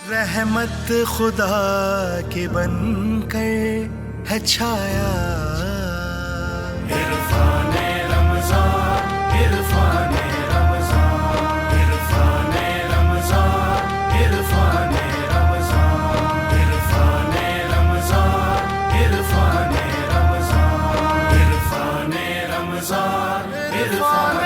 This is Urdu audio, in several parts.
رحمت خدا کے بن کر ہے چھایا، عرفان رمضان، عرفان رمضان، عرفان رمضان، عرفان رمضان، عرفان رمضان، عرفان رمضان، عرفان رمضان، عرفان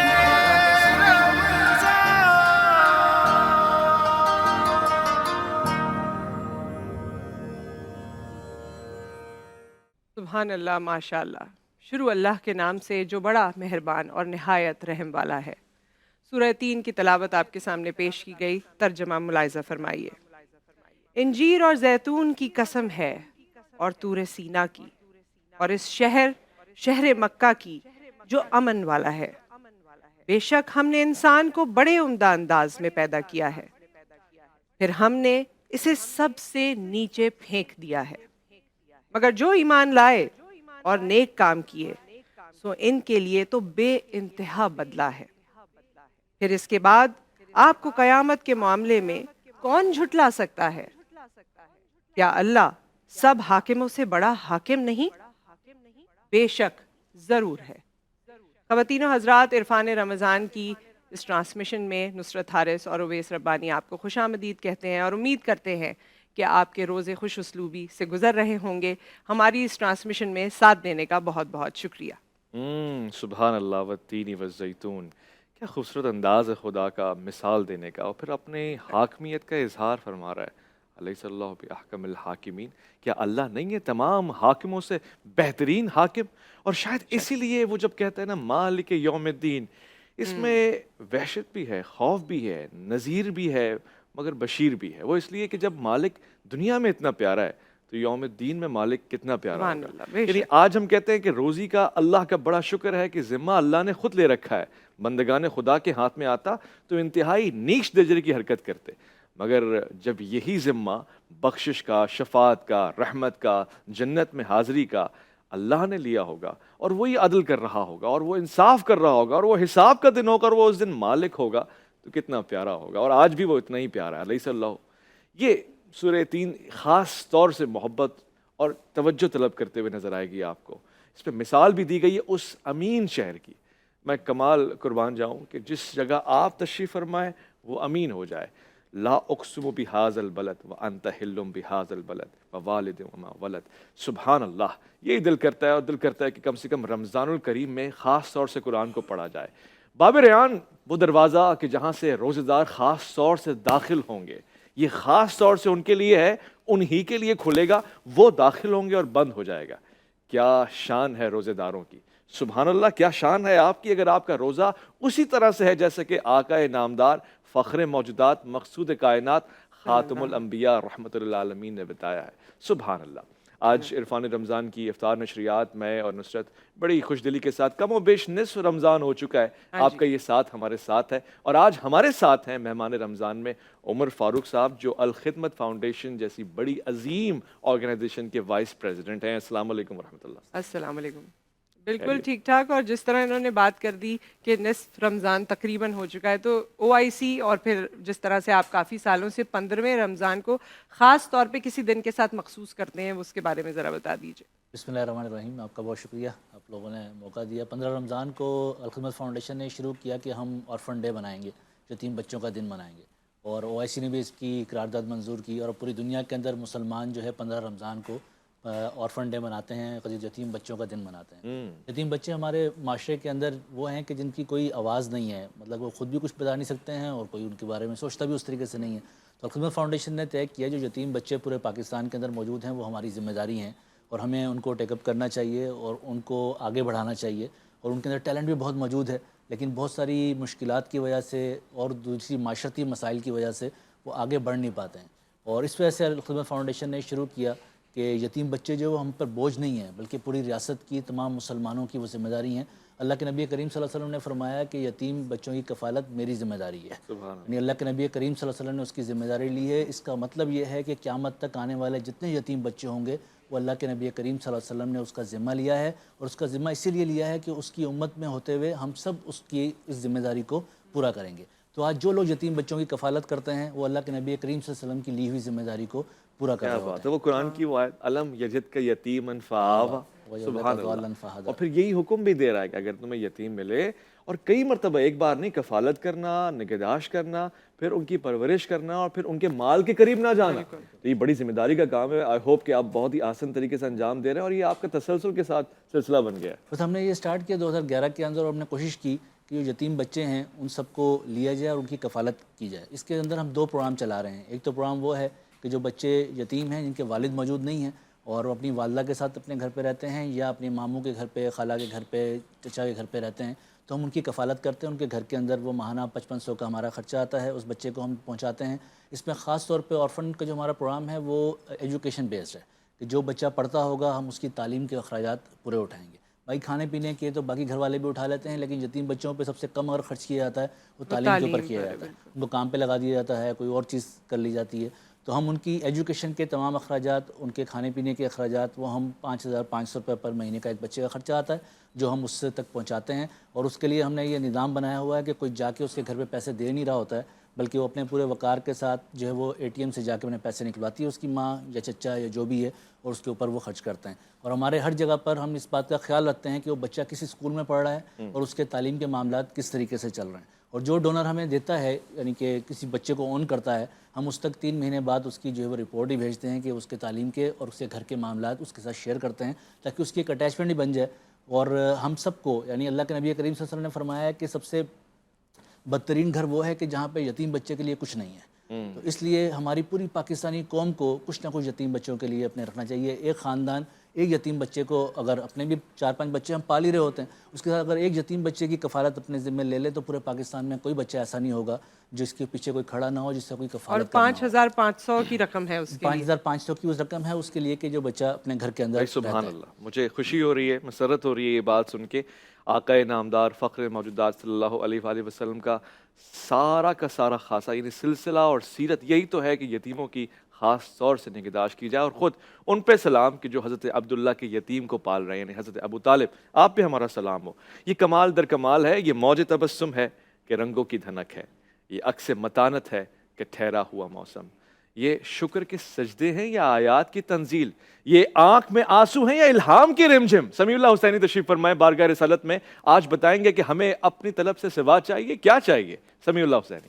سبحان اللہ، ماشاء اللہ۔ شروع اللہ کے نام سے جو بڑا مہربان اور نہایت رحم والا ہے۔ سورہ 3 کی تلاوت آپ کے سامنے پیش کی گئی، ترجمہ ملاحظہ فرمائیے۔ انجیر اور زیتون کی قسم ہے، اور طور سینا کی، اور اس شہر مکہ کی جو امن والا ہے۔ بے شک ہم نے انسان کو بڑے عمدہ انداز میں پیدا کیا ہے، پھر ہم نے اسے سب سے نیچے پھینک دیا ہے، مگر جو ایمان لائے اور نیک کام کیے سو ان کے لیے تو بے انتہا بدلہ ہے۔ پھر اس کے بعد آپ کو قیامت کے معاملے میں کون جھٹلا سکتا ہے؟ کیا اللہ سب حاکموں سے بڑا حاکم نہیں؟ بے شک ضرور ہے۔ خواتین و حضرات، عرفان رمضان کی اس ٹرانسمیشن میں نصرت حارث اور اویس ربانی آپ کو خوش آمدید کہتے ہیں اور امید کرتے ہیں کہ آپ کے روزے خوش اسلوبی سے گزر رہے ہوں گے۔ ہماری اس ٹرانسمیشن میں ساتھ دینے کا بہت بہت شکریہ۔ سبحان اللہ والتین والزیتون، کیا خوبصورت انداز ہے خدا کا مثال دینے کا، اور پھر اپنے حاکمیت کا اظہار فرما رہا ہے۔ الیس اللہ باحکم الحاکمین، کیا اللہ نہیں ہے تمام حاکموں سے بہترین حاکم؟ اور شاید اسی لیے وہ جب کہتا ہے نا مالک یوم الدین، اس میں وحشت بھی ہے، خوف بھی ہے، نذیر بھی ہے، مگر بشیر بھی ہے۔ وہ اس لیے کہ جب مالک دنیا میں اتنا پیارا ہے تو یوم الدین میں مالک کتنا پیارا ہوگا۔ یعنی آج ہم کہتے ہیں کہ روزی کا اللہ کا بڑا شکر ہے کہ ذمہ اللہ نے خود لے رکھا ہے، بندگان خدا کے ہاتھ میں آتا تو انتہائی نیچ درجے کی حرکت کرتے، مگر جب یہی ذمہ بخشش کا، شفاعت کا، رحمت کا، جنت میں حاضری کا اللہ نے لیا ہوگا، اور وہی عدل کر رہا ہوگا، اور وہ انصاف کر رہا ہوگا، اور وہ حساب کا دن ہوگا، اور وہ اس دن مالک ہوگا، تو کتنا پیارا ہوگا۔ اور آج بھی وہ اتنا ہی پیارا ہے، علیہ اللہ۔ یہ سورہ 3 خاص طور سے محبت اور توجہ طلب کرتے ہوئے نظر آئے گی آپ کو۔ اس پہ مثال بھی دی گئی ہے اس امین شہر کی۔ میں کمال قربان جاؤں کہ جس جگہ آپ تشریف فرمائیں وہ امین ہو جائے۔ لا اقسم بہذا البلد وانت حل بہذا البلد ووالد وما ولد۔ سبحان اللہ، یہی دل کرتا ہے، اور دل کرتا ہے کہ کم سے کم رمضان الکریم میں خاص طور سے قرآن کو پڑھا جائے۔ باب ریان، وہ دروازہ کہ جہاں سے روزہ دار خاص طور سے داخل ہوں گے، یہ خاص طور سے ان کے لیے ہے، انہی کے لیے کھلے گا، وہ داخل ہوں گے اور بند ہو جائے گا۔ کیا شان ہے روزے داروں کی، سبحان اللہ، کیا شان ہے آپ کی اگر آپ کا روزہ اسی طرح سے ہے جیسے کہ آقا نامدار، فخر موجودات، مقصود کائنات، خاتم الانبیاء رحمت للعالمین نے بتایا ہے۔ سبحان اللہ۔ آج عرفان رمضان کی افطار نشریات میں اور نصرت بڑی خوش دلی کے ساتھ، کم و بیش نصف رمضان ہو چکا ہے، آپ کا یہ ساتھ ہمارے ساتھ ہے، اور آج ہمارے ساتھ ہیں مہمان رمضان میں عمر فاروق صاحب، جو الخدمت فاؤنڈیشن جیسی بڑی عظیم آرگنائزیشن کے وائس پریزیڈنٹ ہیں۔ السلام علیکم ورحمۃ اللہ۔ السلام علیکم۔ بالکل ٹھیک ٹھاک، اور جس طرح انہوں نے بات کر دی کہ نصف رمضان تقریباً ہو چکا ہے، تو او آئی سی اور پھر جس طرح سے آپ کافی سالوں سے 15ویں رمضان کو خاص طور پہ کسی دن کے ساتھ مخصوص کرتے ہیں، اس کے بارے میں ذرا بتا دیجیے۔ بسم اللہ الرحمن الرحیم، آپ کا بہت شکریہ، آپ لوگوں نے موقع دیا۔ 15 رمضان کو الخدمت فاؤنڈیشن نے شروع کیا کہ ہم آرفن ڈے منائیں گے، یتیم بچوں کا دن منائیں گے، اور او آئی سی نے بھی اس کی قرارداد منظور کی، اور پوری دنیا کے اندر مسلمان جو ہے 15 رمضان کو آرفن ڈے مناتے ہیں، یتیم بچوں کا دن مناتے ہیں۔ یتیم بچے ہمارے معاشرے کے اندر وہ ہیں کہ جن کی کوئی آواز نہیں ہے، مطلب وہ خود بھی کچھ بتا نہیں سکتے ہیں اور کوئی ان کے بارے میں سوچتا بھی اس طریقے سے نہیں ہے۔ تو الخدمت فاؤنڈیشن نے طے کیا جو یتیم بچے پورے پاکستان کے اندر موجود ہیں وہ ہماری ذمہ داری ہیں، اور ہمیں ان کو ٹیک اپ کرنا چاہیے اور ان کو آگے بڑھانا چاہیے، اور ان کے اندر ٹیلنٹ بھی بہت موجود ہے، لیکن بہت ساری مشکلات کی وجہ سے اور دوسری معاشرتی مسائل کی وجہ سے وہ آگے بڑھ نہیں پاتے ہیں، اور اس وجہ سے الخدمت فاؤنڈیشن نے شروع کیا کہ یتیم بچے جو ہم پر بوجھ نہیں ہیں بلکہ پوری ریاست کی تمام مسلمانوں کی وہ ذمہ داری ہیں۔ اللہ کے نبی کریم صلی اللہ علیہ وسلم نے فرمایا کہ یتیم بچوں کی کفالت میری ذمہ داری ہے، یعنی اللہ کے نبی کریم صلی اللہ علیہ وسلم نے اس کی ذمہ داری لی ہے۔ اس کا مطلب یہ ہے کہ قیامت تک آنے والے جتنے یتیم بچے ہوں گے وہ اللہ کے نبی کریم صلی اللہ علیہ وسلم نے اس کا ذمہ لیا ہے، اور اس کا ذمہ اسی لیے لیا ہے کہ اس کی امت میں ہوتے ہوئے ہم سب اس کی اس ذمہ داری کو پورا کریں گے۔ تو آج جو لوگ یتیم بچوں کی کفالت کرتے ہیں وہ اللہ کے نبی کریم صلی اللہ علیہ وسلم کی لی ہوئی ذمہ داری کو پورا کر کیا رہے بات ہوتے ہے، وہ قرآن کی وہ آیت علم یجد کا یتیمن فآویٰ، سبحان اللہ. اور پھر یہی حکم بھی دے رہا ہے کہ اگر تمہیں یتیم ملے، اور کئی مرتبہ ایک بار نہیں، کفالت کرنا، نگہداشت کرنا، پھر ان کی پرورش کرنا، اور پھر ان کے مال کے قریب نہ جانا، تو یہ بڑی ذمہ داری کا کام ہے. آئی ہوپ کہ آپ بہت ہی آسان طریقے سے انجام دے رہے ہیں، اور یہ آپ کا تسلسل کے ساتھ سلسلہ بن گیا ہے. بس ہم نے یہ سٹارٹ کیا 2011 کے اندر، اور ہم نے کوشش کی کہ جو یتیم بچے ہیں ان سب کو لیا جائے اور ان کی کفالت کی جائے. اس کے اندر ہم 2 پروگرام چلا رہے ہیں. ایک تو پروگرام وہ ہے کہ جو بچے یتیم ہیں جن کے والد موجود نہیں ہیں اور وہ اپنی والدہ کے ساتھ اپنے گھر پہ رہتے ہیں یا اپنے ماموں کے گھر پہ، خالہ کے گھر پہ، چچا کے گھر پہ رہتے ہیں، تو ہم ان کی کفالت کرتے ہیں. ان کے گھر کے اندر وہ ماہانہ 5500 کا ہمارا خرچہ آتا ہے، اس بچے کو ہم پہنچاتے ہیں. اس میں خاص طور پہ آرفن کا جو ہمارا پروگرام ہے وہ ایجوکیشن بیسڈ ہے کہ جو بچہ پڑھتا ہوگا ہم اس کی تعلیم کے اخراجات پورے اٹھائیں گے. بھائی کھانے پینے کے تو باقی گھر والے بھی اٹھا لیتے ہیں، لیکن یتیم بچوں پہ سب سے کم اگر خرچ کیا جاتا ہے وہ تعلیم کے اوپر کیا جاتا ہے. ان کو کام پہ لگا دیا جاتا ہے، کوئی اور چیز کر لی جاتی ہے. تو ہم ان کی ایجوکیشن کے تمام اخراجات، ان کے کھانے پینے کے اخراجات، وہ ہم 5500 روپے پر مہینے کا ایک بچے کا خرچہ آتا ہے جو ہم اس سے تک پہنچاتے ہیں. اور اس کے لیے ہم نے یہ نظام بنایا ہوا ہے کہ کوئی جا کے اس کے گھر پہ پیسے دے نہیں رہا ہوتا ہے، بلکہ وہ اپنے پورے وقار کے ساتھ جو ہے وہ ATM سے جا کے انہیں پیسے نکلواتی ہے اس کی ماں یا چچا یا جو بھی ہے، اور اس کے اوپر وہ خرچ کرتے ہیں. اور ہمارے ہر جگہ پر ہم اس بات کا خیال رکھتے ہیں کہ وہ بچہ کس اسکول میں پڑھ رہا ہے اور اس کے تعلیم کے معاملات کس طریقے سے چل رہے ہیں. اور جو ڈونر ہمیں دیتا ہے، یعنی کہ کسی بچے کو اون کرتا ہے، ہم اس تک 3 مہینے بعد اس کی جو ہے وہ رپورٹ ہی بھیجتے ہیں کہ اس کے تعلیم کے اور اس کے گھر کے معاملات اس کے ساتھ شیئر کرتے ہیں تاکہ اس کی ایک اٹیچمنٹ ہی بن جائے. اور ہم سب کو، یعنی اللہ کے نبی کریم صلی اللہ علیہ وسلم نے فرمایا ہے کہ سب سے بدترین گھر وہ ہے کہ جہاں پہ یتیم بچے کے لیے کچھ نہیں ہے. تو اس لیے ہماری پوری پاکستانی قوم کو کچھ نہ کچھ یتیم بچوں کے لیے اپنے رکھنا چاہیے. ایک خاندان ایک یتیم بچے کو، اگر اپنے بھی 4-5 بچے ہم پال ہی رہے ہوتے ہیں، اس کے ساتھ اگر ایک یتیم بچے کی کفالت اپنے ذمہ لے لے تو پورے پاکستان میں کوئی بچہ ایسا نہیں ہوگا جس کے پیچھے کوئی کھڑا نہ ہو، جس سے کوئی اور کفالت کرنا ہو. 5500 کی رقم ہے اس کے لیے. 5500 کی اس رقم ہے اس کے لیے کہ جو بچہ اپنے گھر کے اندر سبحان اللہ. مجھے خوشی ہو رہی ہے، مسرت ہو رہی ہے یہ بات سن کے. آقا نامدار فخر موجودات صلی اللہ علیہ وآلہ وسلم کا سارا کا سارا خاصہ، یعنی سلسلہ اور سیرت یہی تو ہے کہ یتیموں کی خاص طور سے نگہداشت کی جائے. اور خود ان پہ سلام کہ جو حضرت عبداللہ کے یتیم کو پال رہے ہیں، یعنی حضرت ابو طالب، آپ پہ ہمارا سلام ہو. یہ کمال در کمال ہے، یہ موج تبسم ہے کہ رنگوں کی دھنک ہے، یہ عکس متانت ہے کہ ٹھہرا ہوا موسم. یہ شکر کے سجدے ہیں یا آیات کی تنزیل؟ یہ آنکھ میں آنسو ہیں یا الہام کی رمجم؟ سمیع اللہ حسینی تشریف فرمائے بارگاہ رسالت میں. آج بتائیں گے کہ ہمیں اپنی طلب سے سوا چاہیے، کیا چاہیے؟ سمیع اللہ حسینی.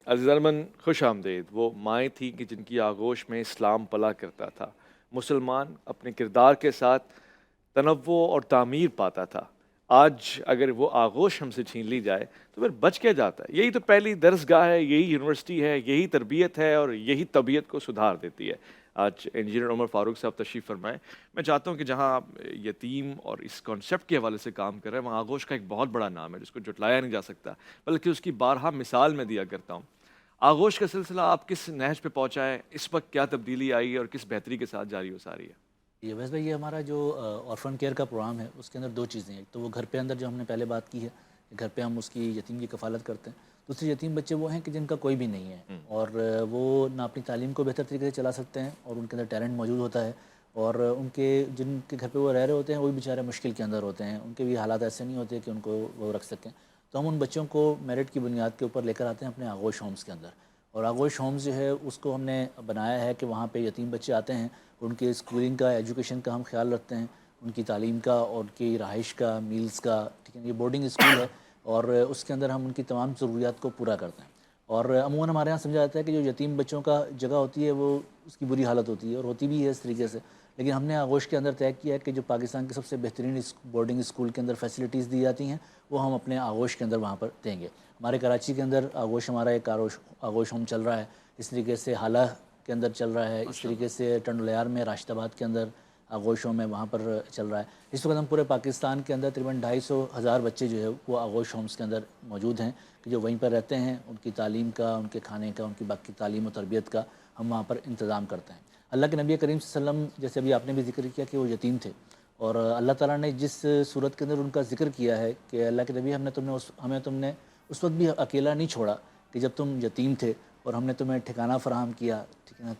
عزیز ارمن، خوش آمدید. وہ مائیں تھیں کہ جن کی آغوش میں اسلام پلا کرتا تھا. مسلمان اپنے کردار کے ساتھ تنوع اور تعمیر پاتا تھا. آج اگر وہ آغوش ہم سے چھین لی جائے تو پھر بچ کیا جاتا ہے؟ یہی تو پہلی درسگاہ ہے، یہی یونیورسٹی ہے، یہی تربیت ہے اور یہی طبیعت کو سدھار دیتی ہے. آج انجینئر عمر فاروق صاحب تشریف فرمائیں. میں چاہتا ہوں کہ جہاں آپ یتیم اور اس کانسیپٹ کے حوالے سے کام کر رہے ہیں، وہاں آغوش کا ایک بہت بڑا نام ہے جس کو جھٹلایا نہیں جا سکتا، بلکہ اس کی بارہا مثال میں دیا کرتا ہوں. آغوش کا سلسلہ آپ کس نہج پہ پہنچا ہے؟ اس وقت کیا تبدیلی آئی ہے اور کس بہتری کے ساتھ جاری ہو ساری ہے؟ یہ ویسے بھائی، یہ ہمارا جو آرفن کیئر کا پروگرام ہے اس کے اندر 2 چیزیں ہیں. ایک تو وہ گھر پہ اندر جو ہم نے پہلے بات کی ہے کہ گھر پہ ہم اس کی یتیم کی کفالت کرتے ہیں. دوسرے یتیم بچے وہ ہیں کہ جن کا کوئی بھی نہیں ہے اور وہ نہ اپنی تعلیم کو بہتر طریقے سے چلا سکتے ہیں اور ان کے اندر ٹیلنٹ موجود ہوتا ہے، اور ان کے جن کے گھر پہ وہ رہ رہے ہوتے ہیں وہ بھی بیچارے مشکل کے اندر ہوتے ہیں، ان کے بھی حالات ایسے نہیں ہوتے کہ ان کو وہ رکھ سکیں. تو ہم ان بچوں کو میرٹ کی بنیاد کے اوپر لے کر آتے ہیں اپنے آغوش ہومز کے اندر. اور آغوش ہومز جو ہے اس کو ہم نے بنایا ہے کہ وہاں پہ یتیم بچے آتے ہیں، ان کے اسکولنگ کا، ایجوکیشن کا ہم خیال رکھتے ہیں، ان کی تعلیم کا اور ان کی رہائش کا، میلز کا. ٹھیک ہے، یہ بورڈنگ اسکول ہے اور اس کے اندر ہم ان کی تمام ضروریات کو پورا کرتے ہیں. اور عموماً ہمارے یہاں سمجھا جاتا ہے کہ جو یتیم بچوں کا جگہ ہوتی ہے وہ اس کی بری حالت ہوتی ہے، اور ہوتی بھی ہے اس طریقے سے. لیکن ہم نے آغوش کے اندر طے کیا ہے کہ جو پاکستان کے سب سے بہترین بورڈنگ اسکول کے اندر فیسلٹیز دی جاتی ہیں وہ ہم اپنے آغوش کے اندر وہاں پر دیں گے. ہمارے کراچی کے اندر آغوش، ہمارا ایک آغوش ہوم چل رہا ہے. اس طریقے سے حالہ کے اندر چل رہا ہے. اس طریقے سے ٹنڈولیار میں، راشد آباد کے اندر آغوش ہوم ہے، وہاں پر چل رہا ہے. اس وقت ہم پورے پاکستان کے اندر تقریباً 250,000 بچے جو ہے وہ آغوش ہومز کے اندر موجود ہیں کہ جو وہیں پر رہتے ہیں. ان کی تعلیم کا، ان کے کھانے کا، ان کی باقی تعلیم و تربیت کا ہم وہاں پر انتظام کرتے ہیں. اللہ کے نبی کریم صلی اللہ علیہ وسلم، جیسے ابھی آپ نے بھی ذکر کیا کہ وہ یتیم تھے، اور اللہ تعالیٰ نے جس صورت کے اندر ان کا ذکر کیا ہے کہ اللہ کے نبی ہمیں تم نے اس وقت بھی اکیلا نہیں چھوڑا کہ جب تم یتیم تھے اور ہم نے تمہیں ٹھکانہ فراہم کیا، ٹھیک ہے نا،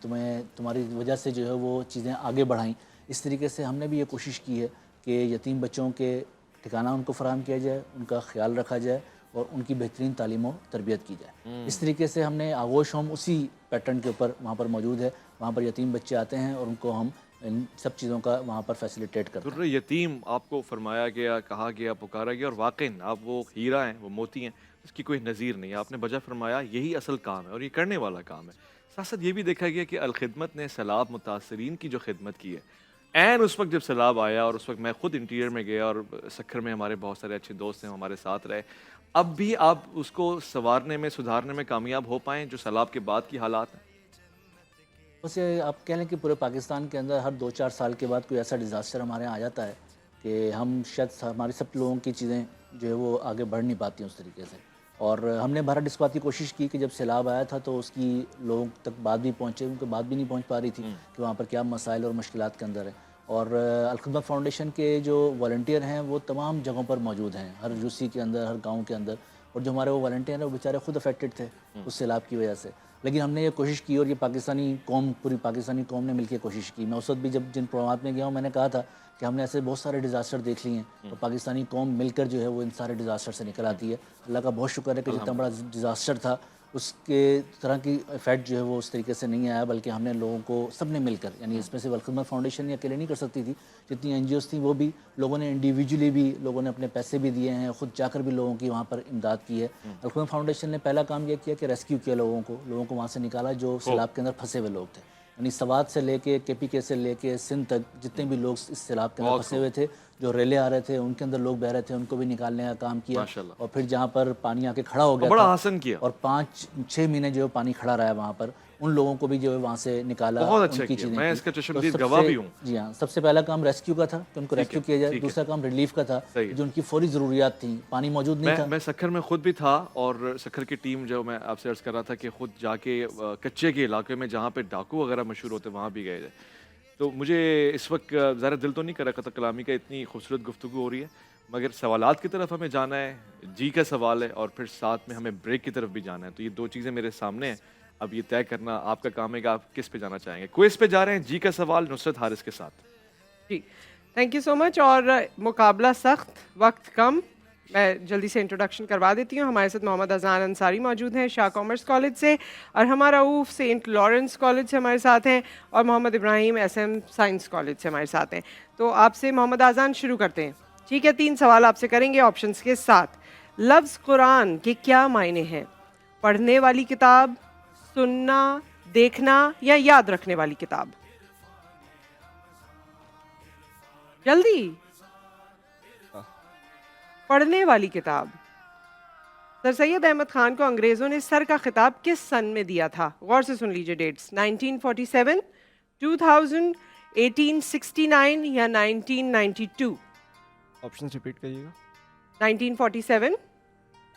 تمہاری وجہ سے جو ہے وہ چیزیں آگے بڑھائیں. اس طریقے سے ہم نے بھی یہ کوشش کی ہے کہ یتیم بچوں کے ٹھکانہ ان کو فراہم کیا جائے، ان کا خیال رکھا جائے اور ان کی بہترین تعلیم و تربیت کی جائے. اس طریقے سے ہم نے آغوش ہوم اسی پیٹرن کے اوپر وہاں پر موجود ہے. وہاں پر یتیم بچے آتے ہیں اور ان کو ہم ان سب چیزوں کا وہاں پر فیسیلیٹیٹ کرتے ہیں. در یتیم آپ کو فرمایا گیا، کہا گیا، پکارا گیا، اور واقعی آپ وہ ہیرا ہیں، وہ موتی ہیں، اس کی کوئی نظیر نہیں ہے. آپ نے بجا فرمایا یہی اصل کام ہے اور یہ کرنے والا کام ہے. ساتھ ساتھ یہ بھی دیکھا گیا کہ الخدمت نے سیلاب متاثرین کی جو خدمت کی ہے، عین اس وقت جب سیلاب آیا، اور اس وقت میں خود انٹیریئر میں گیا اور سکھر میں ہمارے بہت سارے اچھے دوست ہیں ہمارے ساتھ رہے، اب بھی آپ اس کو سنوارنے میں، سدھارنے میں کامیاب ہو پائیں جو سیلاب کے بعد کی حالات ہیں؟ ویسے آپ کہہ لیں کہ پورے پاکستان کے اندر ہر 2-4 سال کے بعد کوئی ایسا ڈیزاسٹر ہمارے یہاں آ جاتا ہے کہ ہم شاید ہماری سب لوگوں کی چیزیں جو ہے وہ آگے بڑھ نہیں پاتی اس طریقے سے. اور ہم نے بہرحال اس بات کی کوشش کی کہ جب سیلاب آیا تھا تو اس کی لوگوں تک بات بھی پہنچے، ان کو بات بھی نہیں پہنچ پا رہی تھی کہ وہاں پر کیا مسائل اور مشکلات کے اندر ہیں. اور الخدمت فاؤنڈیشن کے جو والنٹیئر ہیں وہ تمام جگہوں پر موجود ہیں، ہر یوسی کے اندر، ہر گاؤں کے اندر. اور جو ہمارے وہ والنٹیئر ہیں وہ بیچارے خود افیکٹڈ تھے اس سیلاب کی وجہ سے، لیکن ہم نے یہ کوشش کی اور یہ پاکستانی قوم، پوری پاکستانی قوم نے مل کے کوشش کی. میں اس وقت بھی جب جن پروگرامات میں گیا ہوں میں نے کہا تھا کہ ہم نے ایسے بہت سارے ڈیزاسٹر دیکھ لیے ہیں اور پاکستانی قوم مل کر جو ہے وہ ان سارے ڈیزاسٹر سے نکل آتی ہے. اللہ کا بہت شکر ہے کہ جتنا بڑا ڈیزاسٹر تھا اس کے طرح کی افیکٹ جو ہے وہ اس طریقے سے نہیں آیا، بلکہ ہم نے لوگوں کو سب نے مل کر، یعنی اس میں سے الخدمت فاؤنڈیشن یہ اکیلے نہیں کر سکتی تھی، جتنی این جی اوز تھیں وہ بھی لوگوں نے انڈیویجولی بھی لوگوں نے اپنے پیسے بھی دیے ہیں، خود جا کر بھی لوگوں کی وہاں پر امداد کی ہے. الخدمت فاؤنڈیشن نے پہلا کام یہ کیا کہ ریسکیو کیا لوگوں کو وہاں سے نکالا جو سیلاب کے اندر پھنسے ہوئے لوگ تھے. یعنی سوات سے لے کے کے پی کے سے لے کے سندھ تک جتنے بھی لوگ اس سیلاب کے اندر پھنسے ہوئے تھے، جو ریلے آ رہے تھے ان کے اندر لوگ بہ رہے تھے، ان کو بھی نکالنے کا کام کیا. اور پھر جہاں پر پانی آ کے کھڑا ہو گیا بڑا حسن کیا، اور 5-6 مہینے جو پانی کھڑا رہا ہے وہاں پر، ان لوگوں کو بھی جو ہے وہاں سے نکالا. بہت اچھا کیا، میں اس کا چشمدید گواہ بھی ہوں. جی ہاں، سب سے پہلا کام ریسکیو کا تھا کہ ان کو ریسکیو کیا جائے. دوسرا کام ریلیف کا تھا جو ان کی فوری ضروریات تھیں، پانی موجود نہیں تھا. میں سکھر میں خود بھی تھا، اور سکھر کی ٹیم جو میں آپ سے عرض کر رہا تھا کہ خود جا کے کچے کے علاقے میں جہاں پہ ڈاکو وغیرہ مشہور ہوتے وہاں بھی گئے تھے. تو مجھے اس وقت ذرا دل تو نہیں کر رہا قطع کلامی کا، اتنی خوبصورت گفتگو ہو رہی ہے، مگر سوالات کی طرف ہمیں جانا ہے. جی کا سوال ہے اور پھر ساتھ میں ہمیں بریک کی طرف بھی جانا ہے. تو یہ دو چیزیں میرے سامنے ہیں، اب یہ طے کرنا آپ کا کام ہے کہ آپ کس پہ جانا چاہیں گے. کوئز پہ جا رہے ہیں، جی کا سوال نصرت حارث کے ساتھ. جی تھینک یو سو مچ. اور مقابلہ سخت، وقت کم، میں جلدی سے انٹروڈکشن کروا دیتی ہوں. ہمارے ساتھ محمد اذان انصاری موجود ہیں شاہ کامرس کالج سے، اور ہمارا رؤوف سینٹ لارنس کالج سے ہمارے ساتھ ہیں، اور محمد ابراہیم ایس ایم سائنس کالج سے ہمارے ساتھ ہیں. تو آپ سے محمد اذان شروع کرتے ہیں. ٹھیک ہے، 3 سوال آپ سے کریں گے آپشنس کے ساتھ. لفظ قرآن کے کیا معنی ہیں؟ پڑھنے والی کتاب، سننا، دیکھنا یا یاد رکھنے والی کتاب؟ جلدی. پڑھنے والی کتاب. سر سید احمد خان کو انگریزوں نے سر کا خطاب کس سن میں دیا تھا؟ غور سے سن لیجئے ڈیٹس. 1947، 2000، 1869 یا 1992؟ آپشنز ریپیٹ کریے گا. 1947،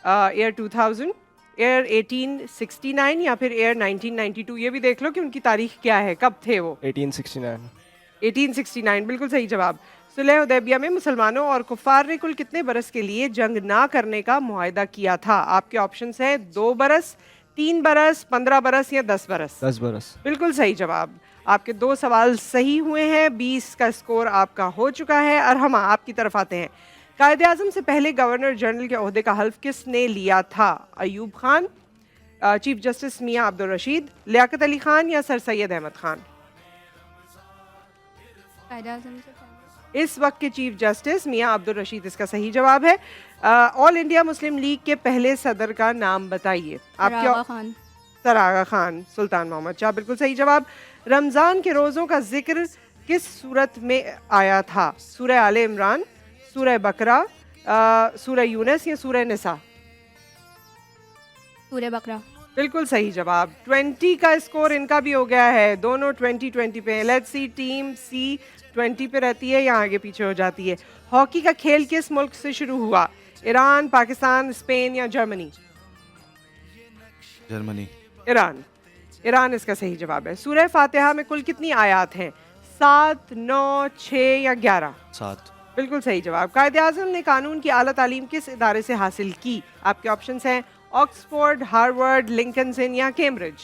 ایئر 2000، ایئر 1869 یا پھر ایئر 1992. یہ بھی دیکھ لو کہ ان کی تاریخ کیا ہے، کب تھے وہ. 1869. 1869 بالکل صحیح جواب. صلح حدیبیہ میں مسلمانوں اور کفار نے کل کتنے برس کے لیے جنگ نہ کرنے کا معاہدہ کیا تھا؟ آپ کے آپشنز ہیں 2 برس، 3 برس، 15 برس یا 10 برس. 10 برس. بالکل صحیح جواب. آپ کے 2 سوال صحیح ہوئے ہیں، 20 کا اسکور آپ کا ہو چکا ہے. اور ہم آپ کی طرف آتے ہیں. قائد اعظم سے پہلے گورنر جنرل کے عہدے کا حلف کس نے لیا تھا؟ ایوب خان، چیف جسٹس میاں عبدالرشید، لیاقت علی خان یا سر سید احمد خان؟ قائد اعظم سے پہلے اس وقت کے چیف جسٹس میاں عبدالرشید اس کا صحیح جواب ہے. آل انڈیا مسلم لیگ کے پہلے صدر کا نام بتائیے. آپ سر آغا خان. سر آغا خان سلطان محمد شاہ بالکل صحیح جواب. رمضان کے روزوں کا ذکر کس صورت میں آیا تھا؟ سورہ آل عمران، سورہ بقرہ، سورہ یونس یا سورہ نساء؟ سورہ بقرہ. بالکل صحیح جواب. 20 کا اسکور ان کا بھی ہو گیا ہے، دونوں 20 پہ. لیٹس سی ٹیم سی 20 پہ رہتی ہے یا آگے پیچھے ہو جاتی ہے. ہاکی کا کھیل کس ملک سے شروع ہوا؟ ایران، پاکستان، اسپین یا جرمنی؟ جرمنی. ایران. ایران اس کا صحیح جواب ہے. سورہ فاتحہ میں کل کتنی آیات ہیں؟ 7، 9، 6 یا 11؟ 7. بالکل صحیح جواب. قائد اعظم نے قانون کی اعلیٰ تعلیم کس ادارے سے حاصل کی؟ آپ کے آپشنز ہیں آکسفورڈ, ہارورڈ, لنکنسن یا کیمبرج؟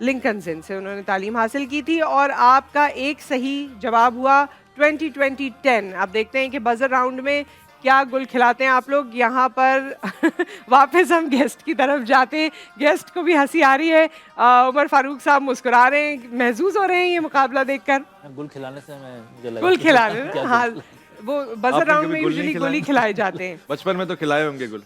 لنکنسن سے انہوں نے تعلیم حاصل کی تھی اور آپ کا ایک صحیح جواب ہوا 20-20-10. آپ دیکھتے ہیں کہ بزر راؤنڈ میں کیا گل کھلاتے ہیں آپ لوگ. یہاں پر واپس ہم گیسٹ کی طرف جاتے ہیں. گیسٹ کو بھی ہنسی آ رہی ہے. عمر فاروق صاحب مسکرا رہے ہیں, محظوظ ہو رہے ہیں یہ مقابلہ دیکھ کر. گل کھلانے سے میں مجھے لگا گل کھلا رہے ہیں, ہاں وہ بزر آپ نے راؤنڈ کبھی میں گل نہیں یوزلی کھلائے؟ گل ہی کھلائے جاتے ہیں. بچپن میں تو کھلائے ہوں گے گل,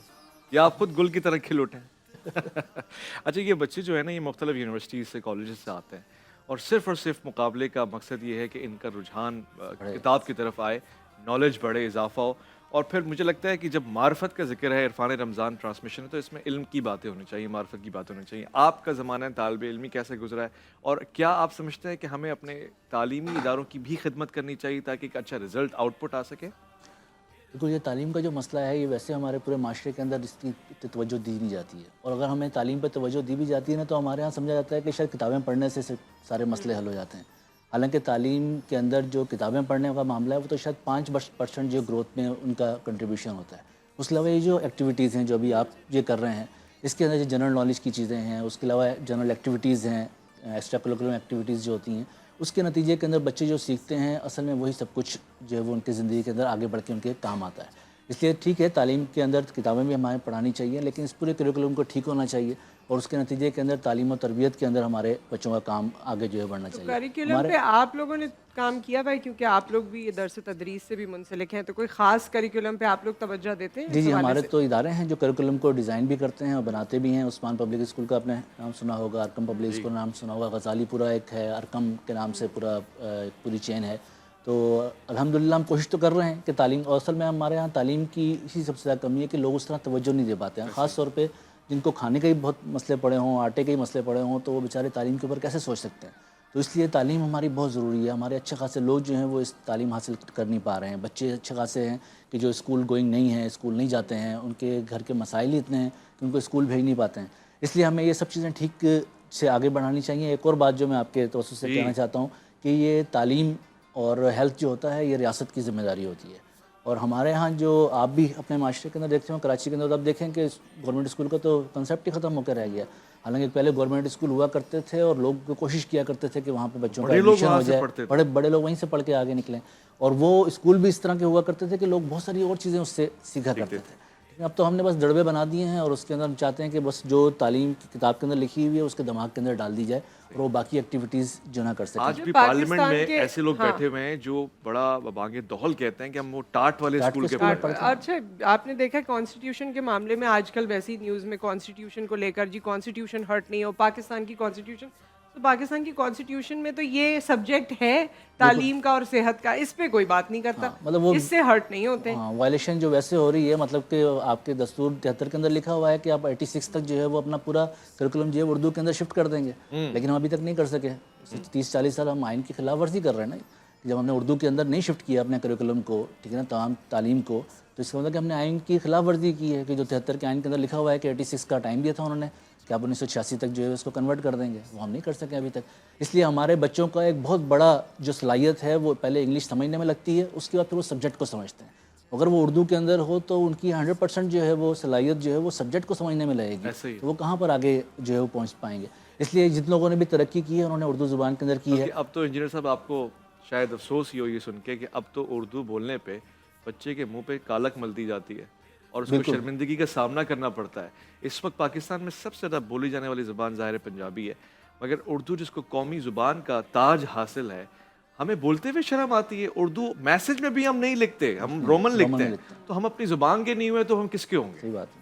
یا آپ خود گل کی طرح کھل اٹھے. اچھا, یہ بچے جو ہے نا یہ مختلف یونیورسٹیز سے, کالجز سے آتے ہیں اور صرف مقابلے کا مقصد یہ ہے کہ ان کا رجحان کتاب کی طرف آئے, نالج بڑھے, اضافہ ہو. اور پھر مجھے لگتا ہے کہ جب معرفت کا ذکر ہے, عرفان رمضان ٹرانسمیشن ہے, تو اس میں علم کی باتیں ہونی چاہیے, معرفت کی باتیں ہونی چاہیے. آپ کا زمانہ طالب علمی کیسے گزرا ہے, اور کیا آپ سمجھتے ہیں کہ ہمیں اپنے تعلیمی اداروں کی بھی خدمت کرنی چاہیے تاکہ ایک اچھا رزلٹ آؤٹ پٹ آ سکے؟ بالکل, یہ تعلیم کا جو مسئلہ ہے یہ ویسے ہمارے پورے معاشرے کے اندر اس کی توجہ دی نہیں جاتی ہے. اور اگر ہمیں تعلیم پہ توجہ دی بھی جاتی ہے نا تو ہمارے ہاں سمجھا جاتا ہے کہ شاید کتابیں پڑھنے سے سارے مسئلے حل ہو جاتے ہیں. حالانکہ تعلیم کے اندر جو کتابیں پڑھنے کا معاملہ ہے وہ تو شاید 5% جو گروتھ میں ان کا کنٹریبیوشن ہوتا ہے. اس کے علاوہ یہ جو ایکٹیویٹیز ہیں جو ابھی آپ یہ کر رہے ہیں, اس کے اندر جو جنرل نالج کی چیزیں ہیں, اس کے علاوہ جنرل ایکٹیویٹیز ہیں, ایکسٹرا کریکولم ایکٹیویٹیز جو ہوتی ہیں, اس کے نتیجے کے اندر بچے جو سیکھتے ہیں اصل میں وہی سب کچھ جو ہے وہ ان کی زندگی کے اندر آگے بڑھ کے ان کے کام آتا ہے. اس لیے ٹھیک ہے تعلیم کے اندر کتابیں بھی ہمیں پڑھانی چاہیے, لیکن اس پورے کریکولم کو ٹھیک ہونا چاہیے اور اس کے نتیجے کے اندر تعلیم و تربیت کے اندر ہمارے بچوں کا کام آگے جو ہے بڑھنا چاہیے. کریکولم پہ آپ لوگوں نے کام کیا بھائی, کیونکہ آپ لوگ بھی درس و تدریس سے بھی منسلک ہیں, تو کوئی خاص کریکولم پہ آپ لوگ توجہ دیتے ہیں؟ جی, ہمارے تو ادارے ہیں جو کریکولم کو ڈیزائن بھی کرتے ہیں اور بناتے بھی ہیں. عثمان پبلک اسکول کا آپ نے نام سنا ہوگا, ارکم پبلک اسکول نام سنا ہوگا, غزالی پورا ایک ہے, ارکم کے نام سے پوری چین ہے. تو الحمدللہ ہم کوشش تو کر رہے ہیں کہ تعلیم, اور اصل میں ہمارے ہاں تعلیم کی اسی سب سے زیادہ کمی ہے کہ لوگ اس طرح توجہ نہیں دے پاتے ہیں. خاص طور پہ جن کو کھانے کے ہی بہت مسئلے پڑے ہوں, آٹے کے ہی مسئلے پڑے ہوں, تو وہ بیچارے تعلیم کے اوپر کیسے سوچ سکتے ہیں. تو اس لیے تعلیم ہماری بہت ضروری ہے. ہمارے اچھے خاصے لوگ جو ہیں وہ اس تعلیم حاصل کر نہیں پا رہے ہیں. بچے اچھے خاصے ہیں کہ جو اسکول گوئنگ نہیں ہیں, اسکول نہیں جاتے ہیں, ان کے گھر کے مسائل ہی اتنے ہیں کہ ان کو اسکول بھیج نہیں پاتے ہیں. اس لیے ہمیں یہ سب چیزیں ٹھیک سے آگے بڑھانی چاہیے. ایک اور بات جو میں آپ کے توسط سے کہنا چاہتا ہوں کہ یہ تعلیم اور ہیلتھ جو ہوتا ہے یہ ریاست کی ذمہ داری ہوتی ہے. اور ہمارے ہاں جو آپ بھی اپنے معاشرے کے اندر دیکھتے ہوں, کراچی کے اندر آپ دیکھیں کہ گورنمنٹ اسکول کا تو کنسیپٹ ہی ختم ہو کے رہ گیا. حالانکہ پہلے گورنمنٹ اسکول ہوا کرتے تھے اور لوگ کوشش کیا کرتے تھے کہ وہاں پہ بچوں کا ایڈمیشن ہو جائے, بڑے لوگ وہیں سے پڑھ کے آگے نکلیں. اور وہ اسکول بھی اس طرح کے ہوا کرتے تھے کہ لوگ بہت ساری اور چیزیں اس سے سیکھا کرتے تھے. لیکن اب تو ہم نے بس دڑبے بنا دیے ہیں اور اس کے اندر ہم چاہتے ہیں کہ بس جو تعلیم کی کتاب کے اندر لکھی ہوئی ہے اس کے دماغ کے اندر ڈال دی جائے اور وہ باقی ایکٹیویٹیز جو نہ کر سکیں. آج بھی پارلیمنٹ میں ایسے لوگ بیٹھے ہوئے ہیں جو بڑا بانگے دہل کہتے ہیں کہ ہم وہ ٹاٹ والے اسکول کے پڑھ رہے ہیں. اچھا, آپ نے دیکھا کانسٹیٹیوشن کے معاملے میں آج کل ویسی نیوز میں کانسٹیٹیوشن کو لے کر, جی کانسٹیٹیوشن ہرٹ نہیں ہو, پاکستان کی کانسٹیٹیوشن, تو پاکستان کی کانسٹیٹیوشن میں تو یہ سبجیکٹ ہے تعلیم کا اور صحت کا, اس پہ کوئی بات نہیں کرتا, مطلب وہ اس سے ہرٹ نہیں ہوتے. ہاں, وائلیشن جو ویسے ہو رہی ہے, مطلب کہ آپ کے دستور 73 کے اندر لکھا ہوا ہے کہ آپ 86 تک جو ہے وہ اپنا پورا کریکولم جو ہے اردو کے اندر شفٹ کر دیں گے, لیکن ہم ابھی تک نہیں کر سکے. 30-40 سال ہم آئین کی خلاف ورزی کر رہے ہیں نا. جب ہم نے اردو کے اندر نہیں شفٹ کیا اپنے کریکولم کو, ٹھیک ہے نا, تمام تعلیم کو, تو اس کا مطلب کہ ہم نے آئین کی خلاف ورزی کی ہے کہ جو 73 کے آئین کے اندر لکھا ہوا ہے کہ 86 کا ٹائم دیا تھا انہوں نے کہ آپ 1986 تک جو ہے اس کو کنورٹ کر دیں گے, وہ ہم نہیں کر سکے ابھی تک. اس لیے ہمارے بچوں کا ایک بہت بڑا جو صلاحیت ہے وہ پہلے انگلش سمجھنے میں لگتی ہے, اس کے بعد پھر وہ سبجیکٹ کو سمجھتے ہیں. اگر وہ اردو کے اندر ہو تو ان کی 100% جو ہے وہ صلاحیت جو ہے وہ سبجیکٹ کو سمجھنے میں لگے گی, تو وہ کہاں پر آگے جو ہے وہ پہنچ پائیں گے. اس لیے جن لوگوں نے بھی ترقی کی ہے انہوں نے اردو زبان کے اندر کی ہے. اب تو انجینئر صاحب آپ کو شاید افسوس ہی ہو یہ سن کے کہ اب تو اردو بولنے پہ بچے کے منہ پہ کالک ملتی جاتی ہے اور اس کو شرمندگی کا سامنا کرنا پڑتا ہے. اس وقت پاکستان میں سب سے زیادہ بولی جانے والی زبان ظاہر پنجابی ہے, مگر اردو جس کو قومی زبان کا تاج حاصل ہے, ہمیں بولتے ہوئے شرم آتی ہے. اردو میسج میں بھی ہم نہیں لکھتے, ہم رومن لکھتے ہیں, تو ہم اپنی زبان کے نہیں ہوئے تو ہم کس کے ہوں گے؟ صحیح بات ہے.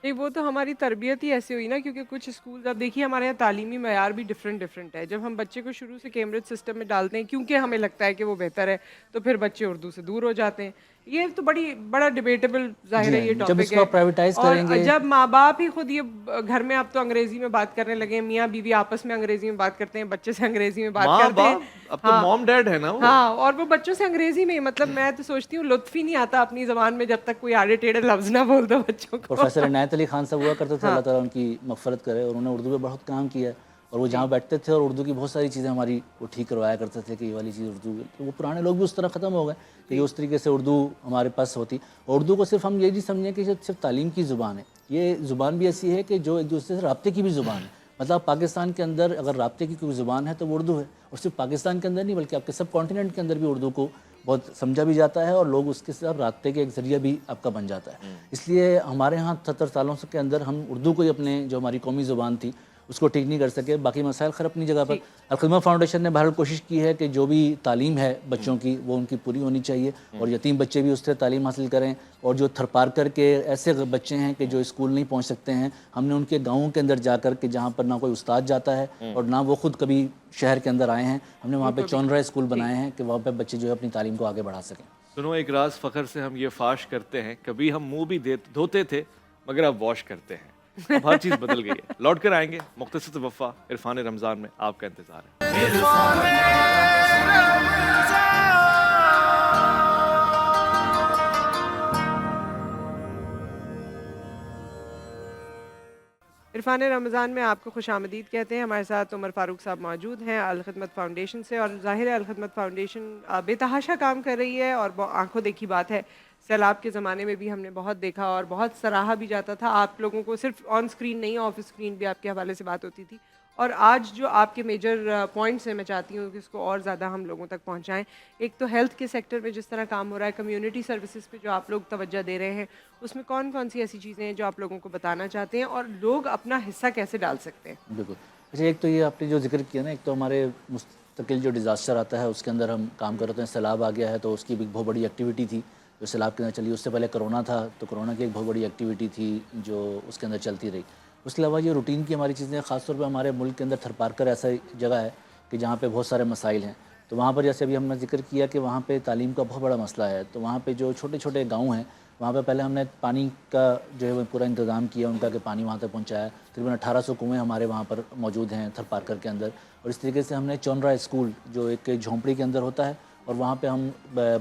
نہیں, وہ تو ہماری تربیت ہی ایسی ہوئی نا, کیونکہ کچھ اسکول اب دیکھیے ہمارے یہاں تعلیمی معیار بھی ڈفرینٹ ہے. جب ہم بچے کو شروع سے کیمبرج سسٹم میں ڈالتے ہیں کیونکہ ہمیں لگتا ہے کہ وہ بہتر ہے, تو پھر بچے اردو سے دور ہو جاتے ہیں. یہ تو بڑا ڈیبیٹیبل ظاہر ہے یہ ٹاپک ہے. اور جب ماں باپ ہی خود یہ گھر میں اب تو انگریزی میں بات کرنے لگے, میاں بیوی آپس میں انگریزی میں بات کرتے ہیں, بچے سے انگریزی میں بات کرتے ہیں. اب تو موم ڈیڈ ہے نا وہ. ہاں, اور وہ بچوں سے انگریزی میں, مطلب میں تو سوچتی ہوں لطف ہی نہیں آتا اپنی زبان میں جب تک کوئی آڑے ٹیڑھے لفظ نہ بول دو بچوں کو. پروفیسر عنایت علی خان صاحب ہوا کرتے تھے, اللہ تعالیٰ ان کی مغفرت کرے, اور انہوں نے اردو پہ بہت کام کیا ہے. اور وہ جہاں بیٹھتے تھے اور اردو کی بہت ساری چیزیں ہماری وہ ٹھیک کروایا کرتے تھے کہ یہ والی چیز اردو، تو وہ پرانے لوگ بھی اس طرح ختم ہو گئے کہ اس طریقے سے اردو ہمارے پاس ہوتی. اردو کو صرف ہم یہ نہیں سمجھیں کہ صرف تعلیم کی زبان ہے، یہ زبان بھی ایسی ہے کہ جو ایک دوسرے سے رابطے کی بھی زبان ہے. مطلب پاکستان کے اندر اگر رابطے کی کوئی زبان ہے تو وہ اردو ہے، اور صرف پاکستان کے اندر نہیں بلکہ آپ کے سب کانٹیننٹ کے اندر بھی اردو کو بہت سمجھا بھی جاتا ہے اور لوگ اس کے ساتھ رابطے کے ایک ذریعہ بھی آپ کا بن جاتا ہے. اس لیے ہمارے ہاں 70 سالوں کے اندر ہم اردو کو ہی اپنے جو ہماری قومی زبان تھی اس کو ٹھیک نہیں کر سکے. باقی مسائل خیر اپنی جگہ پر. الخدمت فاؤنڈیشن نے بہرحال کوشش کی ہے کہ جو بھی تعلیم ہے بچوں کی وہ ان کی پوری ہونی چاہیے اور یتیم بچے بھی اس سے تعلیم حاصل کریں، اور جو تھر پار کر کے ایسے بچے ہیں کہ جو اسکول نہیں پہنچ سکتے ہیں، ہم نے ان کے گاؤں کے اندر جا کر کے جہاں پر نہ کوئی استاد جاتا ہے اور نہ وہ خود کبھی شہر کے اندر آئے ہیں، ہم نے وہاں پہ چونرا اسکول بنائے ہیں کہ وہاں پہ بچے جو ہے اپنی تعلیم کو آگے بڑھا سکیں. سنو، ایک راز فخر سے ہم یہ فاش کرتے ہیں، کبھی ہم منہ بھی دھوتے تھے مگر اب واش کرتے ہیں. اب ہر چیز بدل گئی ہے. لوٹ کر آئیں گے مختصر وفا عرفان رمضان میں، آپ کا انتظار ہے. عرفان رمضان میں آپ کو خوش آمدید کہتے ہیں. ہمارے ساتھ عمر فاروق صاحب موجود ہیں الخدمت فاؤنڈیشن سے، اور ظاہر ہے الخدمت فاؤنڈیشن بے تحاشا کام کر رہی ہے اور آنکھوں دیکھی بات ہے. سیلاب کے زمانے میں بھی ہم نے بہت دیکھا اور بہت سراہا بھی جاتا تھا. آپ لوگوں کو صرف آن سکرین نہیں، آف سکرین بھی آپ کے حوالے سے بات ہوتی تھی. اور آج جو آپ کے میجر پوائنٹس ہیں میں چاہتی ہوں کہ اس کو اور زیادہ ہم لوگوں تک پہنچائیں. ایک تو ہیلتھ کے سیکٹر میں جس طرح کام ہو رہا ہے، کمیونٹی سروسز پہ جو آپ لوگ توجہ دے رہے ہیں، اس میں کون کون سی ایسی چیزیں ہیں جو آپ لوگوں کو بتانا چاہتے ہیں اور لوگ اپنا حصہ کیسے ڈال سکتے ہیں؟ بالکل. اچھا، ایک تو یہ آپ نے جو ذکر کیا نا، ایک تو ہمارے مستقل جو ڈیزاسٹر آتا ہے اس کے اندر ہم کام کرتے ہیں. سیلاب آ گیا ہے تو اس کی بھی بہت بڑی ایکٹیویٹی تھی جو سیلاب کے اندر چلی. اس سے پہلے کرونا تھا تو کرونا کی ایک بہت بڑی ایکٹیویٹی تھی جو اس کے اندر چلتی رہی. اس کے علاوہ یہ روٹین کی ہماری چیزیں، خاص طور پہ ہمارے ملک کے اندر تھر پار کر ایسا جگہ ہے کہ جہاں پہ بہت سارے مسائل ہیں. تو وہاں پر جیسے ابھی ہم نے ذکر کیا کہ وہاں پہ تعلیم کا بہت بڑا مسئلہ ہے. تو وہاں پہ جو چھوٹے چھوٹے گاؤں ہیں وہاں پہ پہلے ہم نے پانی کا جو ہے وہ پورا انتظام کیا ان کا کہ پانی وہاں تک پہنچایا. تقریباً 1800 کنویں ہمارے وہاں پر موجود ہیں تھر پار کر کے اندر. اور اس طریقے سے ہم نے چونرا اسکول جو ایک جھونپڑی کے اندر ہوتا ہے اور وہاں پہ ہم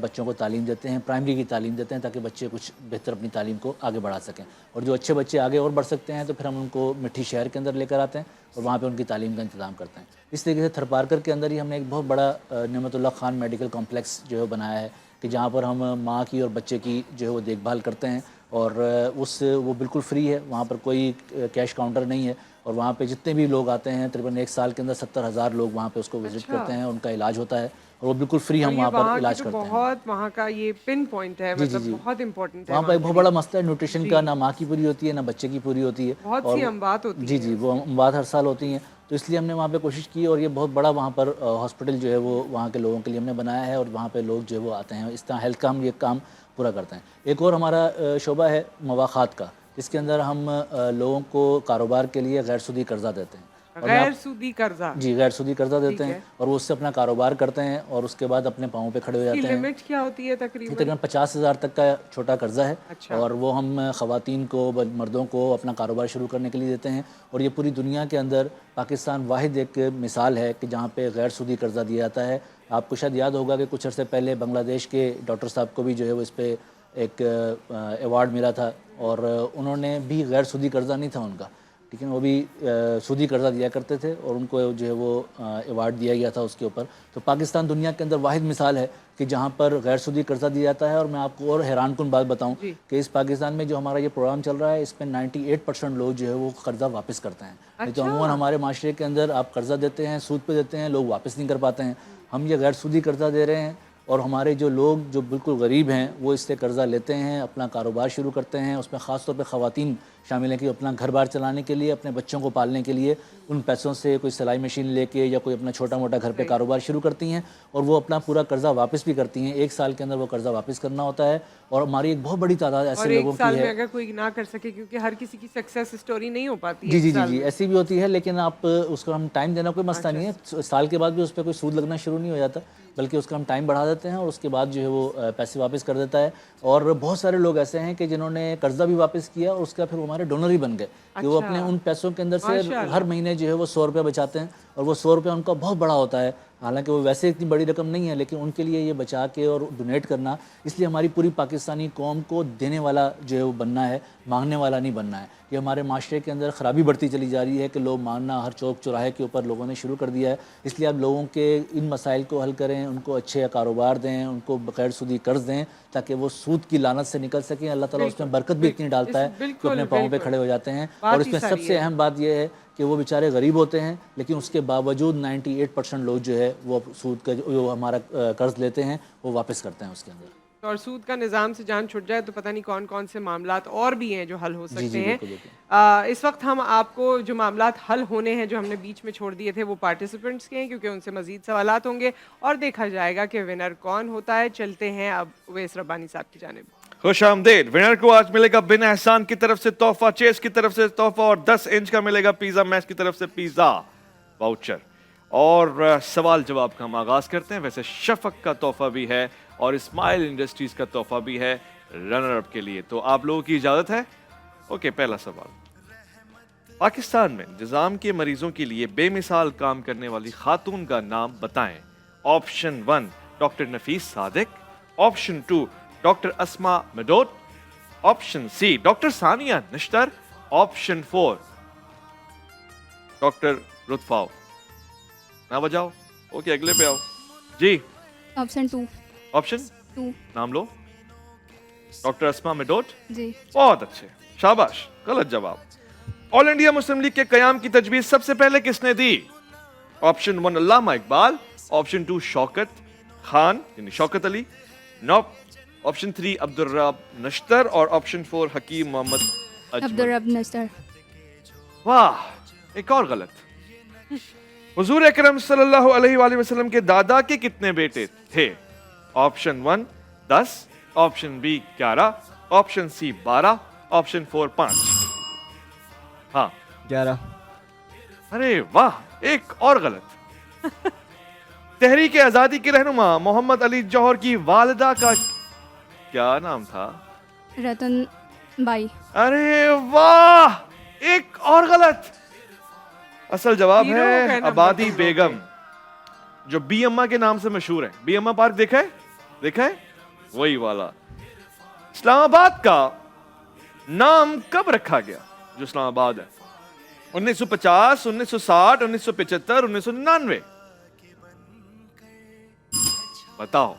بچوں کو تعلیم دیتے ہیں، پرائمری کی تعلیم دیتے ہیں تاکہ بچے کچھ بہتر اپنی تعلیم کو آگے بڑھا سکیں. اور جو اچھے بچے آگے اور بڑھ سکتے ہیں تو پھر ہم ان کو مٹھی شہر کے اندر لے کر آتے ہیں اور وہاں پہ ان کی تعلیم کا انتظام کرتے ہیں. اس طریقے سے تھرپارکر کے اندر ہی ہم نے ایک بہت بڑا نعمت اللہ خان میڈیکل کمپلیکس جو ہے بنایا ہے کہ جہاں پر ہم ماں کی اور بچے کی جو ہے وہ دیکھ بھال کرتے ہیں اور وہ بالکل فری ہے. وہاں پر کوئی کیش کاؤنٹر نہیں ہے اور وہاں پہ جتنے بھی لوگ آتے ہیں تقریباً ایک سال کے اندر 70,000 لوگ وہاں پہ اس کو وزٹ کرتے ہیں. ان کا علاج ہوتا ہے اور وہ بالکل فری ہم وہاں پر علاج کرتے ہیں. بہت وہاں کا یہ پن پوائنٹ ہے، مطلب بہت امپورٹنٹ ہے. وہاں پہ ایک بہت بڑا مسئلہ ہے نیوٹریشن کا، نہ ماں کی پوری ہوتی ہے نہ بچے کی پوری ہوتی ہے. بہت سی اموات ہوتی ہیں. جی وہ اموات ہر سال ہوتی ہیں. تو اس لیے ہم نے وہاں پہ کوشش کی اور یہ بہت بڑا وہاں پر ہاسپٹل جو ہے وہ وہاں کے لوگوں کے لیے ہم نے بنایا ہے اور وہاں پہ لوگ جو ہے وہ آتے ہیں. اس طرح ہیلتھ کا ہم یہ کام پورا کرتے ہیں. ایک اور ہمارا شعبہ ہے مواخات کا، جس کے اندر ہم لوگوں کو کاروبار کے لیے غیر سودی قرضہ دیتے ہیں. غیر سودی قرضہ؟ جی، غیر سودی قرضہ دیتے ہیں اور وہ اس سے اپنا کاروبار کرتے ہیں اور اس کے بعد اپنے پاؤں پہ کھڑے ہو جاتے ہیں. لمٹ کیا ہوتی ہے تقریباً؟ تقریباً 50,000 تک کا چھوٹا قرضہ ہے اور وہ ہم خواتین کو، مردوں کو اپنا کاروبار شروع کرنے کے لیے دیتے ہیں. اور یہ پوری دنیا کے اندر پاکستان واحد ایک مثال ہے کہ جہاں پہ غیر سودی قرضہ دیا جاتا ہے. آپ کو شاید یاد ہوگا کہ کچھ عرصے پہلے بنگلہ دیش کے ڈاکٹر صاحب کو بھی جو ہے وہ اس پہ ایک ایوارڈ ملا تھا اور انہوں نے بھی غیر سودی قرضہ نہیں تھا ان کا، لیکن وہ بھی سودی قرضہ دیا کرتے تھے اور ان کو جو ہے وہ ایوارڈ دیا گیا تھا اس کے اوپر. تو پاکستان دنیا کے اندر واحد مثال ہے کہ جہاں پر غیر سودی قرضہ دیا جاتا ہے. اور میں آپ کو اور حیران کن بات بتاؤں کہ اس پاکستان میں جو ہمارا یہ پروگرام چل رہا ہے اس میں 98% لوگ جو ہے وہ قرضہ واپس کرتے ہیں. نہیں تو عموماً ہمارے معاشرے کے اندر آپ قرضہ دیتے ہیں، سود پہ دیتے ہیں، لوگ واپس نہیں کر پاتے ہیں. ہم یہ غیر سودی قرضہ دے رہے ہیں اور ہمارے جو لوگ جو بالکل غریب ہیں وہ اس سے قرضہ لیتے ہیں، اپنا کاروبار شروع کرتے ہیں. اس میں خاص طور پہ خواتین شامل ہیں کہ اپنا گھر بار چلانے کے لیے، اپنے بچوں کو پالنے کے لیے ان پیسوں سے کوئی سلائی مشین لے کے یا کوئی اپنا چھوٹا موٹا گھر پہ کاروبار شروع کرتی ہیں اور وہ اپنا پورا قرضہ واپس بھی کرتی ہیں. 1 سال کے اندر وہ قرضہ واپس کرنا ہوتا ہے اور ہماری ایک بہت بڑی تعداد ایسے لوگوں کی ہے. اور 1 سال میں اگر کوئی نہ کر سکے، کیونکہ ہر کسی کی سکسیس اسٹوری نہیں ہو پاتی ہے. جی ایسی بھی ہوتی ہے، لیکن آپ اس کو ہم ٹائم دینا کوئی مسئلہ نہیں ہے. سال کے بعد بھی اس پہ کوئی سود لگنا شروع نہیں ہو جاتا، بلکہ اس کا ہم ٹائم بڑھا دیتے ہیں اور اس کے بعد جو ہے وہ پیسے واپس کر دیتا ہے. اور بہت سارے لوگ ایسے ہیں کہ جنہوں نے قرضہ بھی واپس کیا اور اس کا پھر وہ ہمارے ڈونر ہی بن گئے کہ وہ اپنے ان پیسوں کے اندر سے ہر مہینے جو ہے وہ 100 روپے بچاتے ہیں اور وہ 100 روپے ان کا بہت بڑا ہوتا ہے حالانکہ وہ ویسے اتنی بڑی رقم نہیں ہے، لیکن ان کے لیے یہ بچا کے اور ڈونیٹ کرنا، اس لیے ہماری پوری پاکستانی قوم کو دینے والا جو ہے وہ بننا ہے، مانگنے والا نہیں بننا ہے۔ یہ ہمارے معاشرے کے اندر خرابی بڑھتی چلی جا رہی ہے کہ لوگ مانگنا ہر چوک چوراہے کے اوپر لوگوں نے شروع کر دیا ہے۔ اس لیے آپ لوگوں کے ان مسائل کو حل کریں، ان کو اچھے کاروبار دیں، ان کو بغیر سودی قرض دیں تاکہ وہ سود کی لعنت سے نکل سکیں۔ اللہ تعالیٰ اس میں برکت بھی اتنی ڈالتا ہے کہ اپنے پاؤں پہ کھڑے ہو جاتے ہیں۔ اور اس میں سب سے اہم بات یہ ہے کہ وہ بیچارے غریب ہوتے ہیں، لیکن اس کے باوجود 98% لوگ جو ہے وہ سود کا جو ہمارا قرض لیتے ہیں وہ واپس کرتے ہیں اس کے اندر۔ اور سود کا نظام سے جان چھٹ جائے تو پتہ نہیں کون کون سے معاملات اور بھی ہیں جو حل ہو سکتے ہیں۔ اس وقت ہم آپ کو جو معاملات حل ہونے ہیں جو ہم نے بیچ میں چھوڑ دیے تھے وہ پارٹیسپینٹس کے ہیں، کیونکہ ان سے مزید سوالات ہوں گے اور دیکھا جائے گا کہ ونر کون ہوتا ہے۔ چلتے ہیں اب اویس ربانی صاحب کی جانب۔ خوش آمدید۔ ونر کو آج ملے گا بن احسان کی طرف سے تحفہ، چیز کی طرف سے تحفہ، اور 10 انچ کا ملے گا پیزا میکس کی طرف سے پیزا واؤچر۔ اور سوال جواب کا ہم آغاز کرتے ہیں۔ ویسے شفق کا تحفہ بھی ہے اور اسمائل انڈسٹریز کا تحفہ بھی ہے رنر اپ کے لیے، تو آپ لوگوں کی اجازت ہے؟ اوکے، پہلا سوال۔ پاکستان میں انتظام کے مریضوں کے لیے بے مثال کام کرنے والی خاتون کا نام بتائیں۔ آپشن 1 ڈاکٹر نفیس صادق، آپشن 2 ڈاکٹر اسما مڈوٹ، آپشن سی ڈاکٹر ثانیہ نشتر، آپشن 4 ڈاکٹر رتفاؤ۔ نہ بجاؤ، اوکے اگلے پہ آؤ جی۔ آپشن 2 آپشن 2 نام لو۔ ڈاکٹر اسما مڈوٹ، جی بہت اچھے، شاباش، غلط جواب۔ آل انڈیا مسلم لیگ کے قیام کی تجویز سب سے پہلے کس نے دی؟ آپشن 1 علامہ اقبال، آپشن 2 شوکت خان یعنی شوکت علی، آپشن 3 عبدالرب نشتر، اور آپشن 4 حکیم محمد اجمل۔ عبدالرب نصر۔ واہ، ایک اور غلط۔ حضور اکرم صلی اللہ علیہ وآلہ وسلم کے دادا کے کتنے بیٹے تھے؟ Option 1 10، option B 11، option C 12، option 4 5۔ ہاں 11۔ ارے واہ، ایک اور غلط۔ تحریک آزادی کے رہنما محمد علی جوہر کی والدہ کا کیا نام تھا؟ رتن بائی۔ ارے واہ، ایک اور غلط۔ اصل جواب ہیرو ہے کا نام آبادی بتاؤ۔ بیگم، جو بی اما کے نام سے مشہور ہے۔ بی اما پارک دیکھا ہے؟ دیکھا ہے؟ وہی والا۔ اسلام آباد کا نام کب رکھا گیا جو اسلام آباد ہے؟ 1950، 1960، 1975، 1999؟ بتاؤ۔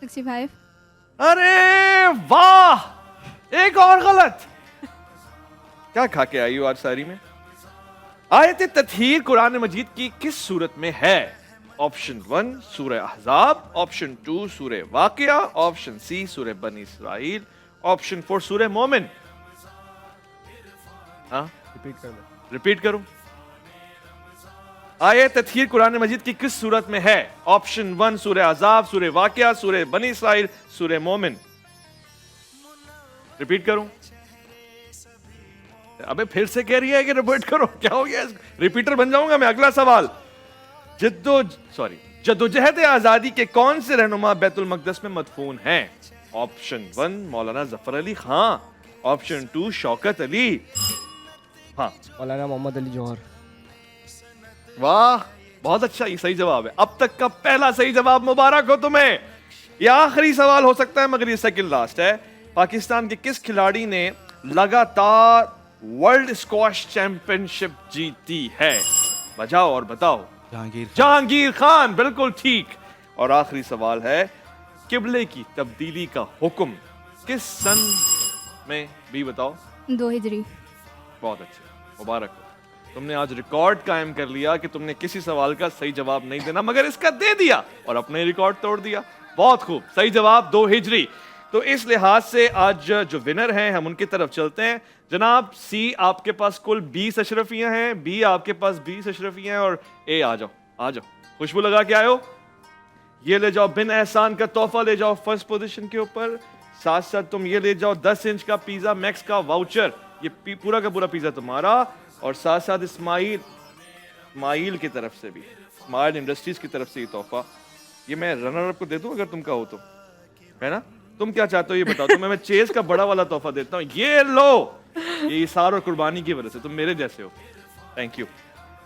65۔ ارے واہ، ایک اور غلط۔ کیا کھا کے آئی ہو آج ساری میں؟ آیت تطہیر قرآن مجید کی کس سورت میں ہے؟ آپشن 1 سورہ احزاب، آپشن 2 سورہ واقعہ، آپشن سی سورہ بنی اسرائیل، آپشن 4 سورہ مومن۔ ہاں ریپیٹ کر دیں۔ ریپیٹ کروں۔ آیت تطہیر قرآن مجید کی کس سورت میں ہے؟ آپشن 1 سورہ احزاب، سورہ واقعہ، سورہ بنی اسرائیل، سورہ مومن۔ ریپیٹ کروں؟ ابے پھر سے کہہ رہی ہے کہ ریپیٹ کرو، کیا ہو گیا؟ ریپیٹر بن جاؤں گا میں۔ اگلا سوال۔ جدوجہد آزادی کے کون سے رہنما بیت المقدس میں مدفون ہیں؟ آپشن 1 مولانا ظفر علی خان، آپشن 2 شوکت علی۔ ہاں مولانا محمد علی جوہر۔ واہ، بہت اچھا، یہ صحیح جواب ہے۔ اب تک کا پہلا صحیح جواب، مبارک ہو تمہیں۔ یہ آخری سوال ہو سکتا ہے مگر یہ سیکنڈ لاسٹ ہے۔ پاکستان کے کس کھلاڑی نے لگاتار ورلڈ اسکواش چیمپئن شپ جیتی ہے؟ بجاؤ اور بتاؤ۔ جہانگیر خان، بالکل ٹھیک۔ اور آخری سوال ہے، قبلے کی تبدیلی کا حکم کس سن میں بھی بتاؤ؟ 2 ہجری۔ بہت اچھے، مبارک ہو۔ تم نے آج ریکارڈ قائم کر لیا کہ تم نے کسی سوال کا صحیح جواب نہیں دینا مگر اس کا دے دیا اور اپنے ریکارڈ توڑ دیا۔ بہت خوب، صحیح جواب 2 ہجری۔ تو اس لحاظ سے آج جو ونر ہیں ہم ان کی طرف چلتے ہیں۔ جناب سی، آپ کے پاس کل 20 اشرفیاں ہیں، بی آپ کے پاس 20 اشرفیاں ہیں، اور اے آ جاؤ خوشبو لگا کے آئے ہو۔ یہ لے جاؤ بن احسان کا تحفہ، لے جاؤ فرسٹ پوزیشن کے اوپر۔ ساتھ ساتھ تم یہ لے جاؤ 10 انچ کا پیزا میکس کا واؤچر، یہ پورا کا پورا پیزا تمہارا۔ اور ساتھ ساتھ اسماعیل کی طرف سے بھی، اسمائل انڈسٹریز کی طرف سے یہ تحفہ، یہ میں رنر اپ کو دے دوں اگر تم کا ہو تو، ہے نا؟ تم کیا چاہتے ہو یہ بتاؤ۔ تمہیں میں چیز کا بڑا والا تحفہ دیتا ہوں، یہ لو۔ یہ اثار اور قربانی کی وجہ سے تم میرے جیسے ہو۔ Thank you.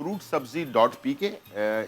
fruitsabzi.pk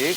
1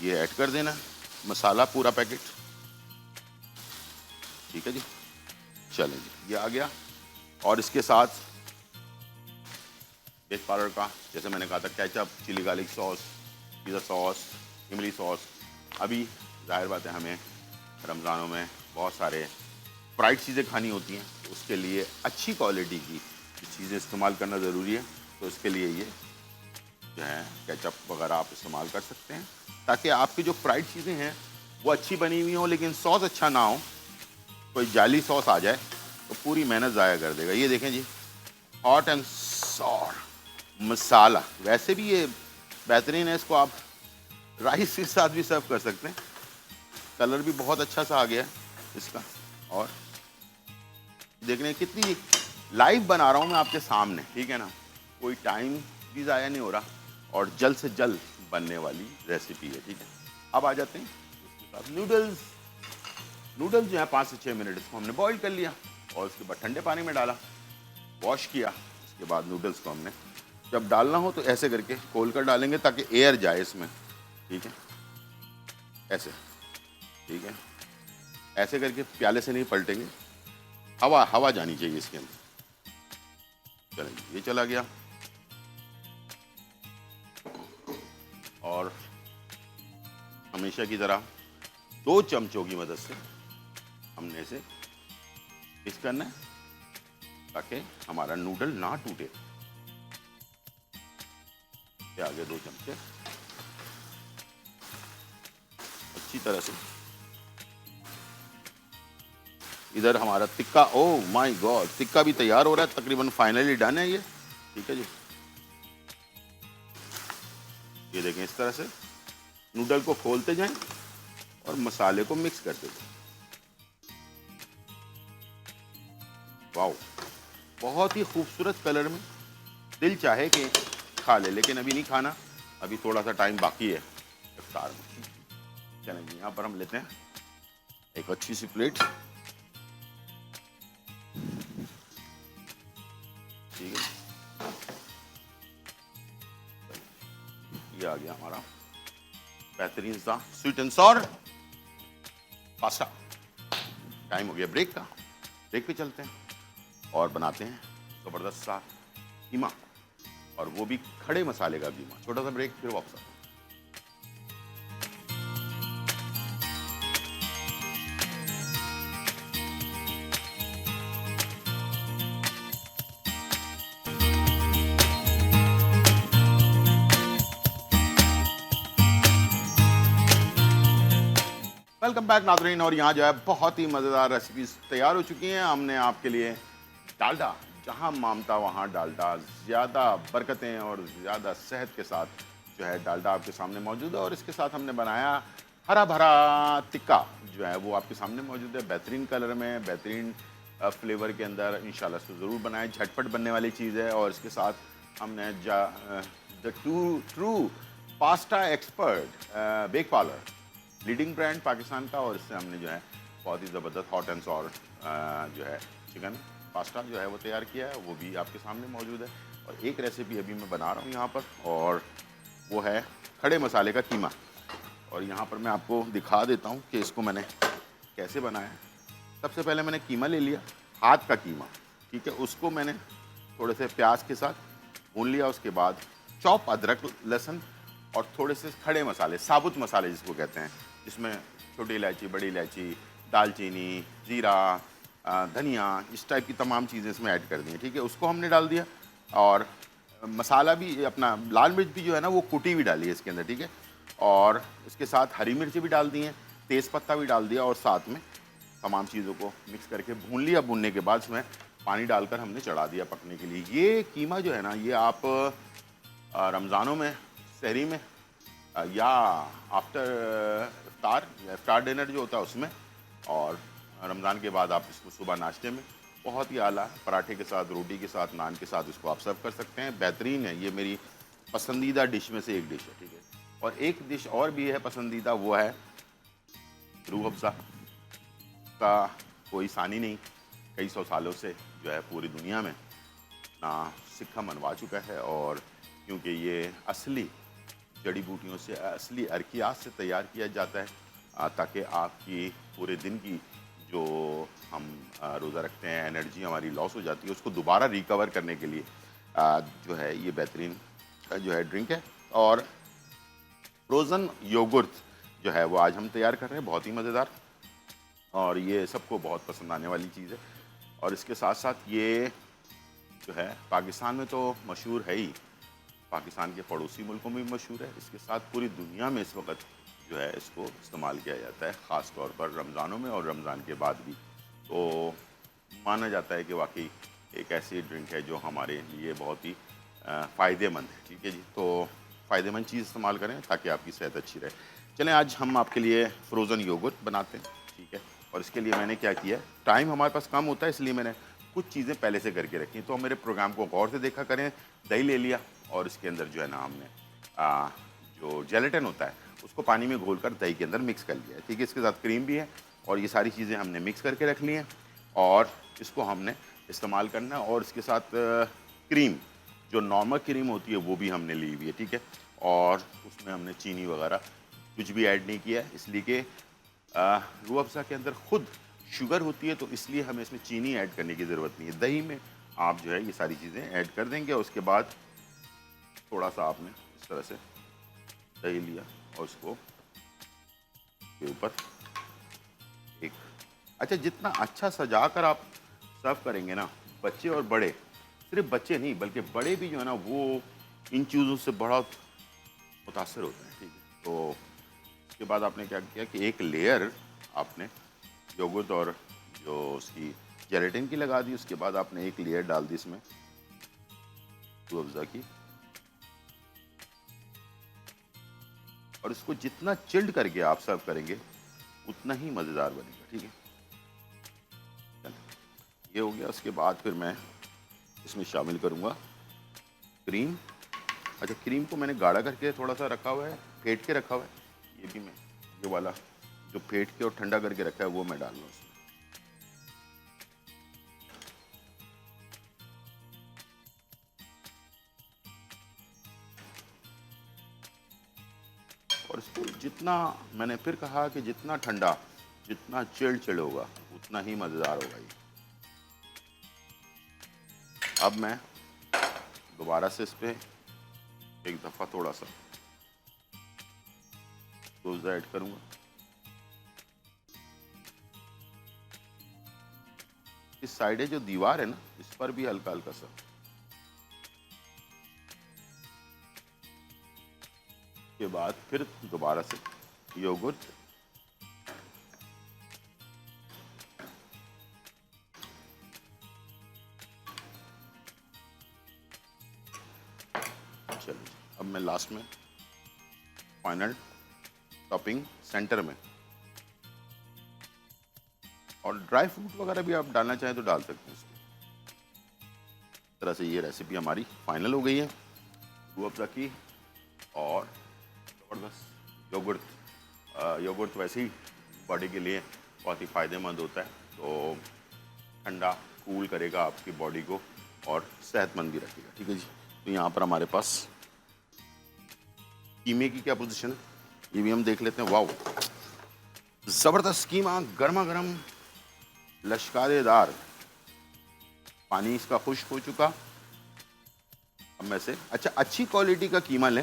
یہ ایڈ کر دینا مسالہ پورا پیکٹ. ٹھیک ہے جی, چلیں جی یہ آ گیا. اور اس کے ساتھ بیک پاؤڈر کا, جیسے میں نے کہا تھا, کیچپ, چلی گارلک ساس, پیزا ساس, املی ساس. ابھی ظاہر بات ہے ہمیں رمضانوں میں بہت سارے فرائڈ چیزیں کھانی ہوتی ہیں, تو اس کے لیے اچھی کوالٹی کی چیزیں استعمال کرنا ضروری ہے. تو اس کے لیے یہ جو ہے کیچپ وغیرہ آپ استعمال کر سکتے ہیں, تاکہ آپ کی جو فرائڈ چیزیں ہیں وہ اچھی بنی ہوئی ہوں, لیکن ساس اچھا نہ ہو, کوئی جعلی ساس آ جائے تو پوری محنت ضائع کر دے گا. یہ دیکھیں جی, ہاٹ اینڈ سور مسالہ. ویسے بھی یہ بہترین ہے, اس کو آپ رائس کے ساتھ بھی سرو کر سکتے ہیں. کلر بھی بہت اچھا سا آ گیا ہے اس کا. اور دیکھ رہے ہیں کتنی لائیو بنا رہا ہوں میں آپ کے سامنے, ٹھیک ہے نا, کوئی ٹائم بھی ضائع نہیں ہو رہا, اور جلد سے جلد بننے والی ریسیپی ہے. ٹھیک ہے, اب آ جاتے ہیں اس کے ساتھ نوڈلز. نوڈلز جو ہے 5 سے 6 منٹ اس کو ہم نے بوائل کر لیا, اور اس کے بعد ٹھنڈے پانی میں ڈالا, واش کیا. اس کے بعد نوڈلز کو ہم نے جب ڈالنا ہو تو ایسے کر کے کھول کر ڈالیں گے تاکہ ایئر جائے اس میں. ٹھیک ہے, ایسے. ٹھیک ہے, ایسے کر کے پیالے سے نہیں پلٹیں گے, ہوا جانی چاہیے اس کے اندر. چلیں یہ چلا گیا. اور ہمیشہ کی طرح 2 چمچوں کی مدد سے ہم نے اسے مکس کرنا ہے تاکہ ہمارا نوڈل نہ ٹوٹے. آگے 2 چمچے اچھی طرح سے. ادھر ہمارا ٹکا, او مائی گاڈ, ٹکا بھی تیار ہو رہا ہے, تقریباً فائنلی ڈن ہے یہ. ٹھیک ہے جی, یہ دیکھیں اس طرح سے نوڈل کو کھولتے جائیں اور مسالے کو مکس کرتے جائیں. واو, بہت ہی خوبصورت کلر میں. دل چاہے کہ کھا لے, لیکن ابھی نہیں کھانا, ابھی تھوڑا سا ٹائم باقی ہے افطار میں. چلیں جی, یہاں پر ہم لیتے ہیں ایک اچھی سی پلیٹ. ٹھیک ہے, یہ آ گیا ہمارا بہترین سا سویٹ اینڈ سور پاستا. ٹائم ہو گیا بریک کا, بریک پہ چلتے ہیں اور بناتے ہیں زبردست سا قیمہ, اور وہ بھی کھڑے مسالے کا قیمہ. چھوٹا سا بریک, پھر واپس آتے ہیں. ویلکم بیک ناظرین, اور یہاں جو ہے بہت ہی مزیدار ریسیپیز تیار ہو چکی ہیں. ہم نے آپ کے لیے ڈالڈا, جہاں مامتا وہاں ڈالڈا, زیادہ برکتیں اور زیادہ صحت کے ساتھ جو ہے ڈالڈا آپ کے سامنے موجود ہے. اور اس کے ساتھ ہم نے بنایا ہرا بھرا ٹکا جو ہے وہ آپ کے سامنے موجود ہے, بہترین کلر میں, بہترین فلیور کے اندر. انشاءاللہ اس کو ضرور بنائیں, جھٹپٹ بننے والی چیز ہے. اور اس کے ساتھ ہم نے the true pasta expert back parlour, leading brand Pakistan کا, اور اس سے ہم نے جو ہے بہت ہی زبردست ہاٹ اینڈ سور جو ہے چکن پاستا جو ہے وہ تیار کیا ہے, وہ بھی آپ کے سامنے موجود ہے. اور ایک ریسیپی ابھی میں بنا رہا ہوں یہاں پر, اور وہ ہے کھڑے مسالے کا قیمہ. اور یہاں پر میں آپ کو دکھا دیتا ہوں کہ اس کو میں نے کیسے بنایا ہے. سب سے پہلے میں نے قیمہ لے لیا, ہاتھ کا قیمہ. ٹھیک ہے, اس کو میں نے تھوڑے سے پیاز کے ساتھ بھون لیا. اس کے بعد چوپ ادرک, لہسن اور تھوڑے سے کھڑے مسالے, ثابت مسالے جس کو کہتے ہیں, جس میں چھوٹی الائچی, بڑی الائچی, دال چینی, زیرہ, دھنیا, اس ٹائپ کی تمام چیزیں اس میں ایڈ کر دی ہیں. ٹھیک ہے, اس کو ہم نے ڈال دیا. اور مسالہ بھی اپنا لال مرچ بھی جو ہے نا وہ کوٹی بھی ڈالی ہے اس کے اندر. ٹھیک ہے, اور اس کے ساتھ ہری مرچ بھی ڈال دی ہیں, تیز پتہ بھی ڈال دیا, اور ساتھ میں تمام چیزوں کو مکس کر کے بھون لیا. بھوننے کے بعد اس میں پانی ڈال کر ہم نے چڑھا دیا پکنے کے لیے. یہ قیمہ جو ہے نا یہ آپ رمضانوں میں سحری میں یا آفٹر افطار یا افطار ڈنر جو ہوتا ہے اس میں, اور رمضان کے بعد آپ اس کو صبح ناشتے میں بہت ہی اعلیٰ پراٹھے کے ساتھ, روٹی کے ساتھ, نان کے ساتھ اس کو آپ سرو کر سکتے ہیں. بہترین ہے, یہ میری پسندیدہ ڈش میں سے ایک ڈش ہے. ٹھیک ہے, اور ایک ڈش اور بھی ہے پسندیدہ, وہ ہے روح افزا کا کوئی ثانی نہیں. کئی سو سالوں سے جو ہے پوری دنیا میں نا سکہ منوا چکا ہے, اور کیونکہ یہ اصلی جڑی بوٹیوں سے اصلی ارکیات سے تیار کیا جاتا ہے تاکہ آپ کی پورے دن کی جو ہم روزہ رکھتے ہیں انرجی ہماری لاس ہو جاتی ہے اس کو دوبارہ ریکور کرنے کے لیے جو ہے یہ بہترین جو ہے ڈرنک ہے. اور فروزن یوگرت جو ہے وہ آج ہم تیار کر رہے ہیں, بہت ہی مزیدار, اور یہ سب کو بہت پسند آنے والی چیز ہے. اور اس کے ساتھ ساتھ یہ جو ہے پاکستان میں تو مشہور ہے ہی, پاکستان کے پڑوسی ملکوں میں بھی مشہور ہے, اس کے ساتھ پوری دنیا میں اس وقت جو ہے اس کو استعمال کیا جاتا ہے, خاص طور پر رمضانوں میں اور رمضان کے بعد بھی. تو مانا جاتا ہے کہ واقعی ایک ایسی ڈرنک ہے جو ہمارے لیے بہت ہی فائدے مند ہے. ٹھیک ہے جی, تو فائدے مند چیز استعمال کریں تاکہ آپ کی صحت اچھی رہے. چلیں آج ہم آپ کے لیے فروزن یوگرٹ بناتے ہیں. ٹھیک ہے, اور اس کے لیے میں نے کیا کیا ہے, ٹائم ہمارے پاس کم ہوتا ہے اس لیے میں نے کچھ چیزیں پہلے سے کر کے رکھی. تو میرے پروگرام کو غور سے دیکھا کریں. دہی لے لیا اور اس کے اندر جو ہے نا ہم نے جو جیلیٹن ہوتا ہے اس کو پانی میں گھول کر دہی کے اندر مکس کر لیا ہے. ٹھیک ہے, اس کے ساتھ کریم بھی ہے اور یہ ساری چیزیں ہم نے مکس کر کے رکھ لی ہیں اور اس کو ہم نے استعمال کرنا ہے. اور اس کے ساتھ کریم جو نارمل کریم ہوتی ہے وہ بھی ہم نے لی ہوئی ہے. ٹھیک ہے, اور اس میں ہم نے چینی وغیرہ کچھ بھی ایڈ نہیں کیا ہے اس لیے کہ روح افزا کے اندر خود شوگر ہوتی ہے, تو اس لیے ہمیں اس میں چینی ایڈ کرنے کی ضرورت نہیں ہے. دہی میں آپ جو ہے یہ ساری چیزیں ایڈ کر دیں گے. اور اس کے بعد تھوڑا سا آپ نے اس طرح سے دہی لیا اور اس کو کے اوپر ایک اچھا جتنا اچھا سجا کر آپ سرو کریں گے نا, بچے اور بڑے, صرف بچے نہیں بلکہ بڑے بھی جو ہے نا وہ ان چیزوں سے بڑا متاثر ہوتے ہیں. ٹھیک ہے, تو اس کے بعد آپ نے کیا کیا کہ ایک لیئر آپ نے یوگرٹ اور جو اس کی جیلیٹن کی لگا دی. اس کے بعد آپ نے ایک لیئر ڈال دی اس میں روح افزا کی, اور اس کو جتنا چلڈ کر کے آپ سرو کریں گے اتنا ہی مزیدار بنے گا. ٹھیک ہے, یہ ہو گیا. اس کے بعد پھر میں اس میں شامل کروں گا کریم. اچھا, کریم کو میں نے گاڑھا کر کے تھوڑا سا رکھا ہوا ہے, پھیٹ کے رکھا ہوا ہے. یہ بھی میں یہ والا جو پھیٹ کے اور ٹھنڈا کر کے رکھا ہے وہ میں ڈال رہا ہوں اس میں. اور اس کو جتنا میں نے پھر کہا کہ جتنا ٹھنڈا جتنا چلڈ ہوگا اتنا ہی مزیدار ہوگا. یہ اب میں دوبارہ سے اس پہ ایک دفعہ تھوڑا سا روزہ ایڈ کروں گا. اس سائڈے جو دیوار ہے نا اس پر بھی ہلکا ہلکا سا کے بعد پھر دوبارہ سے یوگرٹ چلیے. اب میں لاسٹ میں فائنل ٹاپنگ سینٹر میں, اور ڈرائی فروٹ وغیرہ بھی آپ ڈالنا چاہیں تو ڈال سکتے ہیں اس میں. اس طرح سے یہ ریسیپی ہماری فائنل ہو گئی ہے روح افزا کی. اور زبردست یوگرٹ ویسے ہی باڈی کے لیے بہت ہی فائدہ مند ہوتا ہے, تو ٹھنڈا کول کرے گا آپ کی باڈی کو اور صحت مند بھی رکھے گا. ٹھیک ہے جی, تو یہاں پر ہمارے پاس قیمے کی کیا پوزیشن ہے یہ بھی ہم دیکھ لیتے ہیں. واو, زبردست قیمہ, گرما گرم, لشکارے دار, پانی اس کا خشک ہو چکا. اب میں سے اچھا اچھی کوالٹی کا قیمہ لیں.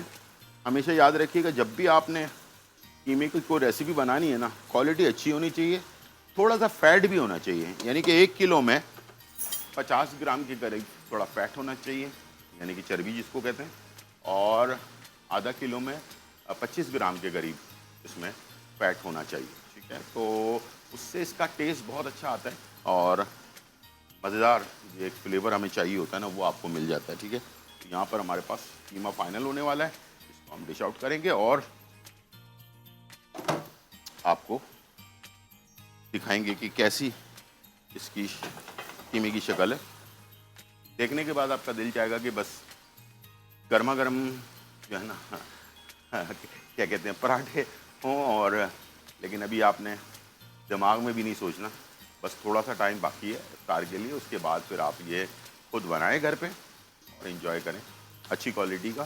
ہمیشہ یاد رکھیے گا جب بھی آپ نے قیمے کی کوئی ریسیپی بنانی ہے نا, کوالٹی اچھی ہونی چاہیے, تھوڑا سا فیٹ بھی ہونا چاہیے. یعنی کہ 1 کلو میں 50 گرام کے قریب تھوڑا فیٹ ہونا چاہیے, یعنی کہ چربی جس کو کہتے ہیں, اور آدھا کلو میں 25 گرام کے قریب اس میں فیٹ ہونا چاہیے. ٹھیک ہے, تو اس سے اس کا ٹیسٹ بہت اچھا آتا ہے اور مزیدار ایک فلیور ہمیں چاہیے ہوتا ہے نا وہ آپ کو مل جاتا ہے. ٹھیک ہے, تو یہاں پر ہمارے پاس قیمہ فائنل ہونے والا ہے. اس کو ہم ڈش آؤٹ کریں گے اور آپ کو دکھائیں گے کہ کیسی اس کی قیمے کی شکل ہے. دیکھنے کے بعد آپ کا دل چاہے گا کہ بس گرما گرم جو ہے نا کیا کہتے ہیں پراٹھے ہوں. اور لیکن ابھی آپ نے دماغ میں بھی نہیں سوچنا, بس تھوڑا سا ٹائم باقی ہے افطار کے لیے. اس کے بعد پھر آپ یہ خود بنائیں گھر پہ اور انجوائے کریں. اچھی کوالٹی کا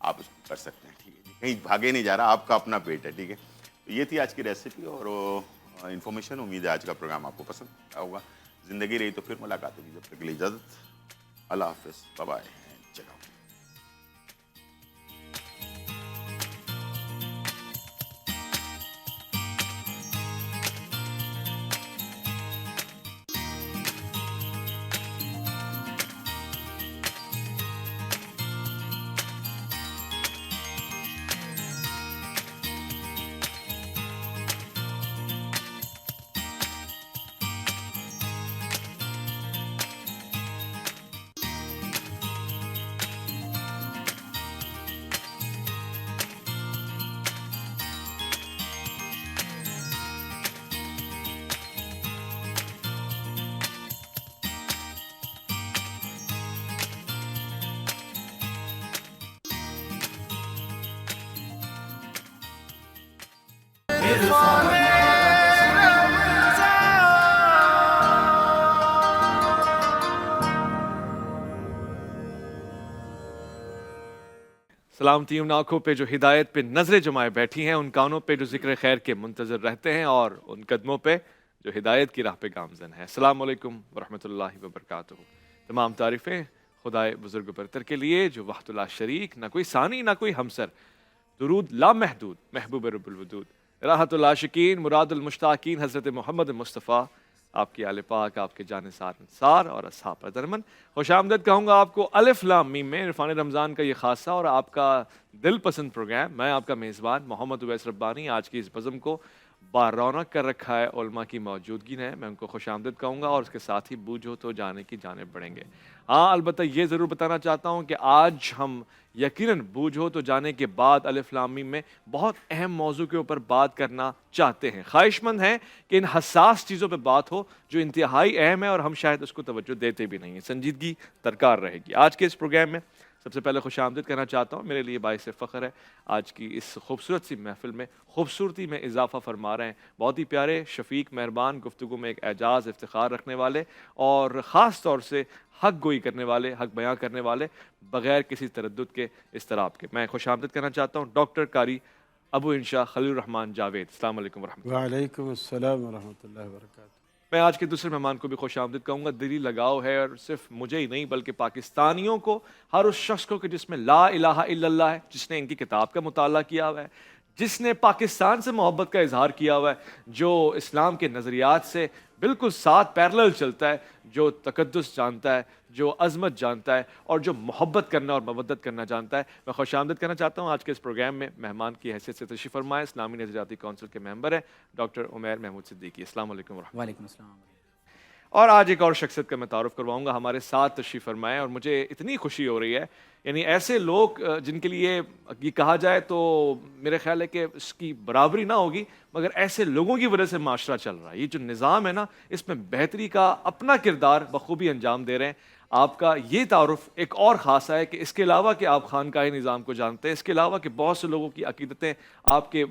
آپ اس کو کر سکتے ہیں. ٹھیک ہے جی, کہیں بھاگے نہیں جا رہا, آپ کا اپنا پیٹ ہے. ٹھیک ہے, تو یہ تھی آج کی ریسیپی اور انفارمیشن. امید ہے آج کا پروگرام آپ کو پسند آیا ہوگا. زندگی رہی تو پھر ملاقات ہوگی. جب تک کے لیے اجازت, اللہ حافظ, بائے بائے. چلو. سلام ٹیم ناکھوں پہ جو ہدایت پہ نظریں جمائے بیٹھی ہیں, ان کانوں پہ جو ذکر خیر کے منتظر رہتے ہیں, اور ان قدموں پہ جو ہدایت کی راہ پہ گامزن ہے. السلام علیکم ورحمۃ اللہ وبرکاتہ. تمام تعریفیں خدائے بزرگ برتر کے لیے جو وحدہ لا شریک, نہ کوئی ثانی نہ کوئی ہمسر. درود لامحدود محبوب رب الودود, راحت العاشقین مراد المشتاقین حضرت محمد مصطفیٰ, آپ کی آل پاک, آپ کے جانثار انصار اور اصحاب ارجمند. خوش آمدید کہوں گا آپ کو الف لام میم میں عرفان رمضان کا یہ خاصہ اور آپ کا دل پسند پروگرام. میں آپ کا میزبان محمد اویس ربانی آج کی اس بزم کو بارونق کر رکھا ہے علماء کی موجودگی نے. میں ان کو خوش آمدید کہوں گا اور اس کے ساتھ ہی بوجھو تو جانے کی جانب بڑھیں گے. ہاں, البتہ یہ ضرور بتانا چاہتا ہوں کہ آج ہم یقیناً بوجھو تو جانے کے بعد الف لام میم میں بہت اہم موضوع کے اوپر بات کرنا چاہتے ہیں. خواہش مند ہیں کہ ان حساس چیزوں پہ بات ہو جو انتہائی اہم ہے اور ہم شاید اس کو توجہ دیتے بھی نہیں ہیں. سنجیدگی درکار رہے گی. آج کے اس پروگرام میں سب سے پہلے خوش آمدید کہنا چاہتا ہوں, میرے لیے باعث فخر ہے آج کی اس خوبصورت سی محفل میں خوبصورتی میں اضافہ فرما رہے ہیں بہت ہی پیارے, شفیق, مہربان, گفتگو میں ایک اعجاز افتخار رکھنے والے اور خاص طور سے حق گوئی کرنے والے, حق بیان کرنے والے بغیر کسی تردد کے, اضطراب کے. میں خوش آمدید کرنا چاہتا ہوں ڈاکٹر قاری ابو انشا خلیل الرحمان جاوید. السلام علیکم ورحمۃ اللہ. وعلیکم السلام ورحمۃ اللہ وبرکاتہ. میں آج کے دوسرے مہمان کو بھی خوش آمدید کہوں گا. دلی لگاؤ ہے, اور صرف مجھے ہی نہیں بلکہ پاکستانیوں کو, ہر اس شخص کو کہ جس میں لا الہ الا اللہ ہے, جس نے ان کی کتاب کا مطالعہ کیا ہوا ہے, جس نے پاکستان سے محبت کا اظہار کیا ہوا ہے, جو اسلام کے نظریات سے بالکل ساتھ پیرلل چلتا ہے, جو تقدس جانتا ہے, جو عظمت جانتا ہے اور جو محبت کرنا اور مودت کرنا جانتا ہے. میں خوش آمدید کرنا چاہتا ہوں آج کے اس پروگرام میں مہمان کی حیثیت سے تشریف فرمائے اسلامی نظریاتی کونسل کے ممبر ہیں ڈاکٹر عمیر محمود صدیقی. السلام علیکم ورحمۃ اللہ. وعلیکم السلام. اور آج ایک اور شخصیت کا میں تعارف کرواؤں گا ہمارے ساتھ تشریف فرمائے, اور مجھے اتنی خوشی ہو رہی ہے, یعنی ایسے لوگ جن کے لیے یہ کہا جائے تو میرے خیال ہے کہ اس کی برابری نہ ہوگی, مگر ایسے لوگوں کی وجہ سے معاشرہ چل رہا ہے. یہ جو نظام ہے نا, اس میں بہتری کا اپنا کردار بخوبی انجام دے رہے ہیں. آپ کا یہ تعارف ایک اور خاص ہے کہ اس کے علاوہ کہ آپ خانقاہی نظام کو جانتے ہیں, اس کے علاوہ کہ بہت سے لوگوں کی عقیدتیں آپ کے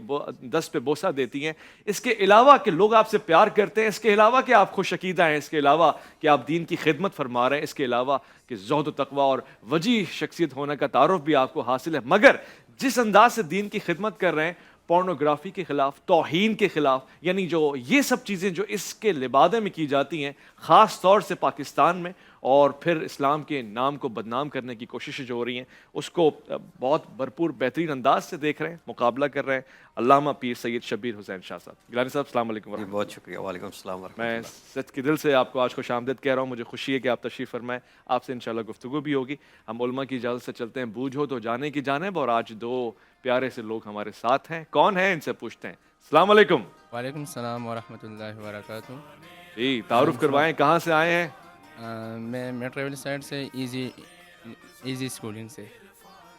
دست پہ بوسہ دیتی ہیں, اس کے علاوہ کہ لوگ آپ سے پیار کرتے ہیں, اس کے علاوہ کہ آپ خوش عقیدہ ہیں, اس کے علاوہ کہ آپ دین کی خدمت فرما رہے ہیں, اس کے علاوہ کہ زہد و تقویٰ اور وجیح شخصیت ہونے کا تعارف بھی آپ کو حاصل ہے, مگر جس انداز سے دین کی خدمت کر رہے ہیں, پورنوگرافی کے خلاف, توہین کے خلاف, یعنی جو یہ سب چیزیں جو اس کے لبادے میں کی جاتی ہیں خاص طور سے پاکستان میں, اور پھر اسلام کے نام کو بدنام کرنے کی کوششیں جو ہو رہی ہیں, اس کو بہت بھرپور بہترین انداز سے دیکھ رہے ہیں, مقابلہ کر رہے ہیں علامہ پیر سید شبیر حسین شاہ صاحب. گیلانی صاحب السلام علیکم ورحمۃ اللہ. بہت شکریہ. وعلیکم السلام ورحمۃ میں اللہ. سچ کے دل سے آپ کو آج خوش آمدید کہہ رہا ہوں. مجھے خوشی ہے کہ آپ تشریف فرمائیں. آپ سے انشاءاللہ گفتگو بھی ہوگی. ہم علماء کی اجازت سے چلتے ہیں بوجھو تو جانے کی جانب, اور آج دو پیارے سے لوگ ہمارے ساتھ ہیں. کون ہیں ان سے پوچھتے ہیں. السلام علیکم. وعلیکم السلام ورحمۃ اللہ وبرکاتہ. جی تعارف کروائیں, کہاں سے آئے ہیں؟ میں ٹریول سائڈ سے ایزی اسکولنگ سے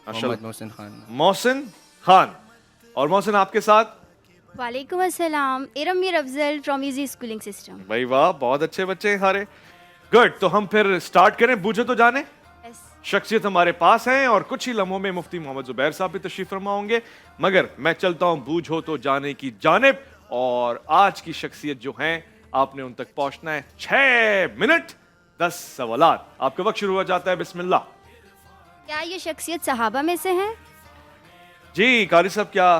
محمد محسن خان. محسن خان. اور محسن آپ کے ساتھ؟ وعلیکم السلام. ارمیر افضل فرام ایزی اسکولنگ سسٹم. بھائی واہ, بہت اچھے بچے ہیں سارے. گڈ. تو ہم پھر سٹارٹ کریں بوجھو تو جانے. شخصیت ہمارے پاس ہیں اور کچھ ہی لمحوں میں مفتی محمد زبیر صاحب بھی تشریف فرما ہوں گے, مگر میں چلتا ہوں بوجھو تو جانے کی جانب, اور آج کی شخصیت جو ہیں آپ نے ان تک پہنچنا ہے. 6 منٹ 10 سوالات. آپ کا وقت شروع ہو جاتا ہے. بسم اللہ. کیا یہ شخصیت صحابہ میں سے ہیں؟ جی قاری صاحب کیا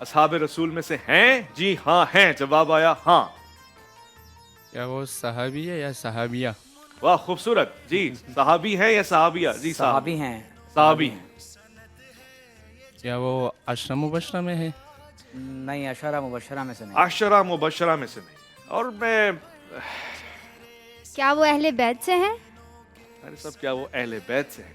اصحاب رسول میں سے ہیں؟ جی ہاں ہیں، جواب آیا ہاں. کیا وہ صحابی ہے یا صحابیہ؟ واہ خوبصورت. جی صحابی ہیں یا صحابیہ؟ جی صحابی ہیں. صحابی. کیا وہ عشرہ مبشرہ میں ہے؟ نہیں، اشارہ مبشرہ میں سے نہیں. عشرہ مبشرہ میں سے نہیں. اور میں کیا وہ اہل بیت سے ہیں؟ قاری صاحب کیا وہ اہل بیت سے ہیں؟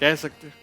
کہہ سکتے ہیں.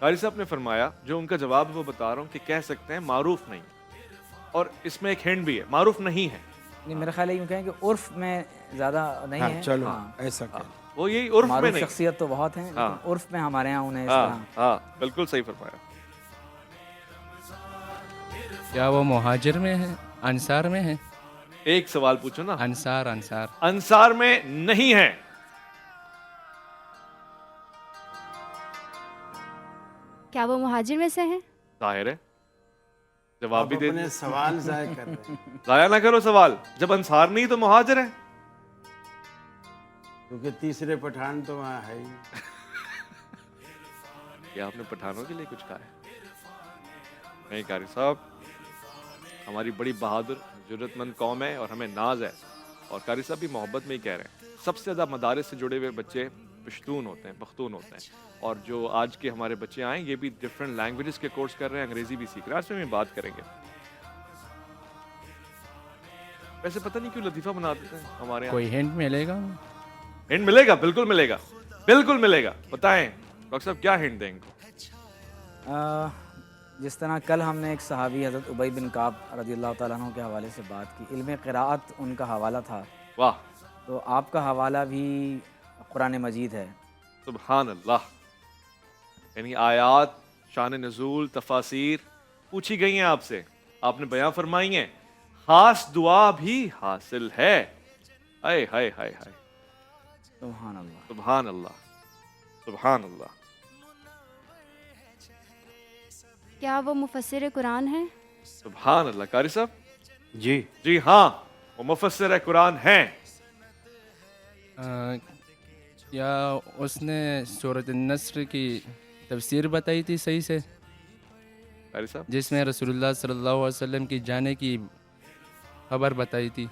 قاری صاحب نے فرمایا جو ان کا جواب ہے وہ بتا رہا ہوں کہ کہہ سکتے ہیں، معروف نہیں. اور اس میں ایک ہینڈ بھی ہے، معروف نہیں ہے. نہیں، میرا خیال ہے یوں کہیں کہ عرف میں زیادہ نہیں ہاں ہے. چلو ہاں. ایسا کہیں. وہ یہی عرف میں معروف نہیں. شخصیت تو بہت ہیں ہاں. لیکن عرف میں ہمارے ہاں انہیں اس ہاں طرح. ہاں بالکل صحیح فرمایا. کیا وہ مہاجر میں ہے؟ انصار میں ہے؟ ایک سوال پوچھو نا. انصار انصار. انصار میں نہیں ہے. کیا وہ مہاجر میں سے ہیں؟ ظاہر ہے. جواب آپ بھی دے اپنے دیں. سوال ضائع کر رہے ہیں ضائع نہ کرو سوال. جب انصار نہیں تو مہاجر ہے. کیونکہ تیسرے پٹھان تو وہاں ہے ہی نہیں. کیا آپ نے پٹھانوں کے لیے کچھ کہا ہے؟ نہیں قاری صاحب، ہماری بڑی بہادر جرت مند قوم ہے اور ہمیں ناز ہے. اور قاری صاحب بھی محبت میں ہی کہہ رہے ہیں. سب سے زیادہ مدارس سے جڑے ہوئے بچے پشتون ہوتے ہیں، پختون ہوتے ہیں. اور جو آج کے ہمارے بچے آئیں یہ بھی ڈفرینٹ لینگویجز کے کورس کر رہے ہیں، انگریزی بھی سیکھ رہے ہیں. آج میں بات کریں گے. ویسے پتہ نہیں کیوں لطیفہ بنا دیتے ہیں ہمارے یہاں. کوئی ہینٹ ملے گا؟ ہنٹ ملے گا؟ بالکل ملے گا، بالکل ملے گا. بتائیں ڈاکٹر صاحب کیا ہنٹ دیں گے؟ جس طرح کل ہم نے ایک صحابی حضرت ابی بن کعب رضی اللہ تعالیٰ عنہ کے حوالے سے بات کی، علم قراءت ان کا حوالہ تھا، واہ تو آپ کا حوالہ بھی قرآن مجید ہے. سبحان اللہ. یعنی آیات، شان نزول، تفاسیر پوچھی گئی ہیں آپ سے، آپ نے بیان فرمائی ہیں. خاص دعا بھی حاصل ہے. ہائے ہائے ہائے ہائے. سبحان اللہ. سبحان اللہ. سبحان اللہ. کیا وہ مفسر قرآن ہیں؟ سبحان اللہ. قاری صاحب جی جی ہاں وہ مفسر قرآن ہیں. کیا اس نے سورۃ النصر کی تفسیر بتائی تھی صحیح سے، قاری صاحب جس میں رسول اللہ صلی اللہ علیہ وسلم کی جانے کی خبر بتائی تھی؟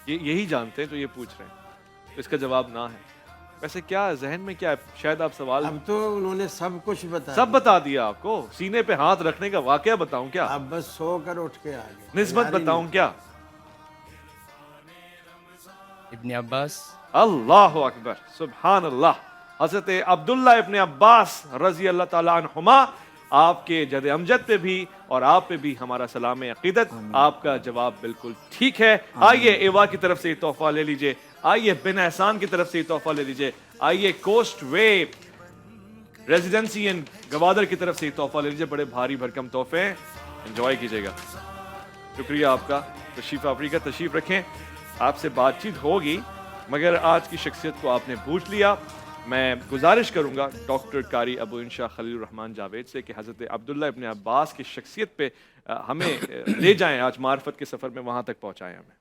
یہی جانتے ہیں جو یہ پوچھ رہے ہیں، تو اس کا جواب نہ ہے. ویسے کیا ذہن میں کیا ہے؟ شاید آپ سوال اب تو انہوں نے سب کچھ بتا سب بتا دیا آپ کو. سینے پہ ہاتھ رکھنے کا واقعہ بتاؤں کیا؟ اب بس سو کر اٹھ کے آ گئے. نسبت بتاؤں کیا؟ ابن عباس. اللہ اکبر. سبحان اللہ. حضرت عبداللہ ابن عباس رضی اللہ تعالیٰ عنہما، آپ کے جد امجد پہ بھی اور آپ پہ بھی ہمارا سلام عقیدت. آپ کا جواب بالکل ٹھیک ہے. آئیے ایوا کی طرف سے یہ تحفہ لے لیجئے. آئیے بن احسان کی طرف سے یہ تحفہ لے لیجئے. آئیے coast way residency and Gwadar کی طرف سے یہ تحفہ لے لیجئے. بڑے بھاری بھرکم تحفے ہیں، انجوائے کیجئے گا. شکریہ آپ کا. تشریف آوری کا. تشریف رکھیں. آپ سے بات چیت ہوگی مگر آج کی شخصیت کو آپ نے پوچھ لیا. میں گزارش کروں گا ڈاکٹر قاری ابو انشا خلیل الرحمان جاوید سے کہ حضرت عبداللہ ابن عباس کی شخصیت پہ ہمیں لے جائیں، آج معرفت کے سفر میں وہاں تک پہنچائیں ہمیں.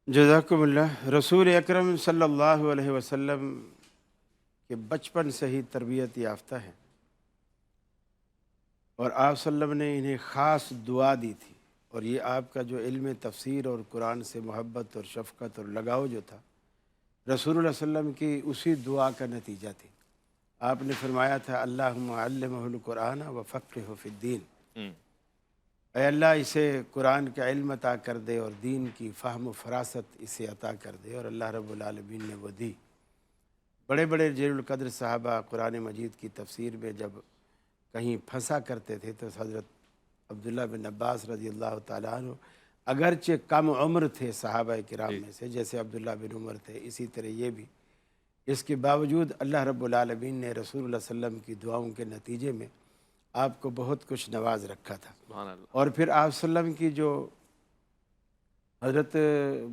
جزاکم اللہ. رسول اکرم صلی اللہ علیہ وسلم کے بچپن سے ہی تربیت یافتہ ہیں اور آپ صلی اللہ علیہ وسلم نے انہیں خاص دعا دی تھی. اور یہ آپ کا جو علم تفسیر اور قرآن سے محبت اور شفقت اور لگاؤ جو تھا رسول اللہ صلی اللہ علیہ وسلم کی اسی دعا کا نتیجہ تھی. آپ نے فرمایا تھا اللہم علمہ القرآن وفقہہ فی الدین. اے اللہ اسے قرآن کا علم عطا کر دے اور دین کی فہم و فراست اسے عطا کر دے. اور اللہ رب العالمین نے وہ دی. بڑے بڑے جلیل القدر صحابہ قرآن مجید کی تفسیر میں جب کہیں پھنسا کرتے تھے تو حضرت عبداللہ بن عباس رضی اللہ تعالیٰ عنہ اگرچہ کم عمر تھے صحابہ کرام میں سے، جیسے عبداللہ بن عمر تھے اسی طرح یہ بھی، اس کے باوجود اللہ رب العالمین نے رسول اللہ صلی اللہ علیہ وسلم کی دعاؤں کے نتیجے میں آپ کو بہت کچھ نواز رکھا تھا. سبحان اللہ. اور پھر آپ صلی اللہ علیہ وسلم کی جو حضرت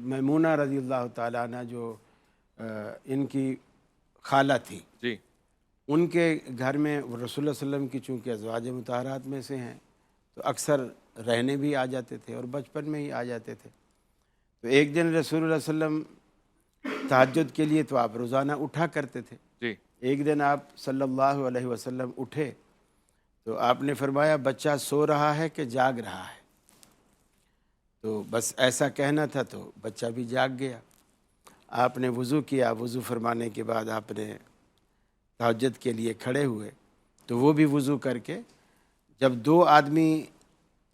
میمونہ رضی اللہ تعالیٰ عنہ جو ان کی خالہ تھی، جی ان کے گھر میں وہ رسول اللہ صلی اللہ علیہ وسلم کی چونکہ ازواج مطہرات میں سے ہیں تو اکثر رہنے بھی آ جاتے تھے اور بچپن میں ہی آ جاتے تھے. تو ایک دن رسول اللہ صلی اللہ علیہ وسلم تہجد کے لیے تو آپ روزانہ اٹھا کرتے تھے. جی. ایک دن آپ صلی اللہ علیہ وسلم اٹھے تو آپ نے فرمایا بچہ سو رہا ہے کہ جاگ رہا ہے؟ تو بس ایسا کہنا تھا تو بچہ بھی جاگ گیا. آپ نے وضو کیا، وضو فرمانے کے بعد آپ نے تہجد کے لیے کھڑے ہوئے تو وہ بھی وضو کر کے، جب دو آدمی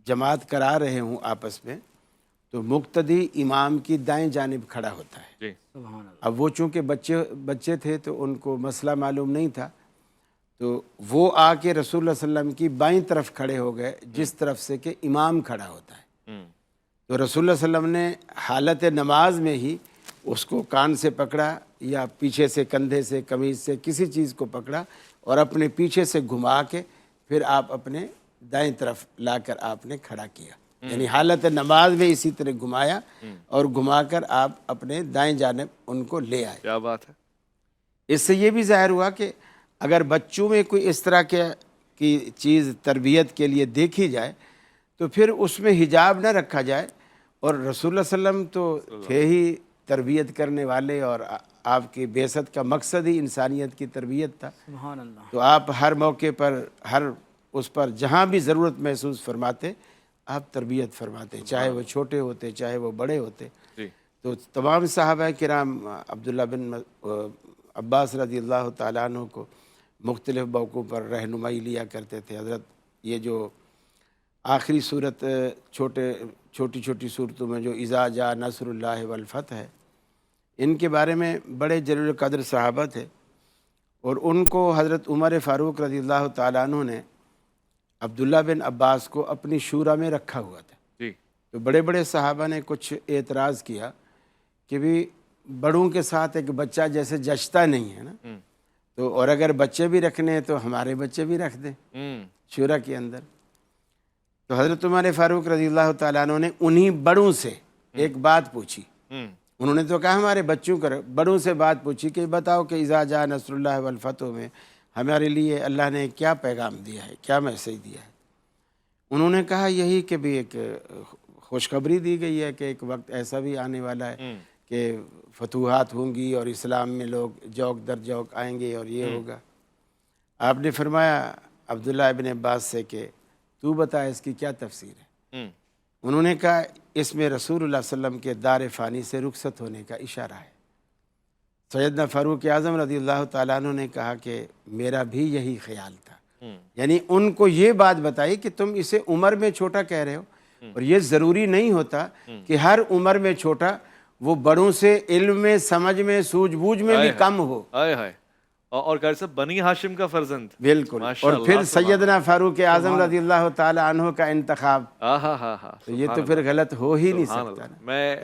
جماعت کرا رہے ہوں آپس میں تو مقتدی امام کی دائیں جانب کھڑا ہوتا ہے. جی. سبحان اللہ. اب وہ چونکہ بچے تھے تو ان کو مسئلہ معلوم نہیں تھا تو وہ آ کے رسول اللہ صلی اللہ علیہ وسلم کی بائیں طرف کھڑے ہو گئے جس طرف سے کہ امام کھڑا ہوتا ہے. تو رسول اللہ صلی اللہ علیہ وسلم نے حالت نماز میں ہی اس کو کان سے پکڑا یا پیچھے سے کندھے سے قمیض سے کسی چیز کو پکڑا اور اپنے پیچھے سے گھما کے پھر آپ اپنے دائیں طرف لا کر آپ نے کھڑا کیا. یعنی حالت نماز میں اسی طرح گھمایا اور گھما کر آپ اپنے دائیں جانب ان کو لے آئے. کیا بات ہے. اس سے یہ بھی ظاہر ہوا کہ اگر بچوں میں کوئی اس طرح کی چیز تربیت کے لیے دیکھی جائے تو پھر اس میں حجاب نہ رکھا جائے. اور رسول اللہ صلی اللہ علیہ وسلم تو تھے ہی تربیت کرنے والے اور آپ کی بعثت کا مقصد ہی انسانیت کی تربیت تھا. سبحان اللہ. تو آپ ہر موقع پر ہر اس پر جہاں بھی ضرورت محسوس فرماتے آپ تربیت فرماتے، چاہے وہ چھوٹے ہوتے چاہے وہ بڑے ہوتے. جی. تو تمام صحابہ کرام عبداللہ بن عباس رضی اللہ تعالیٰ عنہ کو مختلف موقعوں پر رہنمائی لیا کرتے تھے. حضرت یہ جو آخری صورت چھوٹی چھوٹی صورتوں میں جو اذا جاء نصر اللہ والفتح ہے، ان کے بارے میں بڑے جلیل القدر صحابہ تھے اور ان کو حضرت عمر فاروق رضی اللہ تعالیٰ عنہ نے عبداللہ بن عباس کو اپنی شورا میں رکھا ہوا تھا. جی. تو بڑے بڑے صحابہ نے کچھ اعتراض کیا کہ بھی بڑوں کے ساتھ ایک بچہ جیسے جچتا نہیں ہے نا، تو اور اگر بچے بھی رکھنے ہیں تو ہمارے بچے بھی رکھ دیں شورا کے اندر. تو حضرت عمر فاروق رضی اللہ تعالیٰ عنہ نے انہی بڑوں سے ایک بات پوچھی. انہوں نے تو کہا ہمارے بچوں کر بڑوں سے بات پوچھی کہ بتاؤ کہ اذا جاء نصر اللہ والفتح میں ہمارے لیے اللہ نے کیا پیغام دیا ہے، کیا میسیج دیا ہے. انہوں نے کہا یہی کہ بھی ایک خوشخبری دی گئی ہے کہ ایک وقت ایسا بھی آنے والا ہے کہ فتوحات ہوں گی اور اسلام میں لوگ جوک در جوک آئیں گے اور یہ ہوگا. آپ نے فرمایا عبداللہ ابن عباس سے کہ تو بتا اس کی کیا تفسیر ہے. انہوں نے کہا اس میں رسول اللہ صلی اللہ علیہ وسلم کے دار فانی سے رخصت ہونے کا اشارہ ہے. سیدنا فاروق اعظم رضی اللہ تعالیٰ عنہ نے کہا کہ میرا بھی یہی خیال تھا. یعنی ان کو یہ بات بتائی کہ تم اسے عمر میں چھوٹا کہہ رہے ہو اور یہ ضروری نہیں ہوتا کہ ہر عمر میں چھوٹا وہ بڑوں سے علم میں سمجھ میں سوجھ بوجھ میں بھی کم ہو. اور کہا صاحب بنی ہاشم کا فرزند. بالکل. اور پھر سیدنا فاروق اعظم رضی اللہ تعالیٰ عنہ کا انتخاب. تو یہ تو پھر غلط ہو ہی نہیں سکتا. میں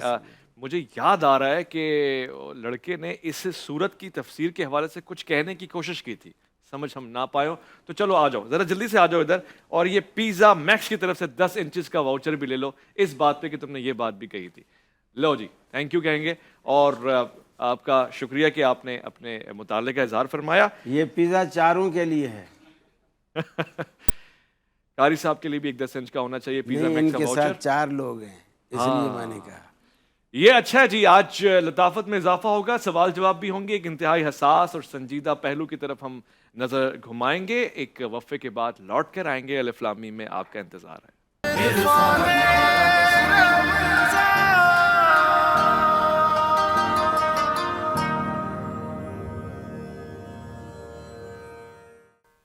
مجھے یاد آ رہا ہے کہ لڑکے نے اس صورت کی تفسیر کے حوالے سے کچھ کہنے کی کوشش کی تھی، سمجھ ہم نہ پائے. تو چلو آ جاؤ ذرا جلدی سے آ جاؤ ادھر. اور یہ پیزا میکس کی طرف سے 10 انچز کا واؤچر بھی لے لو اس بات پہ کہ تم نے یہ بات بھی کہی تھی. لو جی تھینک یو کہیں گے اور آپ کا شکریہ کہ آپ نے اپنے مطالعے کا اظہار فرمایا. یہ پیزا چاروں کے لیے ہے. قاری صاحب کے لیے بھی ایک 10 انچ کا ہونا چاہیے پیزا ان میکس کا کے واؤچر. ساتھ 4 لوگ ہیں اس لیے میں نے کہا یہ اچھا ہے جی. آج لطافت میں اضافہ ہوگا، سوال جواب بھی ہوں گے. ایک انتہائی حساس اور سنجیدہ پہلو کی طرف ہم نظر گھمائیں گے. ایک وقفے کے بعد لوٹ کر آئیں گے. الف لام میم میں آپ کا انتظار ہے.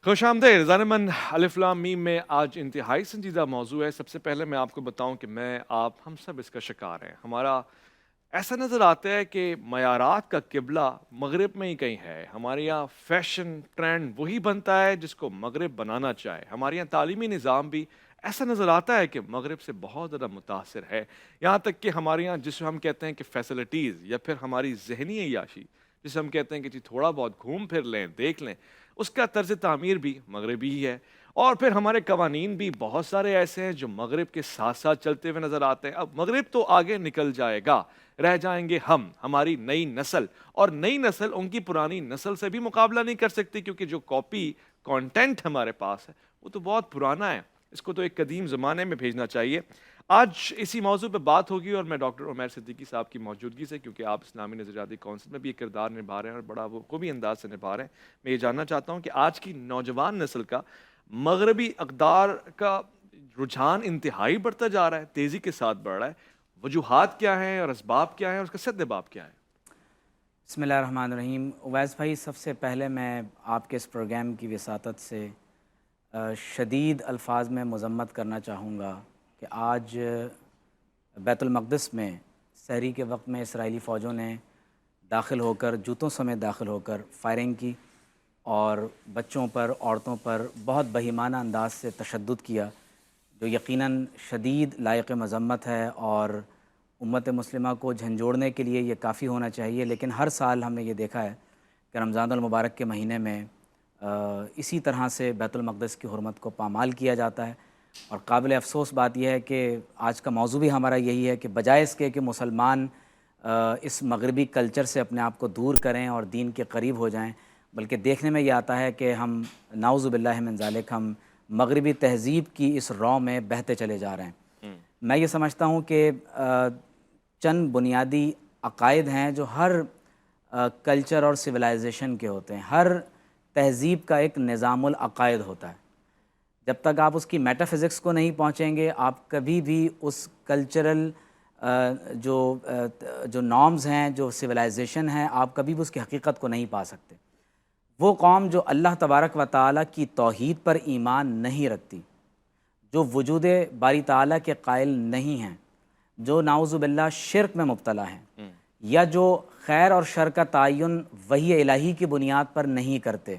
خوش آمدید رضان من. الف لام میم میں آج انتہائی سنجیدہ موضوع ہے. سب سے پہلے میں آپ کو بتاؤں کہ میں آپ ہم سب اس کا شکار ہیں. ہمارا ایسا نظر آتا ہے کہ معیارات کا قبلہ مغرب میں ہی کہیں ہے. ہمارے یہاں فیشن ٹرینڈ وہی بنتا ہے جس کو مغرب بنانا چاہے. ہمارے یہاں تعلیمی نظام بھی ایسا نظر آتا ہے کہ مغرب سے بہت زیادہ متاثر ہے. یہاں تک کہ ہمارے یہاں جسے ہم کہتے ہیں کہ فیسلٹیز یا پھر ہماری ذہنی عیاشی جسے ہم کہتے ہیں کہ جی تھوڑا بہت گھوم پھر لیں دیکھ لیں، اس کا طرز تعمیر بھی مغربی ہی ہے. اور پھر ہمارے قوانین بھی بہت سارے ایسے ہیں جو مغرب کے ساتھ ساتھ چلتے ہوئے نظر آتے ہیں. اب مغرب تو آگے نکل جائے گا, رہ جائیں گے ہم, ہماری نئی نسل, اور نئی نسل ان کی پرانی نسل سے بھی مقابلہ نہیں کر سکتی, کیونکہ جو کاپی کانٹینٹ ہمارے پاس ہے وہ تو بہت پرانا ہے, اس کو تو ایک قدیم زمانے میں بھیجنا چاہیے. آج اسی موضوع پہ بات ہوگی, اور میں ڈاکٹر عمیر صدیقی صاحب کی موجودگی سے, کیونکہ آپ اسلامی نظریاتی کونسل میں بھی ایک کردار نبھا رہے ہیں اور بڑا وہ خوبی انداز سے نبھا رہے ہیں, میں یہ جاننا چاہتا ہوں کہ آج کی نوجوان نسل کا مغربی اقدار کا رجحان انتہائی بڑھتا جا رہا ہے, تیزی کے ساتھ بڑھ رہا ہے, وجوہات کیا ہیں اور اسباب کیا ہیں اور اس کا سدباب کیا ہے؟ بسم اللہ الرحمن الرحیم. اویس بھائی, سب سے پہلے میں آپ کے اس پروگرام کی وساطت سے شدید الفاظ میں مذمت کرنا چاہوں گا کہ آج بیت المقدس میں سحری کے وقت میں اسرائیلی فوجوں نے داخل ہو کر, جوتوں سمیت داخل ہو کر فائرنگ کی اور بچوں پر, عورتوں پر بہت بہیمانہ انداز سے تشدد کیا, جو یقیناً شدید لائق مذمت ہے, اور امت مسلمہ کو جھنجھوڑنے کے لیے یہ کافی ہونا چاہیے. لیکن ہر سال ہم نے یہ دیکھا ہے کہ رمضان المبارک کے مہینے میں اسی طرح سے بیت المقدس کی حرمت کو پامال کیا جاتا ہے. اور قابل افسوس بات یہ ہے کہ آج کا موضوع بھی ہمارا یہی ہے کہ بجائے اس کے کہ مسلمان اس مغربی کلچر سے اپنے آپ کو دور کریں اور دین کے قریب ہو جائیں, بلکہ دیکھنے میں یہ آتا ہے کہ ہم نعوذ باللہ من ذالک ہم مغربی تہذیب کی اس رو میں بہتے چلے جا رہے ہیں. میں یہ سمجھتا ہوں کہ چند بنیادی عقائد ہیں جو ہر کلچر اور سویلائزیشن کے ہوتے ہیں. ہر تہذیب کا ایک نظام العقائد ہوتا ہے. جب تک آپ اس کی میٹا فزکس کو نہیں پہنچیں گے, آپ کبھی بھی اس کلچرل جو نارمز ہیں, جو سویلائزیشن ہیں, آپ کبھی بھی اس کی حقیقت کو نہیں پا سکتے. وہ قوم جو اللہ تبارک و تعالیٰ کی توحید پر ایمان نہیں رکھتی, جو وجود باری تعالیٰ کے قائل نہیں ہیں, جو نعوذ باللہ شرک میں مبتلا ہیں, یا جو خیر اور شر کا تعین وحی الہی کی بنیاد پر نہیں کرتے,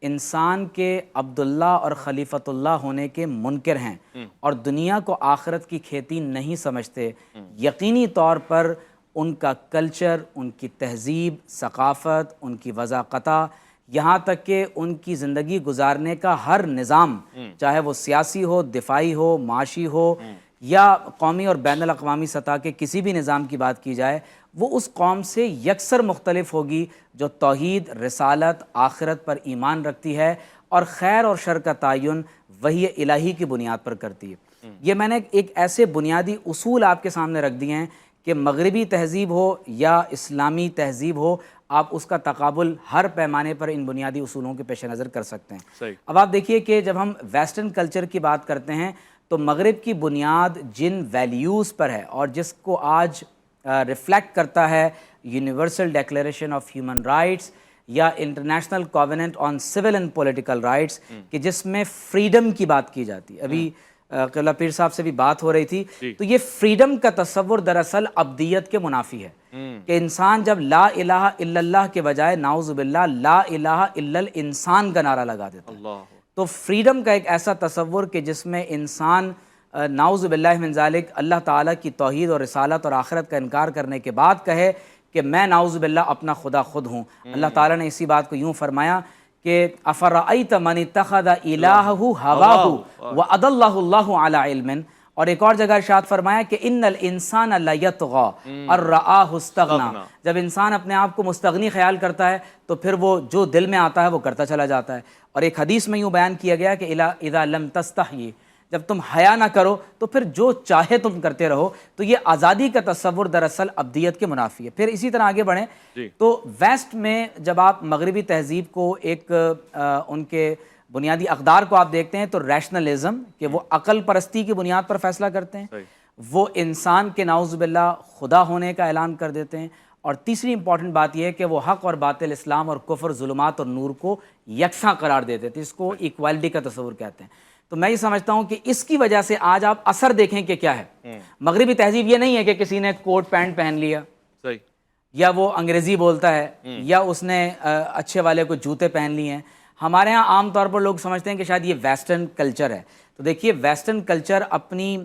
انسان کے عبداللہ اور خلیفۃ اللہ ہونے کے منکر ہیں, اور دنیا کو آخرت کی کھیتی نہیں سمجھتے, یقینی طور پر ان کا کلچر, ان کی تہذیب, ثقافت, ان کی وضاقتہ, یہاں تک کہ ان کی زندگی گزارنے کا ہر نظام, چاہے وہ سیاسی ہو, دفاعی ہو, معاشی ہو, یا قومی اور بین الاقوامی سطح کے کسی بھی نظام کی بات کی جائے, وہ اس قوم سے یکسر مختلف ہوگی جو توحید, رسالت, آخرت پر ایمان رکھتی ہے اور خیر اور شر کا تعین وحی الہی کی بنیاد پر کرتی ہے. یہ میں نے ایک ایسے بنیادی اصول آپ کے سامنے رکھ دیے ہیں کہ مغربی تہذیب ہو یا اسلامی تہذیب ہو, آپ اس کا تقابل ہر پیمانے پر ان بنیادی اصولوں کے پیش نظر کر سکتے ہیں. اب آپ دیکھیے کہ جب ہم ویسٹرن کلچر کی بات کرتے ہیں تو مغرب کی بنیاد جن ویلیوز پر ہے اور جس کو آج ریفلیکٹ کرتا ہے universal declaration of human rights یا international covenant on civil and political rights, کہ جس میں فریڈم کی بات کی جاتی ہے. ابھی قبلہ پیر صاحب سے بھی بات ہو رہی تھی, تو یہ فریڈم کا تصور دراصل ابدیت کے منافی ہے, کہ انسان جب لا الہ الا اللہ کے بجائے نعوذ باللہ لا الہ الا الانسان کا نعرہ لگا دیتا ہے, تو فریڈم کا ایک ایسا تصور کہ جس میں انسان نعوذ باللہ من ذالک اللہ تعالیٰ کی توحید اور رسالت اور آخرت کا انکار کرنے کے بعد کہے کہ میں نعوذ باللہ اپنا خدا خود ہوں. اللہ تعالیٰ نے اسی بات کو یوں فرمایا کہ افرأیت من اتخذ الہہ ہواہ واضلہ اللہ علی علم, اور ایک اور جگہ ارشاد فرمایا کہ ان الانسان لیطغی ان رآہ استغنی, جب انسان اپنے آپ کو مستغنی خیال کرتا ہے تو پھر وہ جو دل میں آتا ہے وہ کرتا چلا جاتا ہے. اور ایک حدیث میں یوں بیان کیا گیا کہ اذا لم تستحی, جب تم حیا نہ کرو تو پھر جو چاہے تم کرتے رہو. تو یہ آزادی کا تصور دراصل ابدیت کے منافی ہے. پھر اسی طرح آگے بڑھیں تو ویسٹ میں جب آپ مغربی تہذیب کو ایک ان کے بنیادی اقدار کو آپ دیکھتے ہیں تو ریشنلزم, کہ وہ عقل پرستی کی بنیاد پر فیصلہ کرتے ہیں, وہ انسان کے نعوذ باللہ خدا ہونے کا اعلان کر دیتے ہیں, اور تیسری امپورٹنٹ بات یہ ہے کہ وہ حق اور باطل, اسلام اور کفر, ظلمات اور نور کو یکساں قرار دیتے تھے. اس کو ایکوالٹی کا تصور کہتے ہیں. تو میں یہ سمجھتا ہوں کہ اس کی وجہ سے آج آپ اثر دیکھیں کہ کیا ہے. مغربی تہذیب یہ نہیں ہے کہ کسی نے کوٹ پینٹ پہن لیا, یا وہ انگریزی بولتا ہے, یا اس نے اچھے والے کو جوتے پہن لیے ہیں. ہمارے ہاں عام طور پر لوگ سمجھتے ہیں کہ شاید یہ ویسٹرن کلچر ہے. تو دیکھیے ویسٹرن کلچر اپنی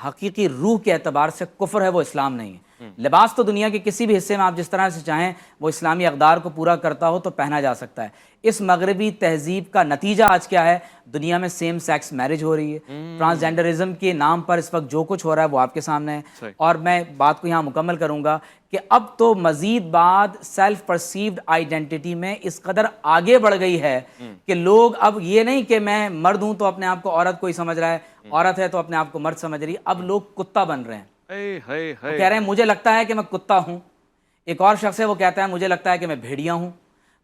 حقیقی روح کے اعتبار سے کفر ہے, وہ اسلام نہیں ہے. لباس تو دنیا کے کسی بھی حصے میں آپ جس طرح سے چاہیں وہ اسلامی اقدار کو پورا کرتا ہو تو پہنا جا سکتا ہے. اس مغربی تہذیب کا نتیجہ آج کیا ہے؟ دنیا میں سیم سیکس میرج ہو رہی ہے. ٹرانسجینڈرزم کے نام پر اس وقت جو کچھ ہو رہا ہے وہ آپ کے سامنے ہے. اور میں بات کو یہاں مکمل کروں گا کہ اب تو مزید بات سیلف پرسیوڈ آئیڈینٹی میں اس قدر آگے بڑھ گئی ہے کہ لوگ اب یہ نہیں کہ میں مرد ہوں تو اپنے آپ کو عورت کوئی سمجھ رہا ہے, عورت ہے تو اپنے آپ کو مرد سمجھ رہی ہے. اب لوگ کتا بن رہے ہیں. وہ کہہ رہے ہیں مجھے لگتا ہے کہ میں کتا ہوں. ایک اور شخص ہے وہ کہتا ہے مجھے لگتا ہے کہ میں بھیڑیا ہوں.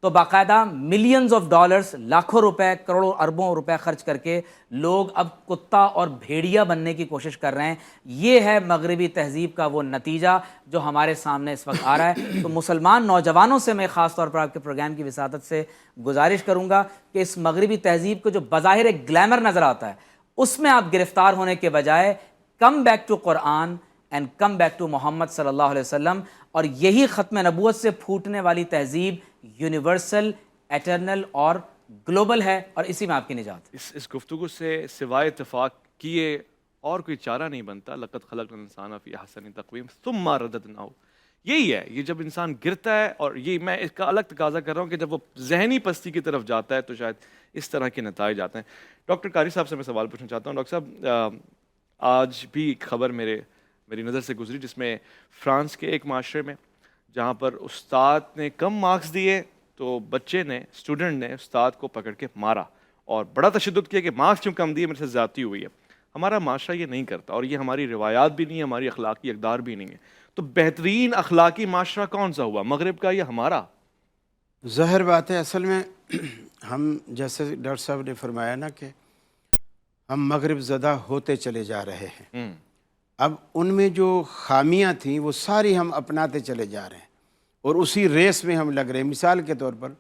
تو باقاعدہ ملینز آف ڈالرز, لاکھوں روپے, کروڑوں اربوں روپے خرچ کر کے لوگ اب کتا اور بھیڑیا بننے کی کوشش کر رہے ہیں. یہ ہے مغربی تہذیب کا وہ نتیجہ جو ہمارے سامنے اس وقت آ رہا ہے. تو مسلمان نوجوانوں سے میں خاص طور پر آپ کے پروگرام کی وساطت سے گزارش کروں گا کہ اس مغربی تہذیب کو جو بظاہر ایک گلیمر نظر آتا ہے اس میں آپ گرفتار ہونے کے بجائے come back to Quran and come back to Muhammad صلی اللہ علیہ وسلم. اور یہی ختم نبوت سے پھوٹنے والی تہذیب یونیورسل, ایٹرنل اور گلوبل ہے, اور اسی میں آپ کی نجات. اس گفتگو سے سوائے اتفاق کیے اور کوئی چارہ نہیں بنتا. لقد خلقنا الانسان فی احسن تقویم ثم رددناہ. یہی ہے, یہ جب انسان گرتا ہے, اور یہ میں اس کا الگ تقاضا کر رہا ہوں کہ جب وہ ذہنی پستی کی طرف جاتا ہے تو شاید اس طرح کے نتائج آتے ہیں. ڈاکٹر قاری صاحب سے میں سوال پوچھنا چاہتا ہوں. ڈاکٹر صاحب, آج بھی ایک خبر میری نظر سے گزری جس میں فرانس کے ایک معاشرے میں جہاں پر استاد نے کم مارکس دیے تو بچے نے, اسٹوڈنٹ نے استاد کو پکڑ کے مارا اور بڑا تشدد کیا کہ مارکس کیوں کم دیے, میرے سے زیادتی ہوئی ہے. ہمارا معاشرہ یہ نہیں کرتا, اور یہ ہماری روایات بھی نہیں ہے, ہماری اخلاقی اقدار بھی نہیں ہے. تو بہترین اخلاقی معاشرہ کون سا ہوا, مغرب کا یا ہمارا؟ ظاہر بات ہے, اصل میں ہم جیسے ڈاکٹر صاحب نے فرمایا نا کہ ہم مغرب زدہ ہوتے چلے جا رہے ہیں. اب ان میں جو خامیاں تھیں وہ ساری ہم اپناتے چلے جا رہے ہیں اور اسی ریس میں ہم لگ رہے ہیں. مثال کے طور پر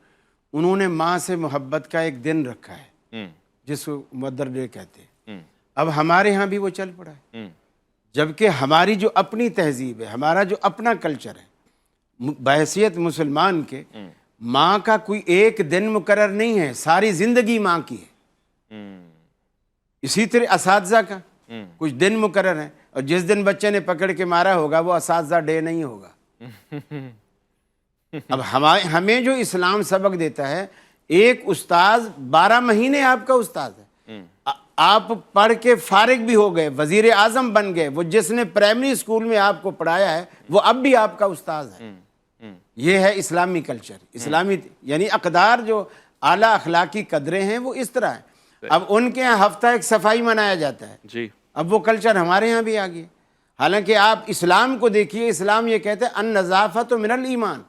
انہوں نے ماں سے محبت کا ایک دن رکھا ہے جس کو مدر ڈے کہتے ہیں. اب ہمارے ہاں بھی وہ چل پڑا ہے, جبکہ ہماری جو اپنی تہذیب ہے, ہمارا جو اپنا کلچر ہے, بحیثیت مسلمان کے ماں کا کوئی ایک دن مقرر نہیں ہے, ساری زندگی ماں کی ہے. اسی طرح اساتذہ کا کچھ دن مقرر ہیں, اور جس دن بچے نے پکڑ کے مارا ہوگا وہ اساتذہ ڈے نہیں ہوگا. اب ہمیں جو اسلام سبق دیتا ہے, ایک استاذ 12 مہینے آپ کا استاذ ہے. آپ پڑھ کے فارغ بھی ہو گئے, وزیر اعظم بن گئے, وہ جس نے پرائمری اسکول میں آپ کو پڑھایا ہے وہ اب بھی آپ کا استاذ ہے. یہ ہے اسلامی کلچر, اسلامی یعنی اقدار جو اعلیٰ اخلاقی قدریں ہیں وہ اس طرح ہیں. اب ان کے یہاں ہفتہ ایک صفائی منایا جاتا ہے جی, اب وہ کلچر ہمارے ہاں بھی آ گیا. حالانکہ آپ اسلام کو دیکھیے, اسلام یہ کہتے ہیں النظافۃ من الایمان.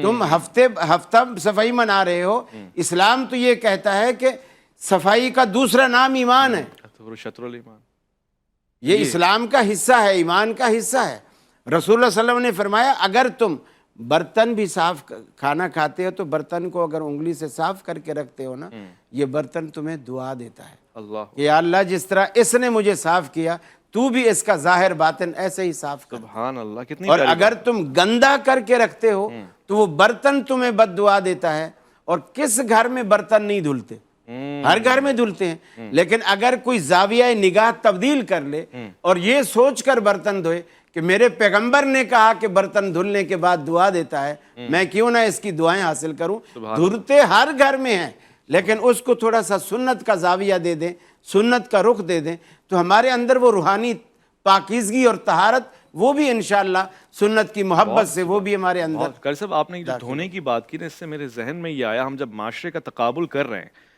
تم ہفتہ صفائی منا رہے ہو, اسلام تو یہ کہتا ہے کہ صفائی کا دوسرا نام ایمان ہے. شطر الایمان, یہ اسلام کا حصہ ہے, ایمان کا حصہ ہے. رسول اللہ صلی اللہ علیہ وسلم نے فرمایا اگر تم برتن بھی صاف کھانا کھاتے ہو تو برتن کو اگر انگلی سے صاف کر کے رکھتے ہو نا, یہ برتن تمہیں دعا دیتا ہے اللہ, کہ یا اللہ جس طرح اس نے مجھے صاف کیا تو بھی اس کا ظاہر باطن ایسے ہی صاف کر. سبحان اللہ, کتنی اور اگر تم گندا کر کے رکھتے ہو تو وہ برتن تمہیں بد دعا دیتا ہے. اور کس گھر میں برتن نہیں دھلتے, ہر گھر میں دھلتے ہیں, لیکن اگر کوئی زاویہ نگاہ تبدیل کر لے اور یہ سوچ کر برتن دھوئے کہ میرے پیغمبر نے کہا کہ برتن دھلنے کے بعد دعا دیتا ہے, میں کیوں نہ اس کی دعائیں حاصل کروں. دھلتے ہر گھر میں ہیں, لیکن اس کو تھوڑا سا سنت کا زاویہ دے دیں, سنت کا رخ دے دیں, تو ہمارے اندر وہ روحانی پاکیزگی اور طہارت وہ بھی انشاءاللہ سنت کی محبت سے وہ بھی ہمارے اندر. قاری صاحب, آپ نے جو دھونے کی بات کی نا, اس سے میرے ذہن میں یہ آیا, ہم جب معاشرے کا تقابل کر رہے ہیں,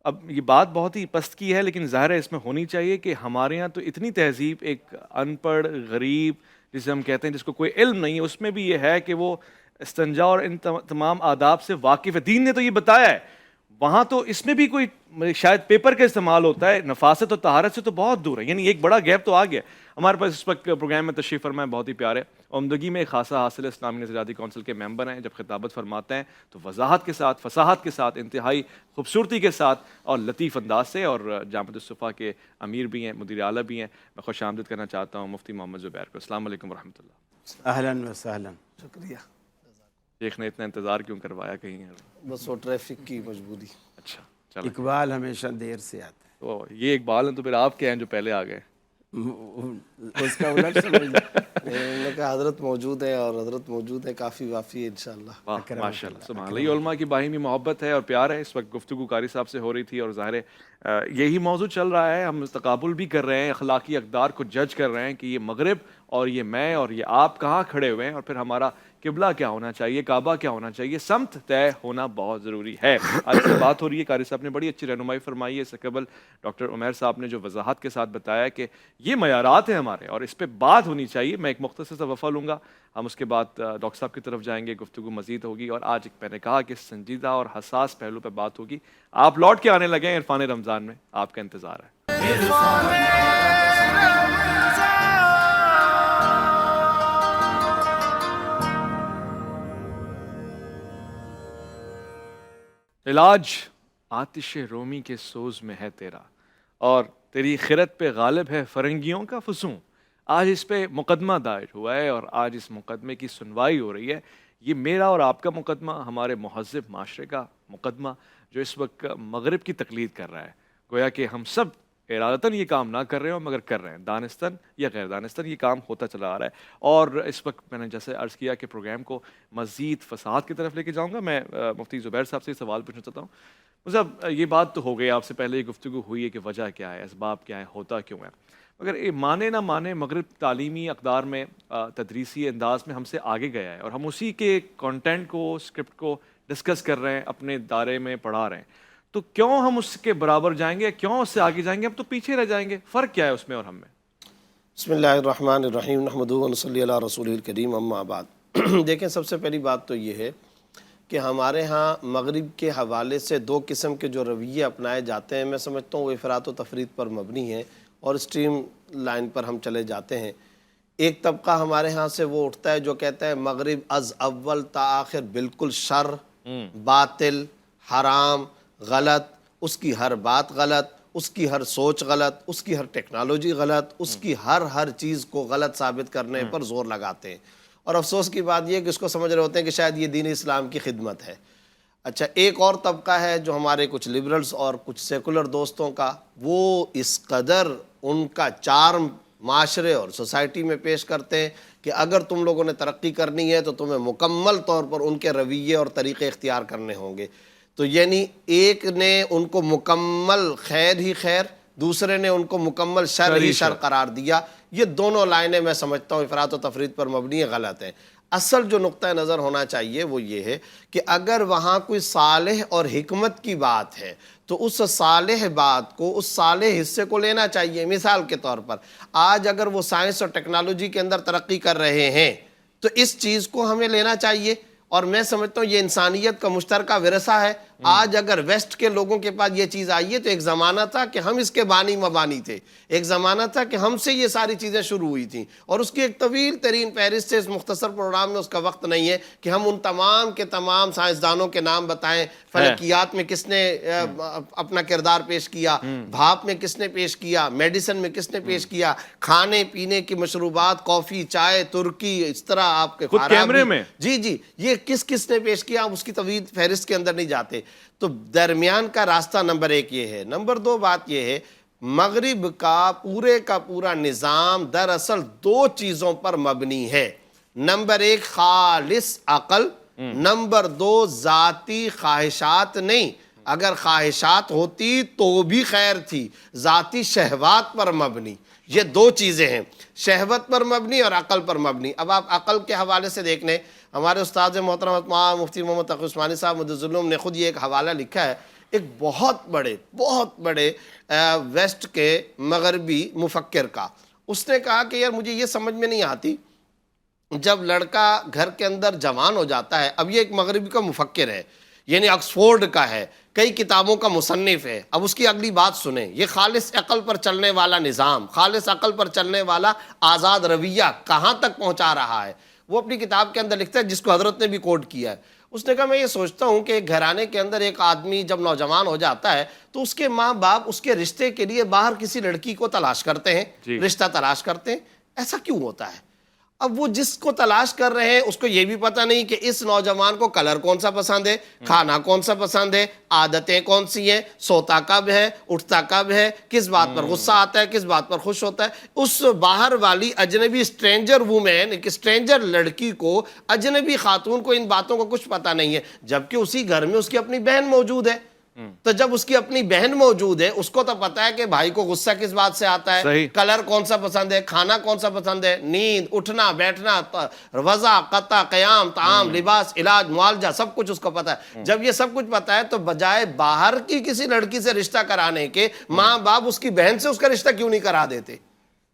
اب یہ بات بہت ہی پست کی ہے لیکن ظاہر ہے اس میں ہونی چاہیے کہ ہمارے ہاں تو اتنی تہذیب, ایک ان پڑھ غریب جسے ہم کہتے ہیں جس کو کوئی علم نہیں ہے, اس میں بھی یہ ہے کہ وہ استنجا اور ان تمام آداب سے واقف ہے. دین نے تو یہ بتایا ہے, وہاں تو اس میں بھی کوئی شاید پیپر کا استعمال ہوتا ہے, نفاست اور طہارت سے تو بہت دور ہے. یعنی ایک بڑا گیپ تو آ گیا. ہمارے پاس اس وقت پروگرام میں تشریف فرمائے بہت ہی پیارے, عمدگی میں خاصہ حاصل اسلامی نظریاتی کونسل کے ممبر ہیں. جب خطابت فرماتے ہیں تو وضاحت کے ساتھ, فصاحت کے ساتھ, انتہائی خوبصورتی کے ساتھ اور لطیف انداز سے, اور جامعۃ الصفا کے امیر بھی ہیں, مدیر اعلیٰ بھی ہیں. میں خوش آمدید کرنا چاہتا ہوں مفتی محمد زبیر کو. السلام علیکم ورحمۃ اللہ. اہلاً و سہلاً. شکریہ. شیخ نے اتنا انتظار کیوں کروایا کہیں؟ بس وہ ٹریفک کی مجبوری. اچھا چلو, اقبال ہمیشہ دیر سے آتا ہے. تو یہ اقبال ہیں تو پھر آپ کیا ہیں جو پہلے آ گئے؟ اس کا الٹ سمجھ انہوں نے کہا حضرت موجود ہیں اور حضرت موجود ہیں، کافی وافی ہے انشاءاللہ۔ واہ ماشاءاللہ سبحان اللہ، یہ علماء کی باہمی محبت ہے اور پیار ہے۔ اس وقت گفتگو قاری صاحب سے ہو رہی تھی اور ظاہر ہے یہی موضوع چل رہا ہے، ہم تقابل بھی کر رہے ہیں، اخلاقی اقدار کو جج کر رہے ہیں کہ یہ مغرب اور یہ میں اور یہ آپ کہاں کھڑے ہوئے ہیں، اور پھر ہمارا قبلہ کیا ہونا چاہیے، کعبہ کیا ہونا چاہیے، سمت طے ہونا بہت ضروری ہے۔ آج سے بات ہو رہی ہے، قاری صاحب نے بڑی اچھی رہنمائی فرمائی ہے۔ اس سے قبل ڈاکٹر عمیر صاحب نے جو وضاحت کے ساتھ بتایا کہ یہ معیارات ہیں ہمارے اور اس پہ بات ہونی چاہیے۔ میں ایک مختصر سا وقفہ لوں گا، ہم اس کے بعد ڈاکٹر صاحب کی طرف جائیں گے، گفتگو مزید ہوگی، اور آج میں نے کہا کہ سنجیدہ اور حساس پہلو پہ بات ہوگی۔ آپ لوٹ کے آنے لگے ہیں عرفان رمضان میں، آپ کا انتظار ہے۔ علاج آتش رومی کے سوز میں ہے تیرا، اور تیری خرد پہ غالب ہے فرنگیوں کا فسوں۔ آج اس پہ مقدمہ دائر ہوا ہے اور آج اس مقدمے کی سنوائی ہو رہی ہے۔ یہ میرا اور آپ کا مقدمہ، ہمارے مہذب معاشرے کا مقدمہ جو اس وقت مغرب کی تقلید کر رہا ہے۔ گویا کہ ہم سب ارادتاً یہ کام نہ کر رہے ہوں مگر کر رہے ہیں، دانستاً یا غیر دانستاً یہ کام ہوتا چلا آ رہا ہے۔ اور اس وقت میں نے جیسے عرض کیا کہ پروگرام کو مزید فساد کی طرف لے کے جاؤں گا۔ میں مفتی زبیر صاحب سے سوال پوچھنا چاہتا ہوں۔ صاحب یہ بات تو ہو گئی، آپ سے پہلے یہ گفتگو ہوئی ہے کہ وجہ کیا ہے، اسباب کیا ہے، ہوتا کیوں ہے، مگر مانے نہ مانے مغرب تعلیمی اقدار میں، تدریسی انداز میں ہم سے آگے گیا ہے اور ہم اسی کے کانٹینٹ کو، اسکرپٹ کو ڈسکس کر رہے ہیں، اپنے دائرے میں پڑھا رہے ہیں۔ تو کیوں ہم اس کے برابر جائیں گے، کیوں اس سے آگے جائیں گے؟ ہم تو پیچھے رہ جائیں گے۔ فرق کیا ہے اس میں اور ہم میں؟ بسم اللہ الرحمن الرحیم، نحمدہ و نصلی علی رسولہ الکریم، اما بعد۔ دیکھیں، سب سے پہلی بات تو یہ ہے کہ ہمارے ہاں مغرب کے حوالے سے دو قسم کے جو رویے اپنائے جاتے ہیں، میں سمجھتا ہوں وہ افراط و تفریط پر مبنی ہیں اور اسٹریم لائن پر ہم چلے جاتے ہیں۔ ایک طبقہ ہمارے ہاں سے وہ اٹھتا ہے جو کہتا ہے مغرب از اول تا آخر بالکل شر، باطل، حرام، غلط، اس کی ہر بات غلط، اس کی ہر سوچ غلط، اس کی ہر ٹیکنالوجی غلط، اس کی ہر چیز کو غلط ثابت کرنے پر زور لگاتے ہیں۔ اور افسوس کی بات یہ ہے کہ اس کو سمجھ رہے ہوتے ہیں کہ شاید یہ دین اسلام کی خدمت ہے۔ اچھا، ایک اور طبقہ ہے جو ہمارے کچھ لبرلز اور کچھ سیکولر دوستوں کا، وہ اس قدر ان کا چارم معاشرے اور سوسائٹی میں پیش کرتے ہیں کہ اگر تم لوگوں نے ترقی کرنی ہے تو تمہیں مکمل طور پر ان کے رویے اور طریقے اختیار کرنے ہوں گے۔ تو یعنی ایک نے ان کو مکمل خیر ہی خیر، دوسرے نے ان کو مکمل شر ہی شر قرار دیا۔ یہ دونوں لائنیں میں سمجھتا ہوں افراط و تفریط پر مبنی غلط ہیں۔ اصل جو نقطہ نظر ہونا چاہیے وہ یہ ہے کہ اگر وہاں کوئی صالح اور حکمت کی بات ہے تو اس صالح بات کو، اس صالح حصے کو لینا چاہیے۔ مثال کے طور پر آج اگر وہ سائنس اور ٹیکنالوجی کے اندر ترقی کر رہے ہیں تو اس چیز کو ہمیں لینا چاہیے، اور میں سمجھتا ہوں یہ انسانیت کا مشترکہ ورثہ ہے۔ آج اگر ویسٹ کے لوگوں کے پاس یہ چیز آئی ہے تو ایک زمانہ تھا کہ ہم اس کے بانی مبانی تھے، ایک زمانہ تھا کہ ہم سے یہ ساری چیزیں شروع ہوئی تھیں، اور اس کی ایک طویل ترین فہرست ہے۔ اس مختصر پروگرام میں اس کا وقت نہیں ہے کہ ہم ان تمام کے تمام سائنسدانوں کے نام بتائیں، فلکیات میں کس نے اپنا کردار پیش کیا، بھاپ میں کس نے پیش کیا، میڈیسن میں کس نے پیش کیا، کھانے پینے کی مشروبات، کافی، چائے، ترکی، اس طرح آپ کے کیمرے میں، جی یہ کس نے پیش کیا، اس کی طویل فہرست کے اندر نہیں جاتے۔ تو درمیان کا راستہ نمبر ایک یہ ہے۔ نمبر دو بات یہ ہے، مغرب کا پورا نظام دراصل دو چیزوں پر مبنی ہے۔ نمبر ایک خالص عقل، نمبر دو ذاتی خواہشات نہیں۔ اگر خواہشات ہوتی تو بھی خیر تھی، ذاتی شہوات پر مبنی۔ یہ دو چیزیں ہیں، شہوت پر مبنی اور عقل پر مبنی۔ اب آپ عقل کے حوالے سے دیکھ لیں، ہمارے استاد محترم مفتی محمد تقی عثمانی صاحب مدظ العلوم نے خود یہ ایک حوالہ لکھا ہے، ایک بہت بڑے ویسٹ کے مغربی مفکر کا۔ اس نے کہا کہ یار مجھے یہ سمجھ میں نہیں آتی، جب لڑکا گھر کے اندر جوان ہو جاتا ہے، اب یہ ایک مغربی کا مفکر ہے، یعنی آکسفورڈ کا ہے، کئی کتابوں کا مصنف ہے۔ اب اس کی اگلی بات سنیں، یہ خالص عقل پر چلنے والا نظام، خالص عقل پر چلنے والا آزاد رویہ کہاں تک پہنچا رہا ہے۔ وہ اپنی کتاب کے اندر لکھتا ہے، جس کو حضرت نے بھی کوٹ کیا ہے۔ اس نے کہا میں یہ سوچتا ہوں کہ ایک گھرانے کے اندر ایک آدمی جب نوجوان ہو جاتا ہے تو اس کے ماں باپ اس کے رشتے کے لیے باہر کسی لڑکی کو تلاش کرتے ہیں، رشتہ تلاش کرتے ہیں۔ ایسا کیوں ہوتا ہے؟ اب وہ جس کو تلاش کر رہے ہیں اس کو یہ بھی پتہ نہیں کہ اس نوجوان کو کلر کون سا پسند ہے، کھانا کون سا پسند ہے، عادتیں کون سی ہیں، سوتا کب ہے، اٹھتا کب ہے، کس بات پر غصہ آتا ہے، کس بات پر خوش ہوتا ہے. اس باہر والی اجنبی اسٹرینجر وومین، ایک اسٹرینجر لڑکی کو، اجنبی خاتون کو ان باتوں کا کچھ پتہ نہیں ہے، جبکہ اسی گھر میں اس کی اپنی بہن موجود ہے. تو جب اس کی اپنی بہن موجود ہے اس کو تو پتا ہے کہ بھائی کو غصہ کس بات سے آتا ہے، کلر کون سا پسند ہے، کھانا کون سا پسند ہے، نیند، اٹھنا بیٹھنا، وضع، قطع، قیام، طعام، لباس، علاج، معالجہ، سب کچھ اس کو پتا ہے. جب یہ سب کچھ پتا ہے تو بجائے باہر کی کسی لڑکی سے رشتہ کرانے کے ماں باپ اس کی بہن سے اس کا رشتہ کیوں نہیں کرا دیتے؟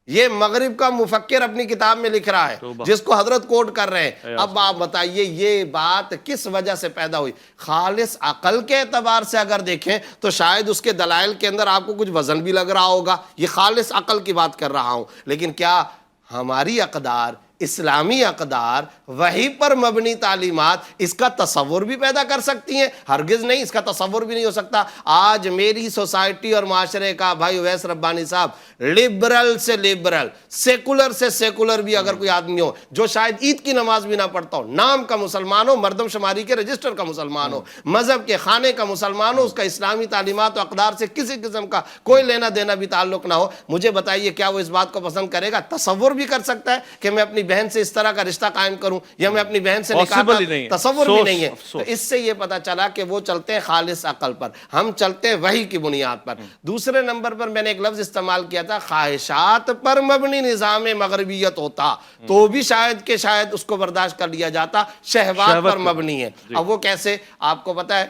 یہ مغرب کا مفکر اپنی کتاب میں لکھ رہا ہے، جس کو حضرت کوٹ کر رہے ہیں. اب آپ بتائیے یہ بات کس وجہ سے پیدا ہوئی؟ خالص عقل کے اعتبار سے اگر دیکھیں تو شاید اس کے دلائل کے اندر آپ کو کچھ وزن بھی لگ رہا ہوگا، یہ خالص عقل کی بات کر رہا ہوں. لیکن کیا ہماری اقدار، اسلامی اقدار، وحی پر مبنی تعلیمات اس کا تصور بھی پیدا کر سکتی ہیں؟ ہرگز نہیں، اس کا تصور بھی نہیں ہو سکتا. آج میری سوسائٹی اور معاشرے کا بھائی اویس ربانی صاحب لبرل سے لبرل، سیکولر سے سیکولر بھی اگر کوئی آدمی ہو جو شاید عید کی نماز بھی نہ پڑھتا ہو، نام کا مسلمان ہو، مردم شماری کے رجسٹر کا مسلمان ہو، مذہب کے خانے کا مسلمان ہو، اس کا اسلامی تعلیمات و اقدار سے کسی قسم کا کوئی لینا دینا بھی تعلق نہ ہو، مجھے بتائیے کیا وہ اس بات کو پسند کرے گا؟ تصور بھی کر سکتا ہے کہ میں اپنی بہن سے اس طرح کا رشتہ قائم کروں یا میں اپنی بہن سے نکاح کروں؟ تصور بھی نہیں ہے. تو اس سے یہ پتا چلا کہ وہ چلتے ہیں خالص عقل پر، ہم چلتے ہیں وحی کی بنیاد پر. دوسرے نمبر پر میں نے ایک لفظ استعمال کیا تھا، خواہشات پر مبنی نظام مغربیت ہوتا تو بھی شاید کہ شاید اس کو برداشت کر لیا جاتا، شہوات پر مبنی ہے. اب وہ کیسے؟ آپ کو پتا ہے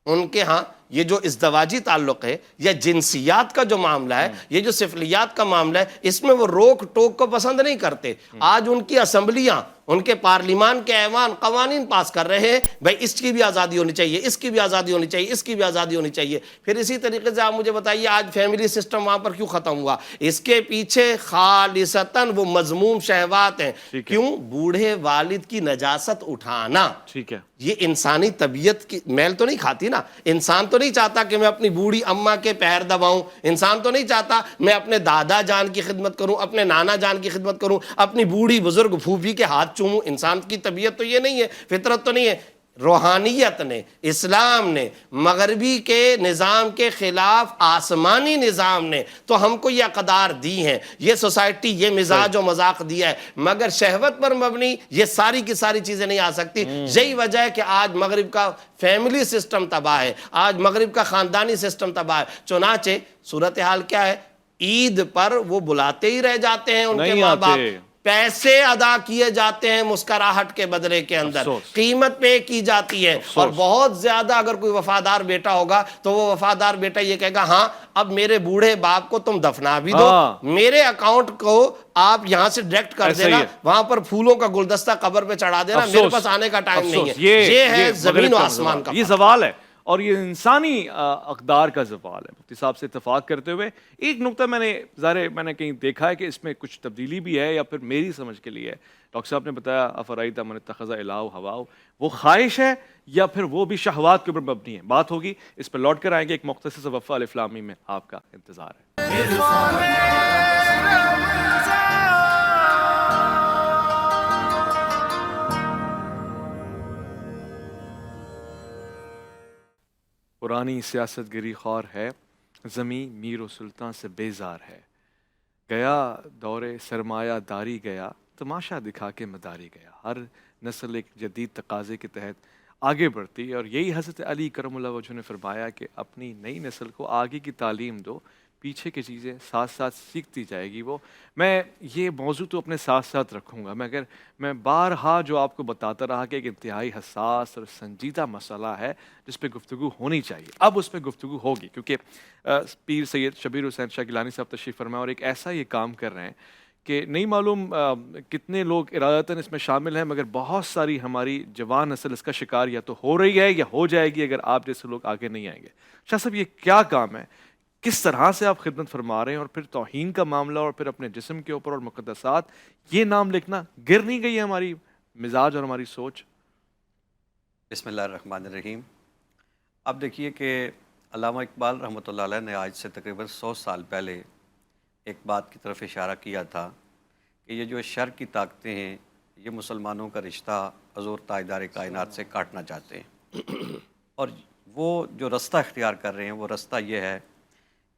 ان کے ہاں یہ جو ازدواجی تعلق ہے یا جنسیات کا جو معاملہ ہے، یہ جو سفلیات کا معاملہ ہے، اس میں وہ روک ٹوک کو پسند نہیں کرتے. آج ان کی اسمبلیاں، ان کے پارلیمان کے ایوان قوانین پاس کر رہے ہیں، بھائی اس کی بھی آزادی ہونی چاہیے، اس کی بھی آزادی ہونی چاہیے، اس کی بھی آزادی ہونی چاہیے. پھر اسی طریقے سے آپ مجھے بتائیے آج فیملی سسٹم وہاں پر کیوں ختم ہوا؟ اس کے پیچھے خالصتاً وہ مذموم شہوات ہیں. کیوں؟ بوڑھے والد کی نجاست اٹھانا. ٹھیک ہے، یہ انسانی طبیعت کی میل تو نہیں کھاتی نا. انسان تو نہیں چاہتا کہ میں اپنی بوڑھی اماں کے پیر دباؤں، انسان تو نہیں چاہتا میں اپنے دادا جان کی خدمت کروں، اپنے نانا جان کی خدمت کروں، اپنی بوڑھی بزرگ پھوپھی کے ہاتھ چوموں. انسان کی طبیعت تو یہ نہیں ہے، فطرت تو نہیں ہے. روحانیت نے، اسلام نے، مغربی کے نظام کے خلاف آسمانی نظام نے تو ہم کو یہ اقدار دی ہیں، یہ سوسائٹی، یہ مزاج و مذاق دیا ہے، مگر شہوت پر مبنی یہ ساری کی ساری چیزیں نہیں آ سکتی. یہی وجہ ہے کہ آج مغرب کا فیملی سسٹم تباہ ہے، آج مغرب کا خاندانی سسٹم تباہ ہے. چنانچہ صورتحال کیا ہے؟ عید پر وہ بلاتے ہی رہ جاتے ہیں ان کے ماں باپ، پیسے ادا کیے جاتے ہیں مسکراہٹ کے بدلے کے اندر، قیمت پے کی جاتی ہے. اور بہت زیادہ اگر کوئی وفادار بیٹا ہوگا تو وہ وفادار بیٹا یہ کہے گا ہاں اب میرے بوڑھے باپ کو تم دفنا بھی دو، میرے اکاؤنٹ کو آپ یہاں سے ڈائریکٹ کر دینا، وہاں پر پھولوں کا گلدستہ قبر پہ چڑھا دینا، میرے پاس آنے کا ٹائم نہیں ہے. یہ ہے زمین و آسمان کا، یہ زوال ہے اور یہ انسانی اقدار کا زوال ہے. مفتی صاحب سے اتفاق کرتے ہوئے ایک نقطہ میں نے کہیں دیکھا ہے کہ اس میں کچھ تبدیلی بھی ہے یا پھر میری سمجھ کے لیے ہے. ڈاکٹر صاحب نے بتایا افرائیت من اتخذ الہہ ہواہ، وہ خواہش ہے یا پھر وہ بھی شہوات کے اوپر مبنی ہے؟ بات ہوگی اس پر لوٹ کر آئیں گے. ایک مختصر سے وقفہ الف لام میم میں آپ کا انتظار ہے. پرانی سیاست گری خور ہے، زمیں میر و سلطان سے بیزار ہے. گیا دور سرمایہ داری گیا، تماشا دکھا کے مداری گیا. ہر نسل ایک جدید تقاضے کے تحت آگے بڑھتی، اور یہی حضرت علی کرم اللہ وجہہ نے فرمایا کہ اپنی نئی نسل کو آگے کی تعلیم دو، پیچھے کی چیزیں ساتھ ساتھ سیکھتی جائے گی. وہ میں یہ موضوع تو اپنے ساتھ ساتھ رکھوں گا، مگر میں بارہا جو آپ کو بتاتا رہا کہ ایک انتہائی حساس اور سنجیدہ مسئلہ ہے جس پہ گفتگو ہونی چاہیے. اب اس پہ گفتگو ہوگی کیونکہ پیر سید شبیر حسین شاہ گیلانی صاحب تشریف فرمائے اور ایک ایسا یہ کام کر رہے ہیں کہ نہیں معلوم کتنے لوگ ارادتاً اس میں شامل ہیں، مگر بہت ساری ہماری جوان نسل اس کا شکار یا تو ہو رہی ہے یا ہو جائے گی اگر آپ جیسے لوگ آگے نہیں آئیں گے. شاہ صاحب یہ کیا کام ہے، کس طرح سے آپ خدمت فرما رہے ہیں، اور پھر توہین کا معاملہ اور پھر اپنے جسم کے اوپر اور مقدسات یہ نام لکھنا گر نہیں گئی ہے ہماری مزاج اور ہماری سوچ؟ بسم اللہ الرحمن الرحیم. اب دیکھیے کہ علامہ اقبال رحمۃ اللہ علیہ نے آج سے تقریباً 100 سال پہلے ایک بات کی طرف اشارہ کیا تھا کہ یہ جو شر کی طاقتیں ہیں یہ مسلمانوں کا رشتہ حضور تاجدار کائنات سے کاٹنا چاہتے ہیں، اور وہ جو رستہ اختیار کر رہے ہیں وہ رستہ یہ ہے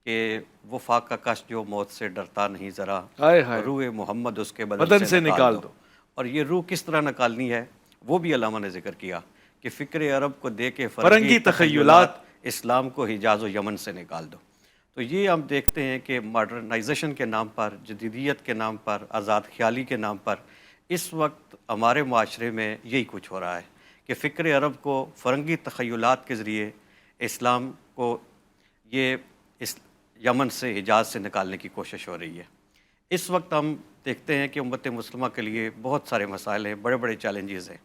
کہ وہ فاقہ کش جو موت سے ڈرتا نہیں ذرا، ہائے ہائے، روح محمد اس کے بدن سے نکال دو۔ اور یہ روح کس طرح نکالنی ہے وہ بھی علامہ نے ذکر کیا کہ فکر عرب کو دے کے فرنگی تخیلات، اسلام کو حجاز و یمن سے نکال دو۔ تو یہ ہم دیکھتے ہیں کہ ماڈرنائزیشن کے نام پر، جدیدیت کے نام پر، آزاد خیالی کے نام پر اس وقت ہمارے معاشرے میں یہی کچھ ہو رہا ہے کہ فکر عرب کو فرنگی تخیلات کے ذریعے اسلام کو یہ یمن سے، حجاز سے نکالنے کی کوشش ہو رہی ہے۔ اس وقت ہم دیکھتے ہیں کہ امت مسلمہ کے لیے بہت سارے مسائل ہیں، بڑے بڑے چیلنجز ہیں،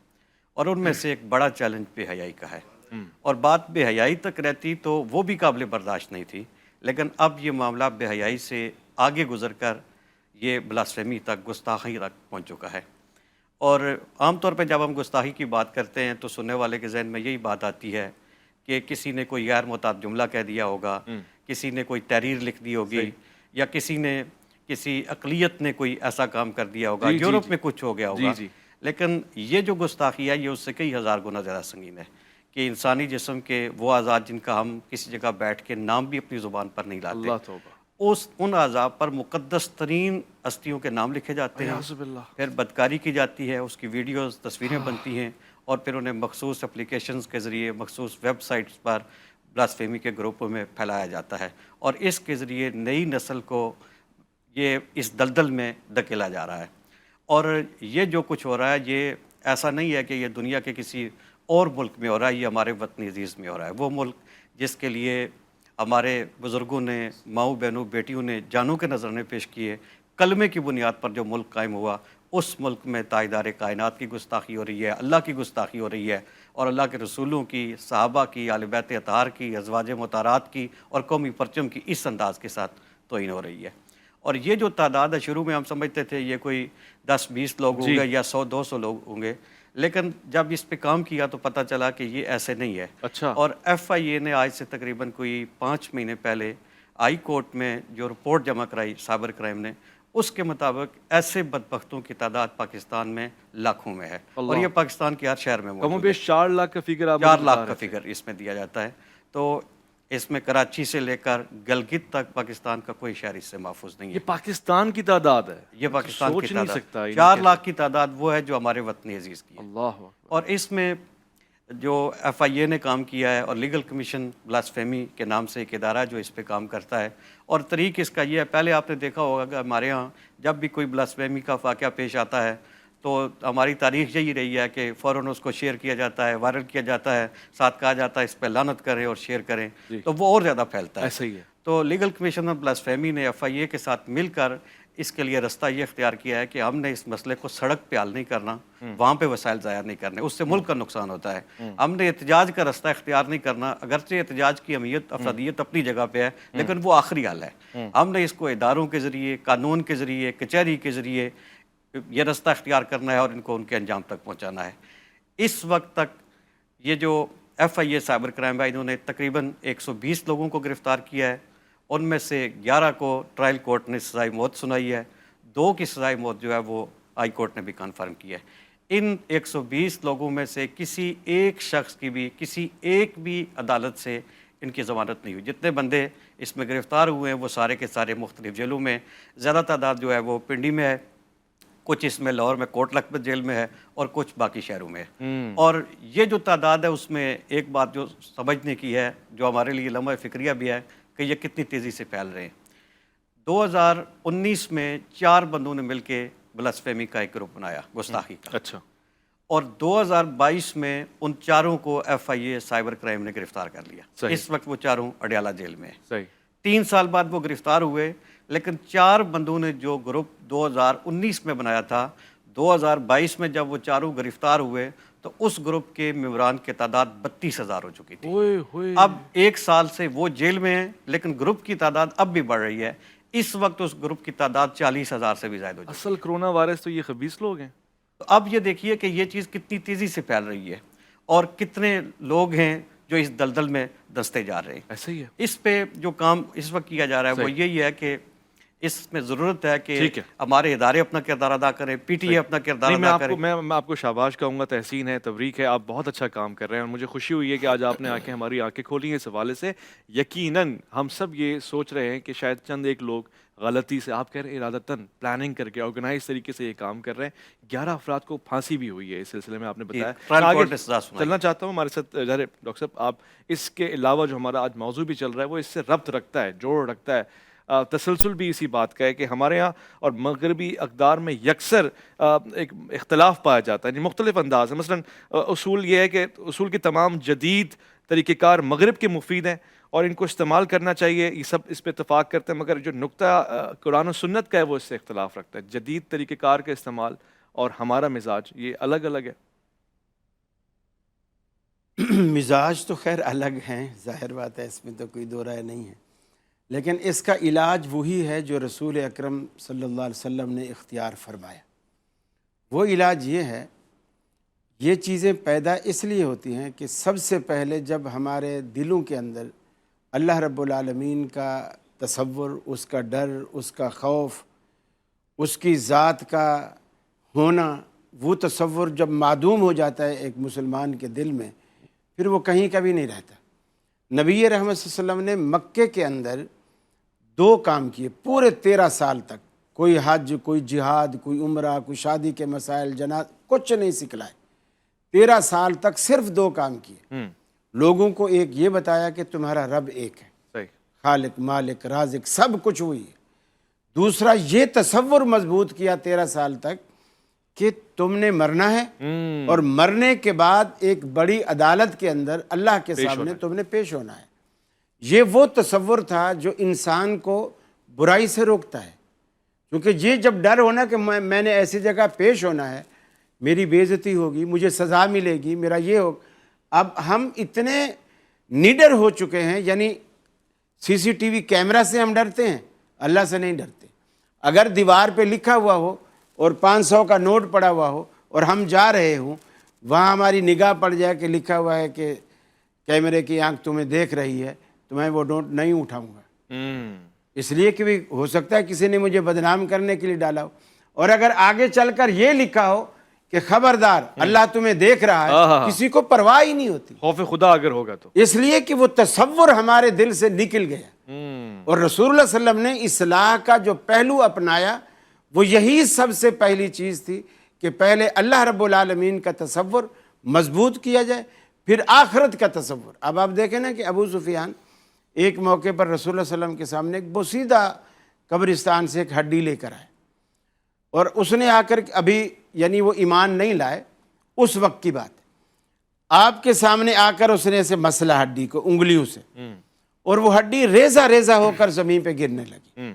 اور ان میں سے ایک بڑا چیلنج بے حیائی کا ہے، اور بات بے حیائی تک رہتی تو وہ بھی قابل برداشت نہیں تھی، لیکن اب یہ معاملہ بے حیائی سے آگے گزر کر یہ بلاسفیمی تک، گستاخی تک پہنچ چکا ہے۔ اور عام طور پہ جب ہم گستاخی کی بات کرتے ہیں تو سننے والے کے ذہن میں یہی بات آتی ہے کہ کسی نے کوئی غیر معتاد جملہ کہہ دیا ہوگا، کسی نے کوئی تحریر لکھ دی ہوگی، یا کسی اقلیت نے کوئی ایسا کام کر دیا ہوگا، یورپ میں کچھ ہو گیا ہوگا۔ لیکن یہ جو گستاخی ہے یہ اس سے کئی ہزار گنا زیادہ سنگین ہے کہ انسانی جسم کے وہ اعضاء جن کا ہم کسی جگہ بیٹھ کے نام بھی اپنی زبان پر نہیں لاتے، ان اعضاء پر مقدس ترین ہستیوں کے نام لکھے جاتے ہیں، پھر بدکاری کی جاتی ہے، اس کی ویڈیوز، تصویریں بنتی ہیں، اور پھر انہیں مخصوص اپلیکیشنز کے ذریعے، مخصوص ویب سائٹس پر بلاسفیمی کے گروپوں میں پھیلایا جاتا ہے، اور اس کے ذریعے نئی نسل کو یہ اس دلدل میں دھکیلا جا رہا ہے۔ اور یہ جو کچھ ہو رہا ہے یہ ایسا نہیں ہے کہ یہ دنیا کے کسی اور ملک میں ہو رہا ہے، یہ ہمارے وطن عزیز میں ہو رہا ہے۔ وہ ملک جس کے لیے ہمارے بزرگوں نے، ماؤں بہنوں، بیٹیوں نے جانوں کے نذرانے پیش کیے، کلمے کی بنیاد پر جو ملک قائم ہوا، اس ملک میں تاجدار کائنات کی گستاخی ہو رہی ہے، اللہ کی گستاخی ہو رہی ہے، اور اللہ کے رسولوں کی، صحابہ کی، اہل بیت اطہار کی، ازواج مطہرات کی اور قومی پرچم کی اس انداز کے ساتھ توہین ہو رہی ہے۔ اور یہ جو تعداد ہے، شروع میں ہم سمجھتے تھے یہ کوئی 10-20 لوگ ہوں گے یا 100-200 لوگ ہوں گے، لیکن جب اس پہ کام کیا تو پتہ چلا کہ یہ ایسے نہیں ہے۔ اور ایف آئی اے نے آج سے تقریباً کوئی 5 مہینے پہلے ہائی کورٹ میں جو رپورٹ جمع کرائی سائبر کرائم نے، اس کے مطابق ایسے بدبختوں کی تعداد پاکستان میں لاکھوں میں ہے، اور یہ پاکستان کے ہر شہر میں موجود ہے۔ کم و بیش 4 لاکھ کا فگر، 4 لاکھ کا فگر اس میں دیا جاتا ہے۔ تو اس میں کراچی سے لے کر گلگت تک پاکستان کا کوئی شہر اس سے محفوظ نہیں ہے۔ یہ پاکستان کی تعداد ہے، یہ پاکستان کی تعداد 4 لاکھ کی تعداد وہ ہے جو ہمارے وطن عزیز کی ہے۔ اللہ۔ اور اس میں جو ایف آئی اے نے کام کیا ہے، اور لیگل کمیشن بلاسفیمی کے نام سے ایک ادارہ جو اس پہ کام کرتا ہے، اور طریق اس کا یہ ہے، پہلے آپ نے دیکھا ہوگا کہ ہمارے ہاں جب بھی کوئی بلاسفیمی کا واقعہ پیش آتا ہے تو ہماری تاریخ یہی رہی ہے کہ فوراً اس کو شیئر کیا جاتا ہے، وائرل کیا جاتا ہے، ساتھ کہا جاتا ہے اس پہ لعنت کریں اور شیئر کریں، تو وہ اور زیادہ پھیلتا ہے۔ ایسا ہی ہے۔ تو لیگل کمیشن آف بلاسفیمی نے ایف آئی اے کے ساتھ مل کر اس کے لیے رستہ یہ اختیار کیا ہے کہ ہم نے اس مسئلے کو سڑک پہ حل نہیں کرنا، وہاں پہ وسائل ضائع نہیں کرنے، اس سے ملک کا نقصان ہوتا ہے۔ ہم نے احتجاج کا رستہ اختیار نہیں کرنا، اگرچہ احتجاج کی اہمیت، افرادیت اپنی جگہ پہ ہے، لیکن وہ آخری حل ہے۔ ہم نے اس کو اداروں کے ذریعے، قانون کے ذریعے، کچہری کے ذریعے یہ رستہ اختیار کرنا ہے اور ان کو ان کے انجام تک پہنچانا ہے۔ اس وقت تک یہ جو F I A cyber crime ہے، انہوں نے تقریباً 120 لوگوں کو گرفتار کیا ہے، ان میں سے 11 کو ٹرائل کورٹ نے سزائے موت سنائی ہے، 2 کی سزائے موت جو ہے وہ ہائی کورٹ نے بھی کنفرم کی ہے۔ ان 120 لوگوں میں سے کسی ایک شخص کی بھی، کسی ایک بھی عدالت سے ان کی ضمانت نہیں ہوئی۔ جتنے بندے اس میں گرفتار ہوئے ہیں وہ سارے کے سارے مختلف جیلوں میں، زیادہ تعداد جو ہے وہ پنڈی میں ہے، کچھ اس میں لاہور میں کوٹ لکھپت جیل میں ہے، اور کچھ باقی شہروں میں ہے۔ اور یہ جو تعداد ہے اس میں ایک بات جو سمجھنے کی ہے، جو ہمارے لیے لمحہ فکریہ بھی ہے، کہ یہ کتنی تیزی سے پھیل رہے ہیں۔ 2019 میں 4 بندوں نے مل کے بلاسفیمی کا ایک گروپ بنایا، گستاخی کا، اچھا، اور 2022 میں ان 4 کو F I A cyber crime نے گرفتار کر لیا۔ اس وقت وہ 4 اڈیالہ جیل میں ہیں۔ 3 سال بعد وہ گرفتار ہوئے، لیکن 4 بندوں نے جو گروپ 2019 میں بنایا تھا، 2022 میں جب وہ 4 گرفتار ہوئے تو اس گروپ کے ممبران کی تعداد 32,000 ہو چکی تھی۔ اب 1 سال سے وہ جیل میں ہیں، لیکن گروپ کی تعداد اب بھی بڑھ رہی ہے۔ اس وقت اس گروپ کی تعداد 40,000 سے بھی زائد ہو چکی ہے۔ اصل کرونا وائرس تو یہ خبیث لوگ ہیں۔ تو اب یہ دیکھیے کہ یہ چیز کتنی تیزی سے پھیل رہی ہے، اور کتنے لوگ ہیں جو اس دلدل میں دستے جا رہے ہیں۔ ایسا ہی ہے۔ اس پہ جو کام اس وقت کیا جا رہا ہے وہ یہی ہے کہ اس میں ضرورت ہے کہ ٹھیک ہے، ہمارے ادارے اپنا کردار ادا کریں، پی ٹی اے اپنا کردار نہیں، ادا کریں. میں آپ کو شاباش کہوں گا، تحسین ہے، تبریک ہے، آپ بہت اچھا کام کر رہے ہیں اور مجھے خوشی ہوئی ہے کہ آج آپ نے ہماری آنکھیں کھولی ہیں اس حوالے سے. یقیناً ہم سب یہ سوچ رہے ہیں کہ شاید چند ایک لوگ غلطی سے، آپ کہہ رہے ہیں ارادتاً پلاننگ کر کے آرگنائز طریقے سے یہ کام کر رہے ہیں. 11 افراد کو پھانسی بھی ہوئی ہے اس سلسلے میں، آپ نے بتایا. ٹرائل میں آگے کورٹ نے سزا سنائی. چلنا چاہتا ہوں ہمارے ساتھ ڈاکٹر صاحب. آپ اس کے علاوہ جو ہمارا آج موضوع بھی چل رہا ہے وہ اس سے ربط رکھتا ہے، جوڑ رکھتا ہے، تسلسل بھی اسی بات کا ہے کہ ہمارے ہاں اور مغربی اقدار میں یکسر ایک اختلاف پایا جاتا ہے، یعنی مختلف انداز ہے. مثلا اصول یہ ہے کہ اصول کی تمام جدید طریقہ کار مغرب کے مفید ہیں اور ان کو استعمال کرنا چاہیے، یہ سب اس پہ اتفاق کرتے ہیں، مگر جو نقطہ قرآن و سنت کا ہے وہ اس سے اختلاف رکھتا ہے. جدید طریقہ کار کا استعمال اور ہمارا مزاج یہ الگ الگ ہے. مزاج تو خیر الگ ہیں، ظاہر بات ہے، اس میں تو کوئی دو رائے نہیں ہے، لیکن اس کا علاج وہی ہے جو رسول اکرم صلی اللہ علیہ وسلم نے اختیار فرمایا. وہ علاج یہ ہے، یہ چیزیں پیدا اس لیے ہوتی ہیں کہ سب سے پہلے جب ہمارے دلوں کے اندر اللہ رب العالمین کا تصور، اس کا ڈر، اس کا خوف، اس کی ذات کا ہونا، وہ تصور جب معدوم ہو جاتا ہے ایک مسلمان کے دل میں، پھر وہ کہیں کبھی نہیں رہتا. نبی رحمت صلی اللہ علیہ وسلم نے مکے کے اندر 2 کام کیے پورے 13 سال تک. کوئی حج، کوئی جہاد، کوئی عمرہ، کوئی شادی کے مسائل، جناز، کچھ نہیں سکھلائے. 13 سال تک صرف 2 کام کیے. لوگوں کو ایک یہ بتایا کہ تمہارا رب ایک ہے، صحیح، خالق، مالک، رازق، سب کچھ وہی ہے. دوسرا یہ تصور مضبوط کیا 13 سال تک کہ تم نے مرنا ہے اور مرنے کے بعد ایک بڑی عدالت کے اندر اللہ کے سامنے تم نے پیش ہونا ہے. یہ وہ تصور تھا جو انسان کو برائی سے روکتا ہے، کیونکہ یہ جب ڈر ہونا کہ میں نے ایسی جگہ پیش ہونا ہے، میری بے عزتی ہوگی، مجھے سزا ملے گی، میرا یہ ہو. اب ہم اتنے نڈر ہو چکے ہیں، یعنی CCTV کیمرہ سے ہم ڈرتے ہیں، اللہ سے نہیں ڈرتے. اگر دیوار پہ لکھا ہوا ہو اور 500 کا نوٹ پڑا ہوا ہو اور ہم جا رہے ہوں، وہاں ہماری نگاہ پڑ جائے کہ لکھا ہوا ہے کہ کیمرے کی آنکھ تمہیں دیکھ رہی ہے، تو میں وہ نوٹ نہیں اٹھاؤں گا، اس لیے کہ بھی ہو سکتا ہے کسی نے مجھے بدنام کرنے کے لیے ڈالا ہو. اور اگر آگے چل کر یہ لکھا ہو کہ خبردار اللہ تمہیں دیکھ رہا ہے، کسی کو پرواہ ہی نہیں ہوتی. خوف خدا اگر ہوگا تو، اس لیے کہ وہ تصور ہمارے دل سے نکل گیا. اور رسول اللہ صلی اللہ علیہ وسلم نے اصلاح کا جو پہلو اپنایا وہ یہی سب سے پہلی چیز تھی کہ پہلے اللہ رب العالمین کا تصور مضبوط کیا جائے، پھر آخرت کا تصور. اب آپ دیکھیں نا کہ ابو سفیان ایک موقع پر رسول اللہ صلی اللہ علیہ وسلم کے سامنے ایک بوسیدہ قبرستان سے ایک ہڈی لے کر آئے، اور اس نے آ کر ابھی یعنی وہ ایمان نہیں لائے، اس وقت کی بات ہے، آپ کے سامنے آ کر اس نے ایسے مسلا ہڈی کو انگلیوں سے، اور وہ ہڈی ریزہ ریزہ ہو کر زمین پہ گرنے لگی.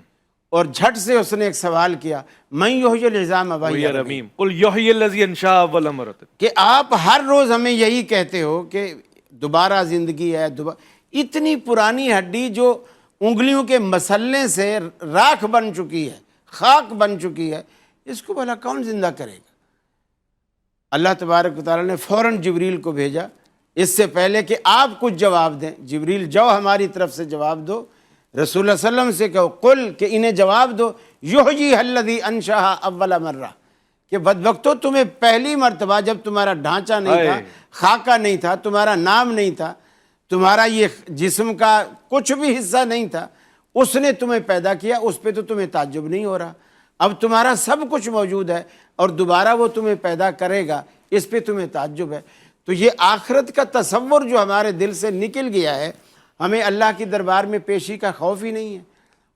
اور جھٹ سے اس نے ایک سوال کیا، میں یحیی العظام وہی رمیم، قل یحیی الذی انشأ اول مرۃ، کہ آپ ہر روز ہمیں یہی کہتے ہو کہ دوبارہ زندگی ہے. اتنی پرانی ہڈی جو انگلیوں کے مسلنے سے راکھ بن چکی ہے، خاک بن چکی ہے، اس کو بھلا کون زندہ کرے گا؟ اللہ تبارک و تعالیٰ نے فوراً جبریل کو بھیجا اس سے پہلے کہ آپ کچھ جواب دیں. جبریل جاؤ ہماری طرف سے جواب دو. رسول اللہ صلی اللہ علیہ وسلم سے کہو قل، کہ انہیں جواب دو، یحیی الذی انشأ اول مرہ، کہ بدبختو تمہیں پہلی مرتبہ جب تمہارا ڈھانچہ نہیں تھا، خاکہ نہیں تھا، تمہارا نام نہیں تھا، تمہارا یہ جسم کا کچھ بھی حصہ نہیں تھا، اس نے تمہیں پیدا کیا. اس پہ تو تمہیں تعجب نہیں ہو رہا. اب تمہارا سب کچھ موجود ہے اور دوبارہ وہ تمہیں پیدا کرے گا، اس پہ تمہیں تعجب ہے. تو یہ آخرت کا تصور جو ہمارے دل سے نکل گیا ہے، ہمیں اللہ کی دربار میں پیشی کا خوف ہی نہیں ہے.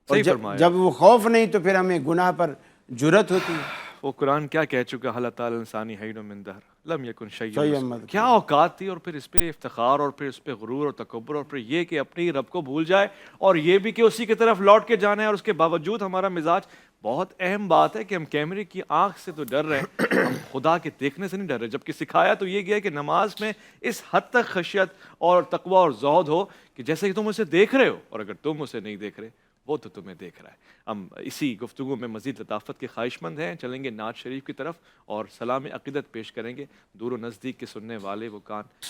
اور جب وہ خوف نہیں تو پھر ہمیں گناہ پر جرأت ہوتی ہے. وہ قرآن کیا کہہ چکا، اللہ تعالی انسانی حین من دہر لم یکن شیئا، کیا اوقات تھی، اور پھر اس پہ افتخار اور پھر اس پہ غرور اور تکبر، اور پھر یہ کہ اپنی رب کو بھول جائے، اور یہ بھی کہ اسی کی طرف لوٹ کے جانا ہے، اور اس کے باوجود ہمارا مزاج. بہت اہم بات ہے کہ ہم کیمرے کی آنکھ سے تو ڈر رہے ہیں، ہم خدا کے دیکھنے سے نہیں ڈر رہے. جبکہ سکھایا تو یہ گیا کہ نماز میں اس حد تک خشیت اور تقوی اور زہد ہو کہ جیسے کہ تم اسے دیکھ رہے ہو، اور اگر تم اسے نہیں دیکھ رہے وہ تو تمہیں دیکھ رہا ہے. ہم اسی گفتگو میں مزید لطافت کے خواہش مند ہیں. چلیں گے نعت شریف کی طرف اور سلام عقیدت پیش کریں گے. دور و نزدیک کے سننے والے وہ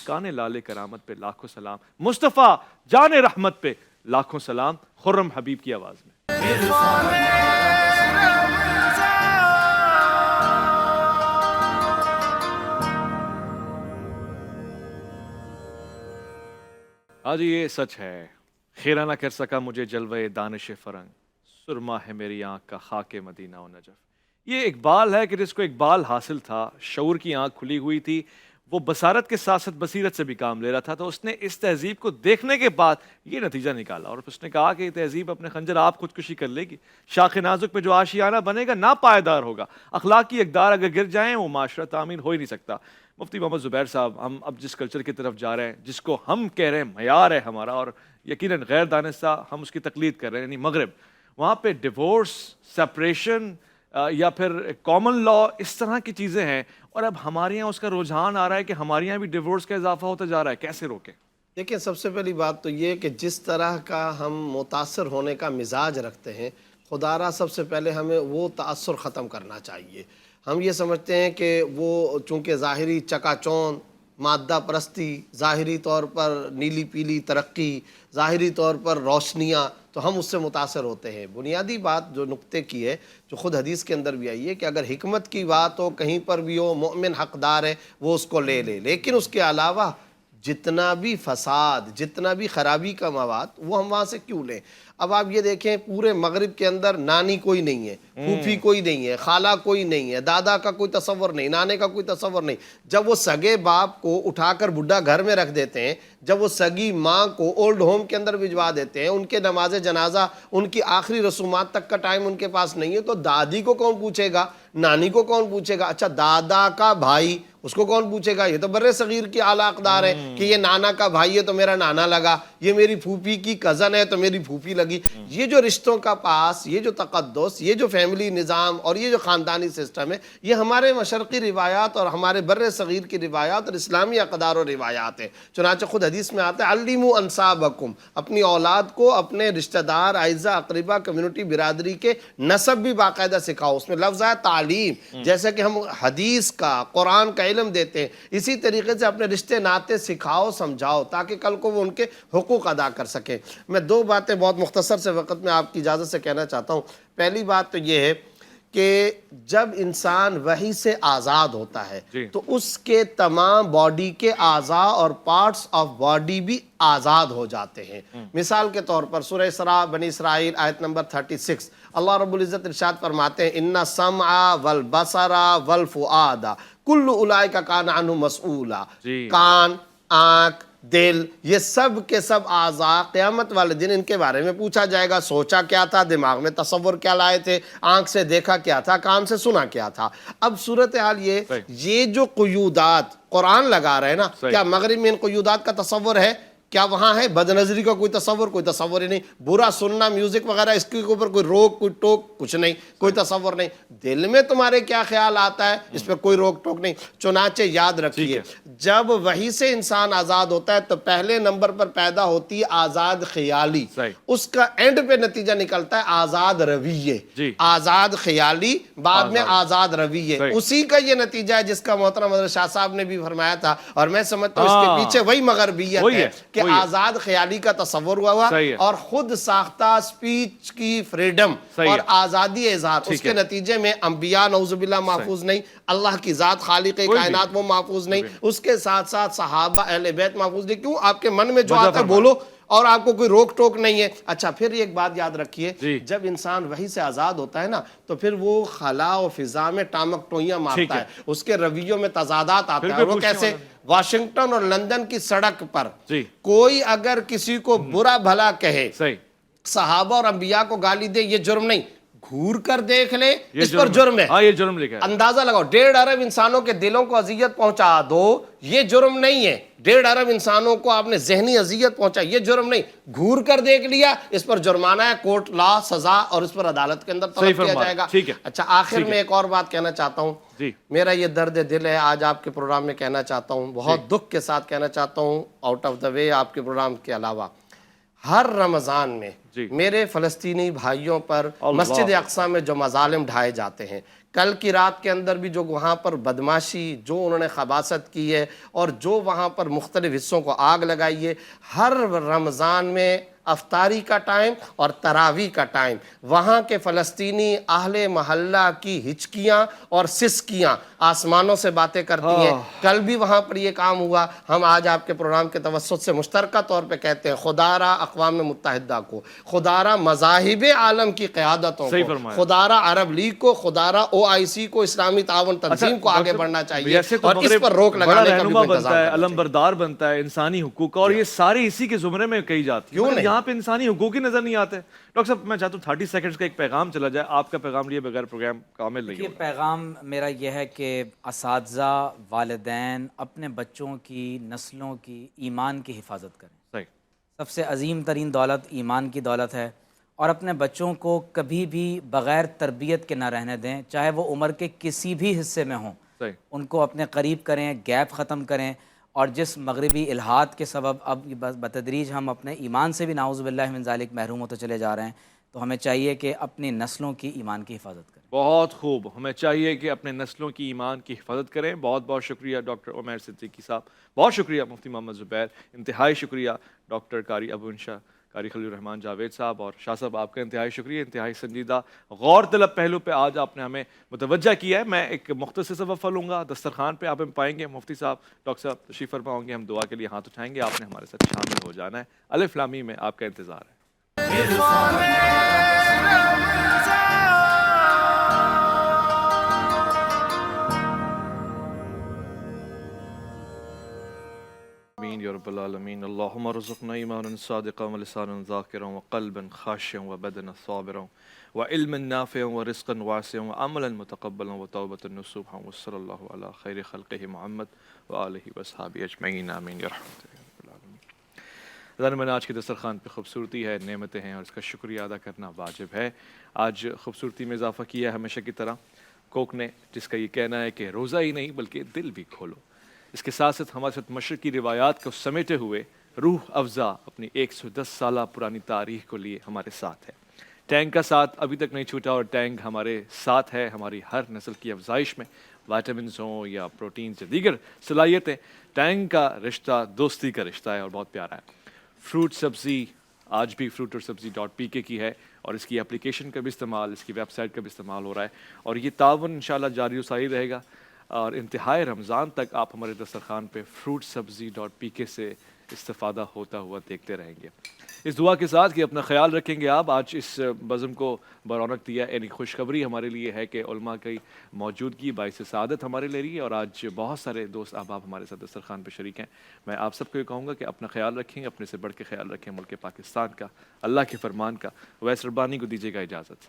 کان لال کرامت پہ لاکھوں سلام، مصطفیٰ جان رحمت پہ لاکھوں سلام، خرم حبیب کی آواز میں. ہاں جی یہ سچ ہے، خیرہ نہ کر سکا مجھے جلوے دانش فرنگ، سرما ہے میری آنکھ کا خاک مدینہ و نجف۔ یہ اقبال ہے کہ جس کو اقبال حاصل تھا، شعور کی آنکھ کھلی ہوئی تھی، وہ بصارت کے ساتھ ساتھ بصیرت سے بھی کام لے رہا تھا، تو اس نے اس تہذیب کو دیکھنے کے بعد یہ نتیجہ نکالا، اور اس نے کہا کہ یہ تہذیب اپنے خنجر آپ خودکشی کر لے گی، شاخ نازک پہ جو آشیانہ بنے گا ناپائیدار ہوگا، اخلاقی اقدار اگر گر جائیں وہ معاشرہ تعمیر ہو ہی نہیں سکتا۔ مفتی محمد زبیر صاحب، ہم اب جس کلچر کی طرف جا رہے ہیں، جس کو ہم کہہ رہے ہیں معیار ہے ہمارا، اور یقیناً غیر دانستہ ہم اس کی تقلید کر رہے ہیں، یعنی مغرب، وہاں پہ ڈیورس، سیپریشن یا پھر کامن لا، اس طرح کی چیزیں ہیں، اور اب ہمارے یہاں اس کا رجحان آ رہا ہے کہ ہمارے یہاں بھی ڈیورس کا اضافہ ہوتا جا رہا ہے، کیسے روکیں؟ دیکھیں سب سے پہلی بات تو یہ کہ جس طرح کا ہم متاثر ہونے کا مزاج رکھتے ہیں، خدا را سب سے پہلے ہمیں وہ تأثر ختم کرنا چاہیے۔ ہم یہ سمجھتے ہیں کہ وہ چونکہ ظاہری چکا چوند، مادہ پرستی، ظاہری طور پر نیلی پیلی ترقی، ظاہری طور پر روشنیاں، تو ہم اس سے متاثر ہوتے ہیں۔ بنیادی بات جو نقطے کی ہے، جو خود حدیث کے اندر بھی آئی ہے کہ اگر حکمت کی بات ہو، کہیں پر بھی ہو، مومن حقدار ہے وہ اس کو لے لے، لیکن اس کے علاوہ جتنا بھی فساد، جتنا بھی خرابی کا مواد، وہ ہم وہاں سے کیوں لیں؟ اب آپ یہ دیکھیں پورے مغرب کے اندر نانی کوئی نہیں ہے، پھوپھی کوئی نہیں ہے، خالہ کوئی نہیں ہے، دادا کا کوئی تصور نہیں، نانے کا کوئی تصور نہیں۔ جب وہ سگے باپ کو اٹھا کر بڈھا گھر میں رکھ دیتے ہیں، جب وہ سگی ماں کو اولڈ ہوم کے اندر بھجوا دیتے ہیں، ان کے نماز جنازہ، ان کی آخری رسومات تک کا ٹائم ان کے پاس نہیں ہے، تو دادی کو کون پوچھے گا، نانی کو کون پوچھے گا؟ اچھا دادا کا بھائی، اس کو کون پوچھے گا؟ یہ تو بر صغیر کی اعلیٰ اقدار ہے کہ یہ نانا کا بھائی ہے تو میرا نانا لگا، یہ میری پھوپھی کی کزن ہے تو میری پھوپھی لگی۔ یہ جو رشتوں کا پاس، یہ جو تقدس، یہ جو فیملی نظام اور یہ جو خاندانی سسٹم ہے، یہ ہمارے مشرقی روایات اور ہمارے بر صغیر کی روایات اور اسلامی اقدار و روایات ہے۔ چنانچہ خود حدیث میں آتا ہے علموا انسابکم، اپنی اولاد کو اپنے رشتہ دار، اعزہ اقربا، کمیونٹی، برادری کے نسب بھی باقاعدہ سکھاؤ۔ اس میں لفظ ہے تعلیم، جیسے کہ ہم حدیث کا، قرآن کا علم دیتے ہیں، اسی طریقے سے اپنے رشتے ناطے سکھاؤ، سمجھاؤ، تاکہ کل کو وہ ان کے حقوق ادا کر سکیں۔ میں دو باتیں بہت مختصر سے وقت میں آپ کی اجازت سے کہنا چاہتا ہوں۔ پہلی بات تو یہ ہے کہ جب انسان وحی سے آزاد ہوتا ہے تو اس کے تمام باڈی کے اعضاء اور پارٹس آف باڈی بھی آزاد ہو جاتے ہیں۔ مثال کے طور پر سورہ اسراء بنی اسرائیل آیت نمبر 36، اللہ رب العزت ارشاد فرماتے ہیں ان السمع والبصر والفؤاد کل اولئک کان عنہ مسئولا۔ کان، آنکھ، دل، یہ سب کے سب اعضاء قیامت والے دن ان کے بارے میں پوچھا جائے گا۔ سوچا کیا تھا، دماغ میں تصور کیا لائے تھے، آنکھ سے دیکھا کیا تھا، کان سے سنا کیا تھا۔ اب صورتحال یہ جو قیودات قرآن لگا رہے ہیں نا، کیا مغرب میں ان قیودات کا تصور ہے؟ کیا وہاں ہے بد نظری کا کوئی تصور ہی نہیں، برا سننا، میوزک وغیرہ، اس کے اوپر کوئی روک، کوئی ٹوک، کچھ نہیں، کوئی تصور نہیں۔ دل میں تمہارے کیا خیال آتا ہے، اس پہ کوئی روک ٹوک نہیں۔ چنانچہ یاد رکھیے، جب وحی سے انسان آزاد ہوتا ہے تو پہلے نمبر پر پیدا ہوتی ہے آزاد خیالی، اس کا اینڈ پہ نتیجہ نکلتا ہے آزاد رویے۔ آزاد خیالی، بعد میں آزاد رویے، اسی کا یہ نتیجہ ہے جس کا محترم حضرت شاہ صاحب نے بھی فرمایا تھا، اور میں سمجھتا ہوں اس کے پیچھے وہی مغربیت ہے کہ آزاد خیالی کا تصور ہوا اور خود ساختہ سپیچ کی فریڈم اور آزادی اظہار، اس کے نتیجے میں انبیاء نعوذ باللہ محفوظ نہیں، اللہ کی ذات خالق کائنات وہ محفوظ نہیں، اس کے ساتھ ساتھ صحابہ اہل بیت محفوظ نہیں۔ کیوں؟ آپ کے من میں جو آتا ہے بولو، اور آپ کو کوئی روک ٹوک نہیں ہے۔ اچھا پھر ایک بات یاد رکھیے، جب انسان وحی سے آزاد ہوتا ہے نا تو پھر وہ خلا و فضا میں ٹامک ٹوئیاں مارتا ہے، اس کے رویوں میں تضادات آتا ہے۔ وہ کیسے؟ واشنگٹن اور لندن کی سڑک پر کوئی اگر کسی کو برا بھلا کہے، صحابہ اور انبیاء کو گالی دے، یہ جرم نہیں، گھور کر دیکھ لے، اس پر جرم ہے۔ یہ جرم لکھا ہے، اندازہ لگاؤ، 1.5 ارب انسانوں کے دلوں کو اذیت پہنچا دو، یہ جرم نہیں ہے۔ 1.5 ارب انسانوں کو آپ نے ذہنی اذیت پہنچا، یہ جرم نہیں، گھور کر دیکھ لیا، اس پر جرمانہ ہے، کورٹ لا سزا، اور اس پر عدالت کے اندر طلب کیا جائے گا۔ اچھا آخر میں ایک اور بات کہنا چاہتا ہوں، میرا یہ درد دل ہے، آج آپ کے پروگرام میں کہنا چاہتا ہوں، بہت دکھ کے ساتھ کہنا چاہتا ہوں، آؤٹ آف دا وے آپ کے پروگرام کے علاوہ، ہر رمضان میں میرے فلسطینی بھائیوں پر مسجد اقصی میں جو مظالم ڈھائے جاتے ہیں، کل کی رات کے اندر بھی جو وہاں پر بدماشی، جو انہوں نے خباثت کی ہے اور جو وہاں پر مختلف حصوں کو آگ لگائی ہے، ہر رمضان میں افطاری کا ٹائم اور تراویح کا ٹائم. وہاں کے فلسطینی اہل محلہ کی ہچکیاں اور سسکیاں آسمانوں سے باتیں کرتی ہیں. کل بھی وہاں پر یہ کام ہوا. ہم آج آپ کے پروگرام کے توسط سے مشترکہ طور پہ کہتے ہیں خدا را اقوام متحدہ کو، خدا را مذاہب عالم کی قیادتوں کو، خدا را عرب لیگ کو، خدا را OIC کو، اسلامی تعاون تنظیم کو آگے بڑھنا چاہیے اور اس پر روک لگانے کا بھی انتظام کرنا چاہیے. علم بردار بنتا ہے انسانی حقوق کا، اور یہ ساری اسی کے زمرے میں کہی جاتی ہے. یہاں پہ انسانی حقوق ہی نظر نہیں آتے. ڈاکٹر صاحب میں چاہتا ہوں 30 سیکنڈز کا ایک پیغام چلا جائے. آپ کا پیغام لیے بغیر پروگرام کامل نہیں یہ ہوگا. پیغام میرا یہ ہے کہ اساتذہ، والدین اپنے بچوں کی نسلوں کی ایمان کی حفاظت کریں. صحیح. سب سے عظیم ترین دولت ایمان کی دولت ہے، اور اپنے بچوں کو کبھی بھی بغیر تربیت کے نہ رہنے دیں، چاہے وہ عمر کے کسی بھی حصے میں ہوں. صحیح. ان کو اپنے قریب کریں، گیپ ختم کریں. اور جس مغربی الحاد کے سبب اب بتدریج ہم اپنے ایمان سے بھی نعوذ باللہ من ذالک محروم ہوتے چلے جا رہے ہیں، تو ہمیں چاہیے کہ اپنی نسلوں کی ایمان کی حفاظت کریں. بہت خوب. ہمیں چاہیے کہ اپنے نسلوں کی ایمان کی حفاظت کریں. بہت بہت شکریہ ڈاکٹر عمیر صدیقی صاحب، بہت شکریہ مفتی محمد زبیر، انتہائی شکریہ ڈاکٹر قاری ابو انشا، قاری خلیل الرحمان جاوید صاحب، اور شاہ صاحب آپ کا انتہائی شکریہ. انتہائی سنجیدہ غور طلب پہلو پہ آج آپ نے ہمیں متوجہ کیا ہے. میں ایک مختصر سا وقفہ لوں گا. دسترخوان پہ آپ ہم پائیں گے مفتی صاحب، ڈاکٹر صاحب تشریف فرما ہوں گے. ہم دعا کے لیے ہاتھ اٹھائیں گے. آپ نے ہمارے ساتھ شامل ہو جانا ہے. الف لامی میں آپ کا انتظار ہے. آمین یا رب العالمین. اللہم ارزقنا ایمانا صادقا ولسانا ذاکرا وقلبا خاشعا وبدنا صابرا وعلما نافعا ورزقا واسعا وعملا متقبلا وتوبة نصوحا وصلی اللہ علی خیر خلقہ محمد وآلہ وصحابہ اجمعین. آمین یا رحمت العالمین. ذرا آج کے دسترخوان پہ خوبصورتی ہے، نعمتیں ہیں، اور اس کا شکریہ ادا کرنا واجب ہے. آج خوبصورتی میں اضافہ کیا ہے ہمیشہ کی طرح کوک نے، جس کا یہ کہنا ہے کہ روزہ ہی نہیں بلکہ دل بھی کھولو. اس کے ساتھ ساتھ ہمارے ساتھ مشرقی روایات کو سمیٹے ہوئے روح افزا اپنی 110 سالہ پرانی تاریخ کو لیے ہمارے ساتھ ہے. ٹینگ کا ساتھ ابھی تک نہیں چھوٹا، اور ٹینگ ہمارے ساتھ ہے ہماری ہر نسل کی افزائش میں، وائٹامنز ہوں یا پروٹینز یا دیگر صلاحیتیں. ٹینگ کا رشتہ دوستی کا رشتہ ہے اور بہت پیارا ہے. فروٹ سبزی آج بھی fruit اور sabzi.pk کی ہے، اور اس کی اپلیکیشن کا بھی استعمال، اس کی ویب سائٹ کا بھی استعمال ہو رہا ہے، اور یہ تعاون انشاءاللہ جاری و ساری رہے گا. اور انتہائی رمضان تک آپ ہمارے دسترخوان پہ fruit sabzi.pk سے استفادہ ہوتا ہوا دیکھتے رہیں گے. اس دعا کے ساتھ کہ اپنا خیال رکھیں گے آپ. آج اس بزم کو برونق دیا، یعنی خوشخبری ہمارے لیے ہے کہ علماء کی موجودگی باعث سعادت ہمارے لیے رہی ہے، اور آج بہت سارے دوست احباب ہمارے ساتھ دسترخوان پہ شریک ہیں. میں آپ سب کو یہ کہوں گا کہ اپنا خیال رکھیں، اپنے سے بڑھ کے خیال رکھیں ملک پاکستان کا، اللہ کے فرمان کا. ویس ربانی کو دیجیے گا اجازت.